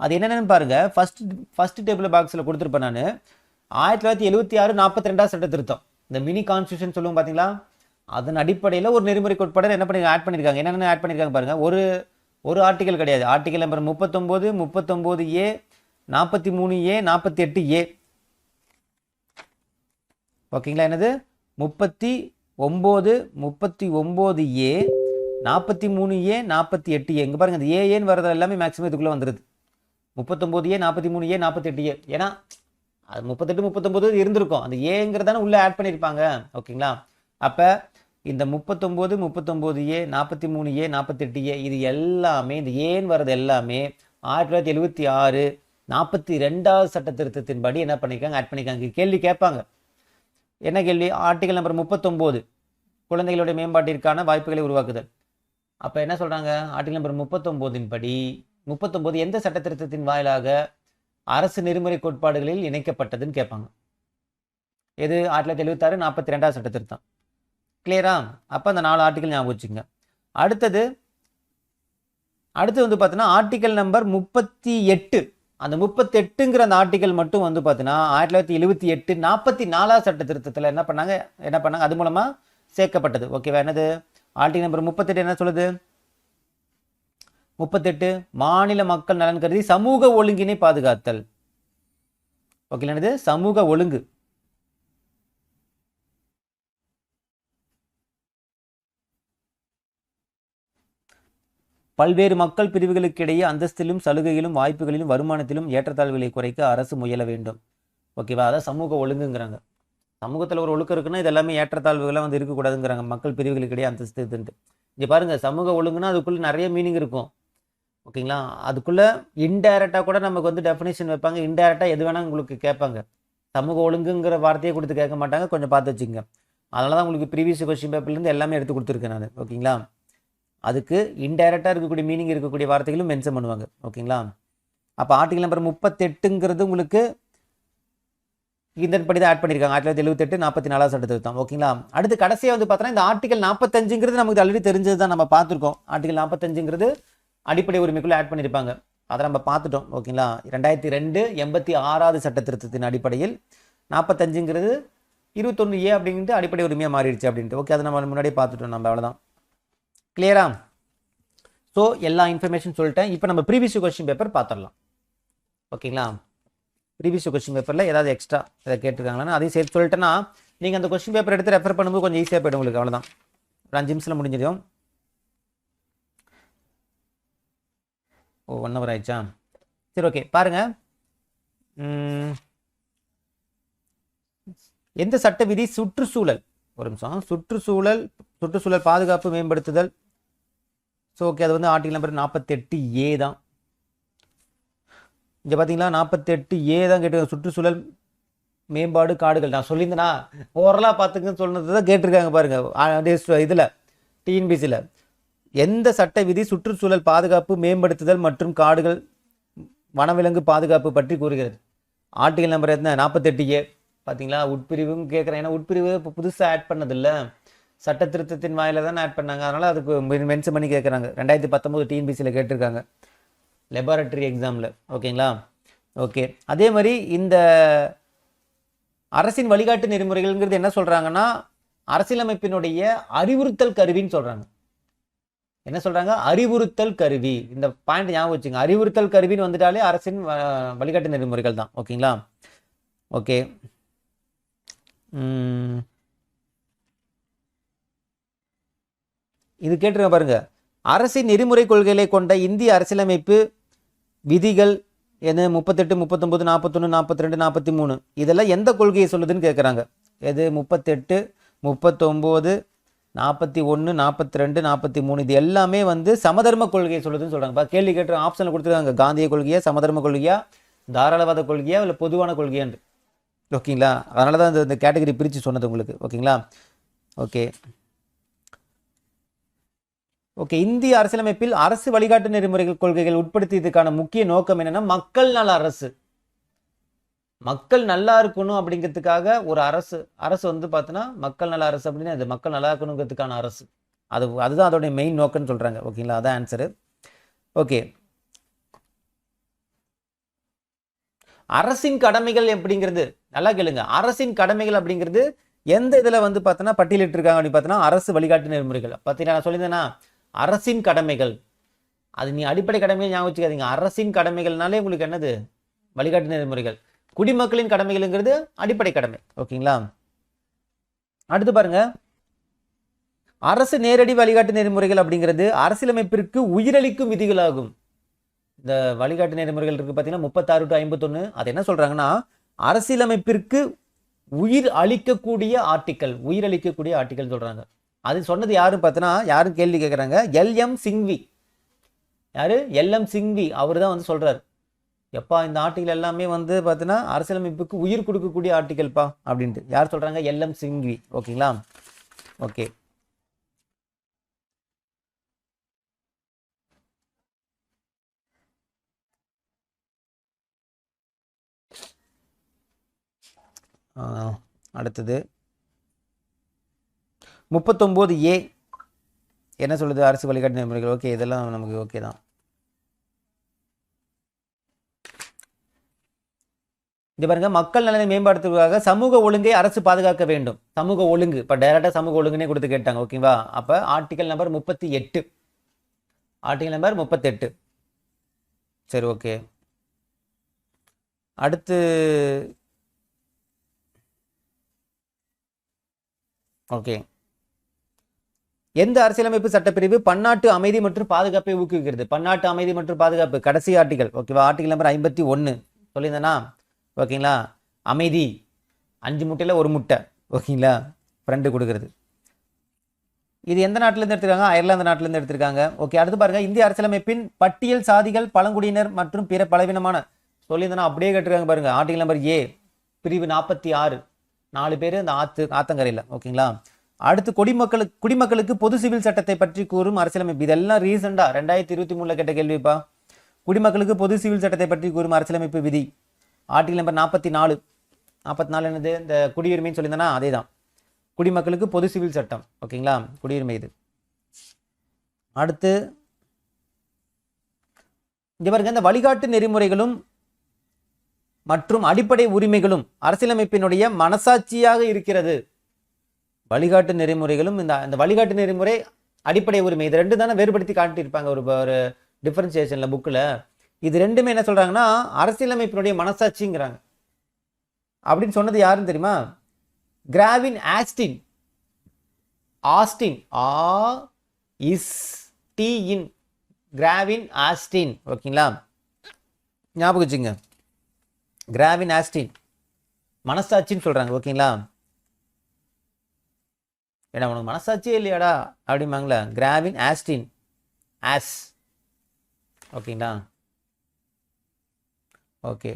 அது என்னென்னு பாருங்க, ஃபர்ஸ்ட் டேபிள் பாக்ஸில் கொடுத்துருப்பேன் நான். 1976 42 சட்ட திருத்தம், இந்த மினி கான்ஸ்டியூஷன் சொல்லுவோம் பார்த்தீங்களா, அதன் அடிப்படையில் ஒரு நெறிமுறை கோட்பாடு என்ன பண்ணி ஆட் பண்ணியிருக்காங்க. என்னென்ன ஆட் பண்ணியிருக்காங்க பாருங்க, ஒரு ஆர்டிகல் கிடையாது, article number 39, 39A, 43A, 48A. ஓகேங்களா? என்னது 39, 39A, 43A, 48A. இங்கே பாருங்க, இந்த ஏன்னு வர்றது எல்லாமே மேக்ஸிமம் இதுக்குள்ளே வந்துடுது. 39A, 43A, 48A. ஏன்னா அது 38, 39 இருந்திருக்கும், அந்த ஏங்கிறதான உள்ளே ஆட் பண்ணியிருப்பாங்க. ஓகேங்களா? அப்போ இந்த 39, 39A, 43A, 48A இது எல்லாமே, இந்த ஏன்னு வர்றது எல்லாமே 1976 42வது சட்ட திருத்தத்தின்படி என்ன பண்ணியிருக்காங்க, ஆட் பண்ணியிருக்காங்க. கேள்வி கேட்பாங்க. என்ன கேள்வி? ஆர்டிகல் நம்பர் 39 குழந்தைகளுடைய மேம்பாட்டிற்கான வாய்ப்புகளை உருவாக்குதல். அப்போ என்ன சொல்கிறாங்க, ஆர்டிகல் நம்பர் 39 படி 39 எந்த சட்ட திருத்தத்தின் வாயிலாக அரசு நெறிமுறை கோட்பாடுகளில் இணைக்கப்பட்டதுன்னு கேட்பாங்க. எது? 1976 42வது சட்ட திருத்தம். கிளியரா? அப்போ அந்த 4 ஆர்டிகல் ஞாபகம் வச்சுங்க. அடுத்து வந்து பார்த்தீங்கன்னா ஆர்டிகல் நம்பர் 38. அந்த 38ங்கிற அந்த ஆர்டிகல் மட்டும் வந்து பார்த்தீங்கன்னா 1978 44வது சட்ட திருத்தத்தில் என்ன பண்ணாங்க, அது மூலமாக சேர்க்கப்பட்டது. ஓகேவா? என்னது? ஆர்டிகல் நம்பர் 38 என்ன சொல்லுது? 38 மாநில மக்கள் நலன் கருதி சமூக ஒழுங்கினை பாதுகாத்தல். ஓகே, என்னது? சமூக ஒழுங்கு. பல்வேறு மக்கள் பிரிவுகளுக்கு இடையே அந்தஸ்திலும் சலுகையிலும் வாய்ப்புகளிலும் வருமானத்திலும் ஏற்றத்தாழ்வுகளை குறைக்க அரசு முயல வேண்டும். ஓகேவா? அதான் சமூக ஒழுங்குங்கிறாங்க. சமூகத்தில் ஒரு ஒழுக்கம் இருக்குன்னா இது எல்லாமே ஏற்றத்தாழ்வுகளாக வந்து இருக்கக்கூடாதுங்கிறாங்க. மக்கள் பிரிவுகளுக்கு இடையே அந்தஸ்து இதுன்ட்டு. இங்கே பாருங்க, சமூக ஒழுங்குன்னா அதுக்குள்ளே நிறைய மீனிங் இருக்கும். ஓகேங்களா? அதுக்குள்ளே இன்டைரக்டாக கூட நமக்கு வந்து டெஃபினேஷன் வைப்பாங்க, இன்டைரக்டாக எது வேணால் உங்களுக்கு கேட்பாங்க. சமூக ஒழுங்குங்கிற வார்த்தையை கொடுத்து கேட்க மாட்டாங்க, கொஞ்சம் பார்த்து வச்சுங்க. அதனால தான் உங்களுக்கு ப்ரீவியஸ் கொஸ்டின் பேப்பர்லேருந்து எல்லாமே எடுத்து கொடுத்துருக்கேன் நான். ஓகேங்களா? அதுக்கு இன்டைரக்டாக இருக்கக்கூடிய மீனிங் இருக்கக்கூடிய வார்த்தைகளும் மென்ஷன் பண்ணுவாங்க. ஓகேங்களா? அப்போ ஆர்டிகல் நம்பர் 38ங்கிறது உங்களுக்கு இதன்படி தான் ஆட் பண்ணியிருக்காங்க. 1978 44வது சட்ட திருத்தம். ஓகேங்களா? அடுத்து கடைசியாக வந்து பார்த்தோன்னா இந்த ஆர்டிகல் 45ங்கிறது நமக்கு ஆல்ரெடி தெரிஞ்சது தான், நம்ம பார்த்துருக்கோம். ஆர்டிகல் 45ங்கிறது அடிப்படை உரிமைக்குள்ளே ஆட் பண்ணியிருப்பாங்க, அதை நம்ம பார்த்துட்டோம். ஓகேங்களா? 2002 86வது சட்ட திருத்தத்தின் அடிப்படையில் 45ங்கிறது 21A அப்படிங்கிறது அடிப்படை உரிமையாக மாறிடுச்சு அப்படின்ட்டு. ஓகே, அதை நம்ம முன்னாடியே பார்த்துட்டோம் நம்ம. அவ்வளோதான். கிளியரா? ஸோ எல்லா இன்ஃபர்மேஷன் சொல்லிட்டேன். இப்போ நம்ம ப்ரீவியஸ் கொஸ்டின் பேப்பர் பார்த்துடலாம். ஓகேங்களா? ப்ரீவியஸ் கொஸ்டின் பேப்பரில் ஏதாவது எக்ஸ்ட்ரா எதாவது கேட்டிருக்காங்களான்னு அதையும் சேர்த்து சொல்லிட்டேன்னா நீங்கள் அந்த கொஸ்டின் பேப்பர் எடுத்து ரெஃபர் பண்ணும்போது கொஞ்சம் ஈஸியாக போய்டும் உங்களுக்கு. அவ்வளோதான், ஒரு 5 நிமிஷத்தில் முடிஞ்சிடும். 1 hour ஆயிடுச்சா? சரி, ஓகே. பாருங்க, எந்த சட்ட விதி சுற்றுச்சூழல், ஒரு நிமிஷம், சுற்றுச்சூழல் பாதுகாப்பு மேம்படுத்துதல். ஸோ ஓகே, அது வந்து ஆர்டிகல் நம்பர் 48A தான். இங்கே பார்த்தீங்களா 48A தான் கேட்டிருக்காங்க. சுற்றுச்சூழல் மேம்பாடு காடுகள். நான் சொல்லியிருந்தேன்னா ஓரலாக பார்த்துக்குன்னு சொன்னது தான் கேட்டிருக்காங்க பாருங்க. இதில் டிஎன்பிசியில் எந்த சட்ட விதி சுற்றுச்சூழல் பாதுகாப்பு மேம்படுத்துதல் மற்றும் காடுகள் வனவிலங்கு பாதுகாப்பு பற்றி கூறுகிறது? ஆர்டிகல் நம்பர் என்ன? 48A. பார்த்தீங்களா? உட்பிரிவும் கேட்குறேன். ஏன்னா உட்பிரிவு இப்போ புதுசாக ஆட் பண்ணதில்லை, சட்ட திருத்தத்தின் வாயில தான் ஆட் பண்ணாங்க. அதனால் அதுக்கு மென்ஷன் பண்ணி கேட்குறாங்க. 2019 டிஎன்பிசியில் கேட்டிருக்காங்க லெபார்டரி எக்ஸாமில். ஓகேங்களா? ஓகே, அதே மாதிரி இந்த அரசின் வழிகாட்டு நெறிமுறைகள்ங்கிறது என்ன சொல்கிறாங்கன்னா அரசியலமைப்பினுடைய அறிவுறுத்தல் கருவின்னு சொல்கிறாங்க. என்ன சொல்கிறாங்க? அறிவுறுத்தல் கருவி. இந்த பாயிண்ட் ஞாபகம் வச்சுங்க. அறிவுறுத்தல் கருவின்னு வந்துட்டாலே அரசின் வழிகாட்டு நெறிமுறைகள் தான். ஓகேங்களா? ஓகே, இது கேட்டுருங்க பாருங்க. அரசின் நெறிமுறை கொள்கைகளை கொண்ட இந்திய அரசியலமைப்பு விதிகள் என்ன 38, 39, 41, 42, 43 இதெல்லாம் எந்த கொள்கையை சொல்லுதுன்னு கேட்குறாங்க. எது? 38, 39, 41, 42, 43 இது எல்லாமே வந்து சமதர்ம கொள்கையை சொல்லுதுன்னு சொல்கிறாங்க. கேள்வி கேட்டு ஆப்ஷனில் கொடுத்துருக்காங்க, காந்திய கொள்கையா, சமதர்ம கொள்கையா, தாராளவாத கொள்கையா, இல்லை பொதுவான கொள்கையான்னு. ஓகேங்களா? அதனால தான் இந்த கேட்டகரி பிரித்து சொன்னது உங்களுக்கு. ஓகேங்களா? Okay okay. இந்திய அரசியலமைப்பில் அரசு வழிகாட்டு நெறிமுறைகள் கொள்கைகள் உட்படுத்தியதுக்கான முக்கிய நோக்கம் என்னன்னா, மக்கள் நல அரசு. மக்கள் நல்லா இருக்கணும் அப்படிங்கிறதுக்காக ஒரு அரசு வந்து பார்த்தீங்கன்னா மக்கள் நல அரசு அப்படின்னு, அது மக்கள் நல்லா இருக்கணுங்கிறதுக்கான அரசு. அதுதான் அதோடைய மெயின் நோக்கம்னு சொல்றாங்க. ஓகேங்களா? அதான் ஆன்சரு. ஓகே. அரசின் கடமைகள் அப்படிங்கிறது நல்லா கேளுங்க. அரசின் கடமைகள் அப்படிங்கிறது எந்த இதுல வந்து பார்த்தோன்னா பட்டியலிட்டு இருக்காங்க அப்படின்னு பார்த்தோன்னா, அரசு வழிகாட்டு நெறிமுறைகள். பார்த்தீங்கன்னா நான் சொல்லியிருந்தேன்னா அரசின் கடமைகள், அது நீ அடிப்படை கடமையை ஞாபகம் வச்சுக்காதீங்க. அரசின் கடமைகள்னாலே உங்களுக்கு என்னது? வழிகாட்டு நெறிமுறைகள். குடிமக்களின் கடமைகள்ங்கிறது அடிப்படை கடமை. ஓகேங்களா? அடுத்து பாருங்க, அரசு நேரடி வழிகாட்டு நெறிமுறைகள் அப்படிங்கிறது அரசியலமைப்பிற்கு உயிரளிக்கும் விதிகளாகும். இந்த வழிகாட்டு நெறிமுறைகள் இருக்கு பார்த்தீங்கன்னா 36 to 51. அது என்ன சொல்றாங்கன்னா, அரசியலமைப்பிற்கு உயிர் அளிக்கக்கூடிய ஆர்டிக்கல் சொல்றாங்க. அது சொன்னது யாரும் பார்த்தீங்கன்னா, யாரும் கேள்வி கேட்குறாங்க, எல்எம் சிங்வி. யாரு? எல்எம் சிங்வி. அவர் தான் வந்து சொல்றாரு, எப்பா இந்த ஆர்டிக்கல் எல்லாமே வந்து பார்த்தீங்கன்னா அரசியலமைப்புக்கு உயிர் கொடுக்கக்கூடிய ஆர்டிக்கல்ப்பா அப்படின்ட்டு. யார் சொல்றாங்க? எல்எம் சிங்வி. ஓகேங்களா? ஓகே. அடுத்தது 39A என்ன சொல்லுது? அரசு வழிகாட்டு நெறிமுறைகள். ஓகே, இதெல்லாம் நமக்கு ஓகே தான். இது பாருங்க, மக்கள் நலனை மேம்படுத்துவதற்காக சமூக ஒழுங்கை அரசு பாதுகாக்க வேண்டும். சமூக ஒழுங்கு இப்போ டைரக்டா சமூக ஒழுங்குனே கொடுத்து கேட்டாங்க. ஓகேவா? அப்ப ஆர்டிகல் நம்பர் 38. Article number 38. சரி, ஓகே. அடுத்து ஓகே, எந்த அரசியலமைப்பு சட்டப்பிரிவு பன்னாட்டு அமைதி மற்றும் பாதுகாப்பை ஊக்குவிக்கிறது? பன்னாட்டு அமைதி மற்றும் பாதுகாப்பு கடைசி ஆர்டிகல். ஓகேவா? Article number 51 சொல்லியிருந்தேனா? ஓகேங்களா? அமைதி 5 முட்டையில் 1 முட்டை. ஓகேங்களா? ஃப்ரெண்டு கொடுக்கறது. இது எந்த நாட்டிலேருந்து எடுத்திருக்காங்க? அயர்லாந்து நாட்டிலேருந்து எடுத்திருக்காங்க. ஓகே. அடுத்து பாருங்க, இந்திய அரசியலமைப்பின் பட்டியல் சாதிகள், பழங்குடியினர் மற்றும் பிற பலவீனமான சொல்லியிருந்தேனா அப்படியே கேட்டிருக்காங்க பாருங்க. ஆர்டிகல் நம்பர் ஏ பிரிவு 46. 4 பேர் அந்த ஆத்தங்கரையில். ஓகேங்களா? அடுத்து குடிமக்களுக்கு பொது சிவில் சட்டத்தை பற்றி கூறும் அரசியலமைப்பு. இதெல்லாம் ரீசெண்டா 2023 கேட்ட கேள்விப்பா. குடிமக்களுக்கு பொது சிவில் சட்டத்தை பற்றி கூறும் அரசியலமைப்பு விதி ஆர்டிகல் நம்பர் 44. 44 என்னது? இந்த குடியுரிமைன்னு சொல்லியிருந்தேன்னா அதே தான், குடிமக்களுக்கு பொது சிவில் சட்டம். ஓகேங்களா? குடியுரிமை இது. அடுத்து இங்க பாருங்க, இந்த வழிகாட்டு நெறிமுறைகளும் மற்றும் அடிப்படை உரிமைகளும் அரசியலமைப்பினுடைய மனசாட்சியாக இருக்கிறது. வழிகாட்டு நெறிமுறைகளும் இந்த வழிகாட்டு நெறிமுறை, அடிப்படை உரிமை, இது ரெண்டு தானே வேறுபடுத்தி காட்டியிருப்பாங்க ஒரு டிஃபரன்சியேஷன்ல புக்கில். இது ரெண்டுமே என்ன சொல்றாங்கன்னா அரசியலமைப்பினுடைய மனசாட்சிங்கிறாங்க. அப்படின்னு சொன்னது யாருன்னு தெரியுமா? கிராவின் ஆஸ்டின். கிராவின் ஆஸ்டின். ஓகேங்களா? ஞாபகம் வச்சுங்க, கிராவின் ஆஸ்டின் மனசாட்சின்னு சொல்றாங்க. ஓகேங்களா? ஏன்னா உனக்கு மனசாட்சியே இல்லையாடா அப்படிம்பாங்களா? கிராவின் ஆஸ்டின் ஆஸ். ஓகேங்களா? ஓகே.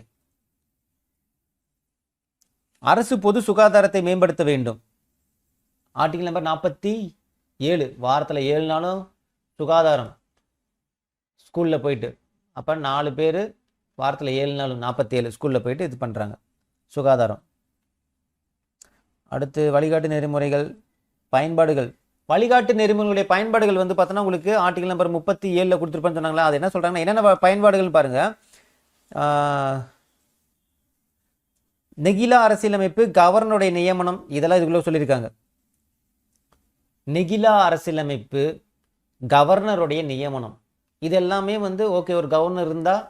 அரசு பொது சுகாதாரத்தை மேம்படுத்த வேண்டும். Article number 47. வாரத்தில் 7 நாளும் சுகாதாரம் ஸ்கூலில் போயிட்டு, அப்போ 4 பேர் வாரத்தில் 7 நாளும் 47 ஸ்கூலில் போயிட்டு இது பண்ணுறாங்க சுகாதாரம். அடுத்து வழிகாட்டு நெறிமுறைகள் பயன்பாடுகள். வழிகாட்டு நெறிமுறைகளுடைய பயன்பாடுகள் வந்து பார்த்தோன்னா உங்களுக்கு ஆர்டிகல் நம்பர் 37 கொடுத்துருப்பேன்னு சொன்னாங்களா? அது என்ன சொல்கிறாங்கன்னா, என்னென்ன பயன்பாடுகள் பாருங்கள். நெகிழா அரசியலமைப்பு, கவர்னருடைய நியமனம், இதெல்லாம் இதுக்குள்ள சொல்லியிருக்காங்க. நெகிழா அரசியலமைப்பு, கவர்னருடைய நியமனம், இது எல்லாமே வந்து ஓகே, ஒரு கவர்னர் இருந்தால்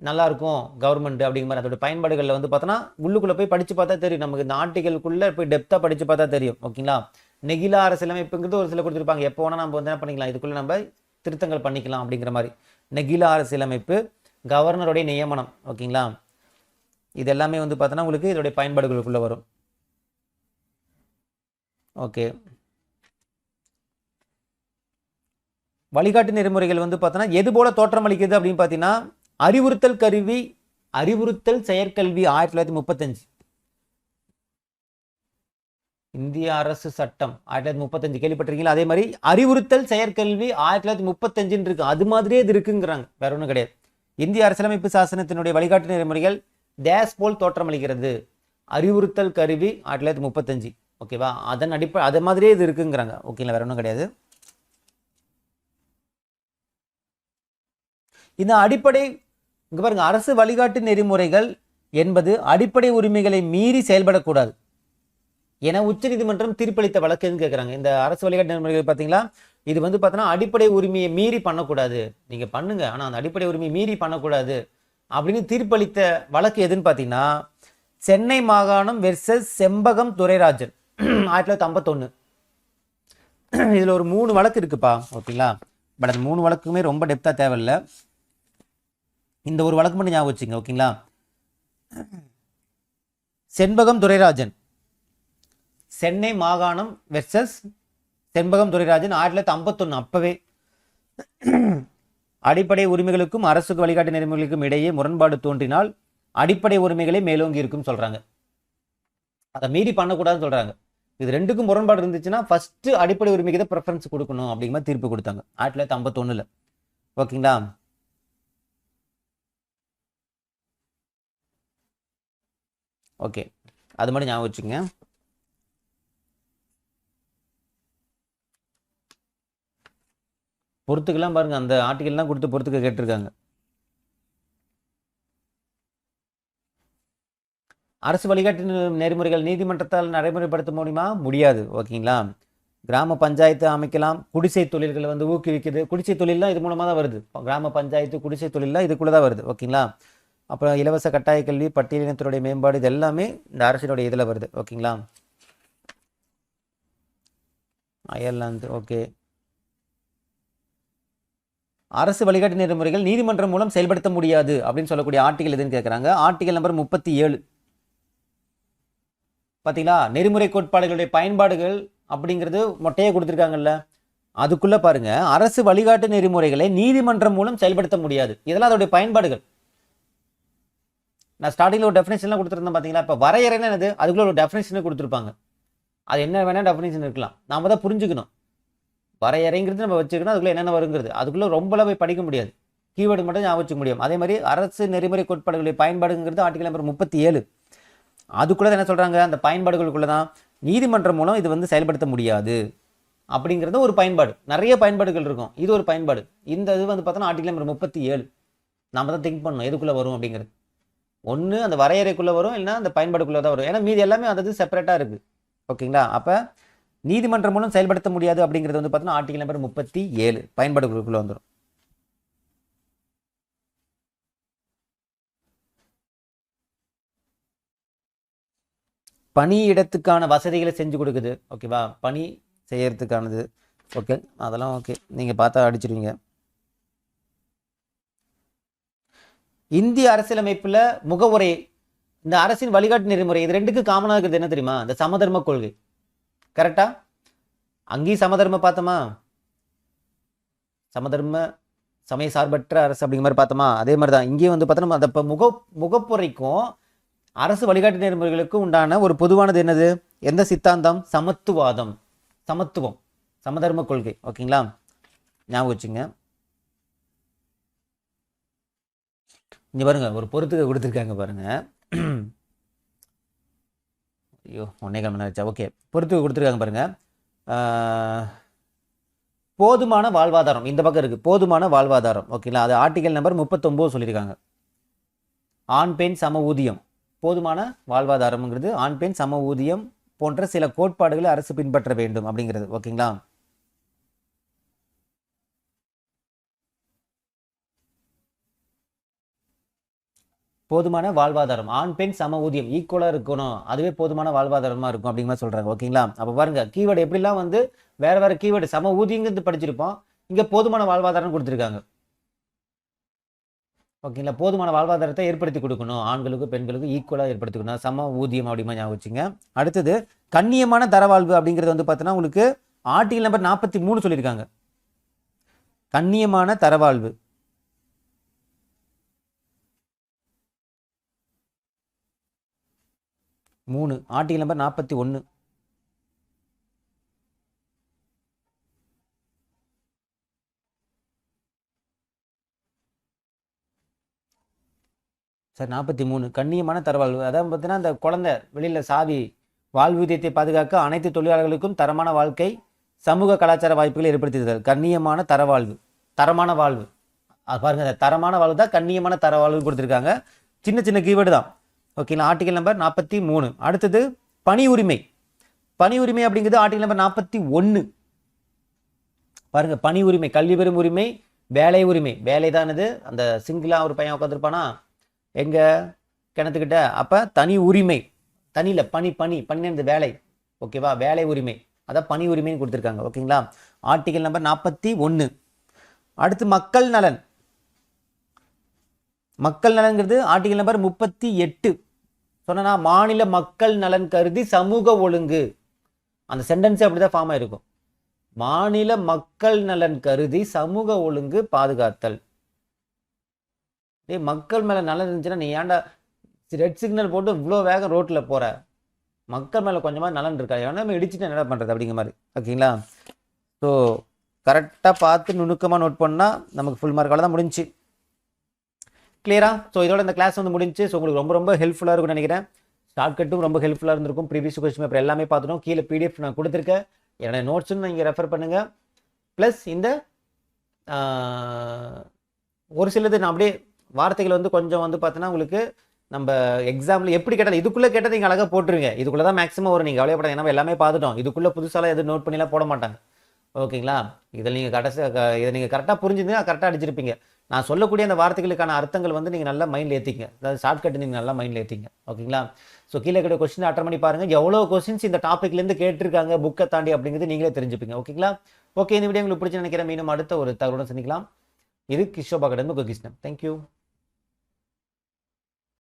நல்லா இருக்கும் கவர்மெண்ட் அப்படிங்கிற மாதிரி. அதோட பயன்பாடுகளில் வந்து பார்த்தோன்னா உள்ளுக்குள்ளே போய் படித்து பார்த்தா தெரியும் நமக்கு. இந்த ஆர்டிகலுக்குள்ளே போய் டெப்த்தாக படித்து பார்த்தா தெரியும். ஓகேங்களா? நெகிழா அரசியலமைப்புங்கிறது ஒரு சில கொடுத்துருப்பாங்க, எப்போ வேணால் நம்ம வந்து என்ன பண்ணிக்கலாம், இதுக்குள்ளே நம்ம திருத்தங்கள் பண்ணிக்கலாம் அப்படிங்கிற மாதிரி. நெகிழா அரசியலமைப்பு, கவர்னருடைய நியமனம். ஓகேங்களா? இது எல்லாமே வந்து பார்த்தோன்னா உங்களுக்கு இதோடைய பயன்பாடுகளுக்குள்ளே வரும். ஓகே. வழிகாட்டு நெறிமுறைகள் வந்து பார்த்தோன்னா எது போல தோற்றம் அளிக்குது அப்படின்னு பார்த்தீங்கன்னா, அறிவுறுத்தல் செயற்கல்வி 1935 இந்திய அரசு சட்டம் 1935 கேள்விப்பட்டிருக்கீங்களா? அதே மாதிரி அறிவுறுத்தல் செயற்கல்வி 1935 இருக்கு. அது மாதிரியே இது இருக்குங்கிறாங்க, வேற ஒன்றும் கிடையாது. இந்திய அரசியலமைப்பு சாசனத்தினுடைய வழிகாட்டு நெறிமுறைகள் டேஸ் போல் தோற்றம் அளிக்கிறது. அறிவுறுத்தல் கருவி 1935. ஓகேவா? அதன் அடிப்படை அது மாதிரியே இது இருக்குங்கிறாங்க. ஓகேங்களா? வேற ஒன்றும் கிடையாது. இந்த அடிப்படை இங்க பாருங்க, அரசு வழிகாட்டு நெறிமுறைகள் என்பது அடிப்படை உரிமைகளை மீறி செயல்படக்கூடாது என உச்சநீதிமன்றம் தீர்ப்பளித்த வழக்குன்னு கேட்குறாங்க. இந்த அரசு வழிகாட்டு நெறிமுறைகள் பார்த்தீங்களா, இது வந்து பார்த்தோன்னா அடிப்படை உரிமையை மீறி பண்ணக்கூடாது. நீங்க பண்ணுங்க, ஆனால் அந்த அடிப்படை உரிமையை மீறி பண்ணக்கூடாது அப்படின்னு தீர்ப்பளித்த வழக்கு எதுன்னு பார்த்தீங்கன்னா, சென்னை மாகாணம் வெர்சஸ் செம்பகம் துரைராஜன் 1951. இதுல ஒரு 3 வழக்கு இருக்குப்பா. ஓகேங்களா? பட் அந்த 3 வழக்குமே ரொம்ப டெப்தா தேவையில்லை. இந்த ஒரு வழக்கு மட்டும் ஞாபகம் வச்சுங்க. ஓகேங்களா? செண்பகம் துரைராஜன், சென்னை மாகாணம் வெர்சஸ் செண்பகம் துரைராஜன் 1951. அப்பவே அடிப்படை உரிமைகளுக்கும் அரசுக்கு வழிகாட்டு நெறிமுறைகளுக்கும் இடையே முரண்பாடு தோன்றினால் அடிப்படை உரிமைகளே மேலோங்கி இருக்கும் சொல்றாங்க. அதை மீறி பண்ணக்கூடாதுன்னு சொல்றாங்க. இது ரெண்டுக்கும் முரண்பாடு இருந்துச்சுன்னா ஃபர்ஸ்ட் அடிப்படை உரிமைக்கு தான் ப்ரெஃபரன்ஸ் கொடுக்கணும் அப்படிங்கிற மாதிரி தீர்ப்பு கொடுத்தாங்க 1951. ஓகேங்களா? ஓகே, அது மட்டும் ஞாபகம் வச்சுங்க. பொறுத்துக்கெல்லாம் பாருங்க, அந்த ஆர்டிகல்லாம் கொடுத்து பொறுத்துக்க கேட்டிருக்காங்க. அரசு வழிகாட்டு நெறிமுறைகள் நீதிமன்றத்தால் நடைமுறைப்படுத்த முடியுமா? முடியாது. ஓகேங்களா? கிராம பஞ்சாயத்து அமைக்கலாம், குடிசை தொழில்களை வந்து ஊக்குவிக்குது. குடிசை தொழில்லாம் இது மூலமாக தான் வருது. கிராம பஞ்சாயத்து குடிசை தொழில்லாம் இதுக்குள்ளே தான் வருது. ஓகேங்களா? அப்புறம் இலவச கட்டாய கல்வி, பட்டியலினத்தினுடைய மேம்பாடு, இது எல்லாமே இந்த அரசினுடைய இதில் வருது. ஓகேங்களா? அயர்லாந்து. ஓகே. அரசு வழிகாட்டு நெறிமுறைகள் நீதிமன்றம் மூலம் செயல்படுத்த முடியாது அப்படின்னு சொல்லக்கூடிய ஆர்டிகல் எதுன்னு கேட்குறாங்க. Article number 37. பார்த்தீங்களா? நெறிமுறை கோட்பாடுகளுடைய பயன்பாடுகள் அப்படிங்கிறது மொட்டையே கொடுத்துருக்காங்கல்ல, அதுக்குள்ள பாருங்க, அரசு வழிகாட்டு நெறிமுறைகளை நீதிமன்றம் மூலம் செயல்படுத்த முடியாது. இதெல்லாம் அதோடைய பயன்பாடுகள். நான் ஸ்டார்டிங்ல ஒரு டெஃபினேஷன்லாம் கொடுத்துருந்தேன் பார்த்தீங்களா? இப்போ வரையறைன்னா என்னது, அதுக்குள்ள ஒரு டெஃபினேஷனே கொடுத்துருப்பாங்க. அது என்ன வேணா டெஃபினேஷன் இருக்கலாம், நாம தான் புரிஞ்சுக்கணும். வரையறைங்கிறது நம்ம வச்சுக்கணும், அதுக்குள்ள என்னென்ன வருங்கிறது அதுக்குள்ள ரொம்பலாம் போய் படிக்க முடியாது. கீவேர்டு மட்டும் ஞாபகம் வச்சுக்க முடியும். அதே மாதிரி அரசு நெறிமுறை கோட்பாடுகளுடைய பயன்பாடுங்கிறது ஆர்டிகல் நம்பர் 37. அதுக்குள்ள என்ன சொல்றாங்க, அந்த பயன்பாடுகளுக்குள்ள தான் நீதிமன்றம் மூலம் இது வந்து செயல்படுத்த முடியாது அப்படிங்கிறது ஒரு பயன்பாடு. நிறைய பயன்பாடுகள் இருக்கும், இது ஒரு பயன்பாடு. இந்த இது வந்து பார்த்தோன்னா ஆர்டிகல் நம்பர் 37. நாம தான் திங்க் பண்ணணும் எதுக்குள்ள வரும் அப்படிங்கிறது. ஒன்று அந்த வரையறைக்குள்ள வரும், இல்லைன்னா அந்த பயன்பாடுக்குள்ள தான் வரும். ஏன்னா மீதி எல்லாமே அது செப்பரேட்டா இருக்கு. ஓகேங்களா? அப்ப நீதிமன்றம் மூலம் செயல்படுத்த முடியாது அப்படிங்கிறது வந்து பார்த்தோன்னா ஆர்டிகல் நம்பர் 37 பயன்பாடுகளுக்குள்ள வந்துடும். பணி இடத்துக்கான வசதிகளை செஞ்சு கொடுக்குது. ஓகேவா? பணி செய்யறதுக்கானது. ஓகே, அதெல்லாம் ஓகே, நீங்க பார்த்தா அடிச்சிருவீங்க. இந்திய அரசியலமைப்புல முகவுரை, இந்த அரசின் வழிகாட்டு நெறிமுறை, இது ரெண்டுக்கு காமனாக இருக்கிறது என்ன தெரியுமா? இந்த சமதர்ம கொள்கை. கரெக்டா? அங்கேயும் சமதர்ம பார்த்தோமா, சமதர்ம சமய சார்பற்ற அரசு அப்படிங்கிற மாதிரி பார்த்தோமா, அதே மாதிரி தான் இங்கேயும் வந்து பார்த்தோம்னா அந்த முகப்புரைக்கும் அரசு வழிகாட்டு நெறிமுறைகளுக்கும் உண்டான ஒரு பொதுவானது என்னது, எந்த சித்தாந்தம்? சமத்துவம், சமதர்ம கொள்கை. ஓகேங்களா? ஞாபகம் வச்சுங்க. இங்க பாருங்க, ஒரு பொறுத்துக்க கொடுத்துருக்காங்க பாருங்க. ஐயோ, 1.25 மணி நேரம். ஓகே, பொறுத்துக்க கொடுத்துருக்காங்க பாருங்க. போதுமான வாழ்வாதாரம் இந்த பக்கம் இருக்கு, போதுமான வாழ்வாதாரம். ஓகேங்களா? அது ஆர்டிகல் நம்பர் 39 சொல்லியிருக்காங்க. ஆண் பெண் சம ஊதியம், போதுமான வாழ்வாதாரம்ங்கிறது ஆண் பெண் சம ஊதியம் போன்ற சில கோட்பாடுகளை அரசு பின்பற்ற வேண்டும் அப்படிங்கிறது. ஓகேங்களா? போதுமான வாழ்வாதாரம், ஆண் பெண் சம ஊதியம் ஈக்குவலா இருக்கணும், அதுவே போதுமான வாழ்வாதாரமா இருக்கும் அப்படிங்கிற சொல்றாங்க. ஓகேங்களா? அப்ப பாருங்க, கீவேர்டு எப்படிலாம் வந்து வேற வேற கீவேர்டு, சம ஊதியங்கிறது படிச்சிருப்போம், இங்க போதுமான வாழ்வாதாரம் கொடுத்துருக்காங்க. ஓகேங்களா? போதுமான வாழ்வாதாரத்தை ஏற்படுத்தி கொடுக்கணும், ஆண்களுக்கும் பெண்களுக்கும் ஈக்குவலாக ஏற்படுத்தி கொடுக்கணும், சம ஊதியம் அப்படிமா ஞாபகம் வச்சுங்க. அடுத்தது கண்ணியமான தரவாழ்வு அப்படிங்கிறது வந்து பார்த்தீங்கன்னா உங்களுக்கு ஆர்டிகல் நம்பர் 43 சொல்லியிருக்காங்க. கண்ணியமான தரவாழ்வு. Article number 41. சார் 43 கண்ணியமான தரவாழ்வு. அதாவது பார்த்தீங்கன்னா அந்த குழந்தை வெளியில் சாதி வாழ்வூதியத்தை பாதுகாக்க அனைத்து தொழிலாளர்களுக்கும் தரமான வாழ்க்கை சமூக கலாச்சார வாய்ப்புகளை ஏற்படுத்தி கண்ணியமான தரவாழ்வு, தரமான வாழ்வு. அது பாருங்க, அந்த தரமான வாழ்வு தான் கண்ணியமான தரவாழ்வு கொடுத்துருக்காங்க. சின்ன சின்ன கீவேர்டு தான். ஓகேங்களா? Article number 43. அடுத்தது பணி உரிமை. பணி உரிமை அப்படிங்கிறது ஆர்டிகல் நம்பர் 41. பாருங்க, பணி உரிமை, கல்வி பெறும் உரிமை, வேலை உரிமை. வேலை தானது அந்த சிங்கிளா ஒரு பையன் உட்காந்துருப்பானா எங்க கிணத்துக்கிட்ட, அப்ப தனி உரிமை. தனியில பணி பணி பணிந்து வேலை. ஓகேவா? வேலை உரிமை, அதான் பணி உரிமைன்னு கொடுத்துருக்காங்க. ஓகேங்களா? Article number 41. அடுத்து மக்கள் நலன். மக்கள் நலன்கிறது ஆர்டிகல் நம்பர் 38. சொன்னா மாநில மக்கள் நலன் கருதி சமூக ஒழுங்கு. அந்த சென்டென்ஸ் அப்படிதான் ஃபார்ம் ஆயிருக்கும். மாநில மக்கள் நலன் கருதி சமூக ஒழுங்கு பாதுகாத்தல். மக்கள் மேல நலன் இருந்துச்சுன்னா நீ ஏன்டா ரெட் சிக்னல் போட்டு இவ்வளோ வேகம் ரோட்ல போற? மக்கள் மேல கொஞ்சமா நலன் இருக்கா? ஏன்னா இடிச்சுட்டு என்ன பண்றது அப்படிங்கிற மாதிரி. ஓகேங்களா? ஸோ கரெக்டாக பார்த்து நுணுக்கமாக நோட் பண்ணால் நமக்கு ஃபுல் மார்க் தான் முடிஞ்சு. கிளியரா? ஸோ இதோட இந்த கிளாஸ் வந்து முடிஞ்சு. ஸோ உங்களுக்கு ரொம்ப ரொம்ப ஹெல்ப்ஃபுல்லாக இருக்கும்னு நினைக்கிறேன். ஷார்ட்கட்டும் ரொம்ப ஹெல்ப்ஃபுல்லாக இருந்திருக்கும். ப்ரீவியஸ் கொஸ்டின் பேப்பர் எல்லாமே பார்த்துட்டோம். கீழே பிடிஎஃப் நான் கொடுத்துருக்கேன். என்னோட நோட்ஸுன்னு நீங்கள் ரெஃபர் பண்ணுங்க. ப்ளஸ் இந்த ஒரு சிலது நான் அப்படியே வார்த்தைகள் வந்து கொஞ்சம் வந்து பார்த்தீங்கன்னா உங்களுக்கு நம்ம எக்ஸாம்பிள் எப்படி கேட்டால் இதுக்குள்ளே கேட்டால் நீங்கள் அழகாக போட்டுருங்க. இதுக்குள்ளே தான் மேக்ஸிமம் வரும். நீங்கள் கவலைப்படாது, ஏன்னா எல்லாமே பார்த்துட்டோம். இதுக்குள்ளே புதுசாலாம் எதுவும் நோட் பண்ணிலாம் போட மாட்டாங்க. ஓகேங்களா? இதில் நீங்கள் இதை நீங்கள் கரெக்டாக புரிஞ்சுருந்தீங்கன்னா கரெக்டாக அடிச்சிருப்பீங்க. நான் சொல்லக்கூடிய அந்த வார்த்தைகளுக்கான அர்த்தங்கள் வந்து நீங்கள் நல்லா மைண்டில் ஏற்றிங்க. அதாவது ஷார்ட்கட் நீங்கள் நல்லா மைண்டில் ஏற்றிங்க. ஓகேங்களா? ஸோ கீழே இருக்கிற கொஸ்டின் அட்டன் பண்ணி பாருங்கள். எவ்வளோ கொஸ்டின்ஸ் இந்த டாப்பிக்லேருந்து கேட்டிருக்காங்க புக்கை தாண்டி அப்படிங்கிறது நீங்களே தெரிஞ்சுப்பீங்க. ஓகேங்களா? ஓகே, இந்த வீடியோ உங்களுக்கு பிடிச்சி நினைக்கிறேன். மீண்டும் அடுத்த ஒரு தகவலுடன் சந்திக்கலாம். இது கிஷோபா கடந்து கிருஷ்ணன். தேங்க்யூ.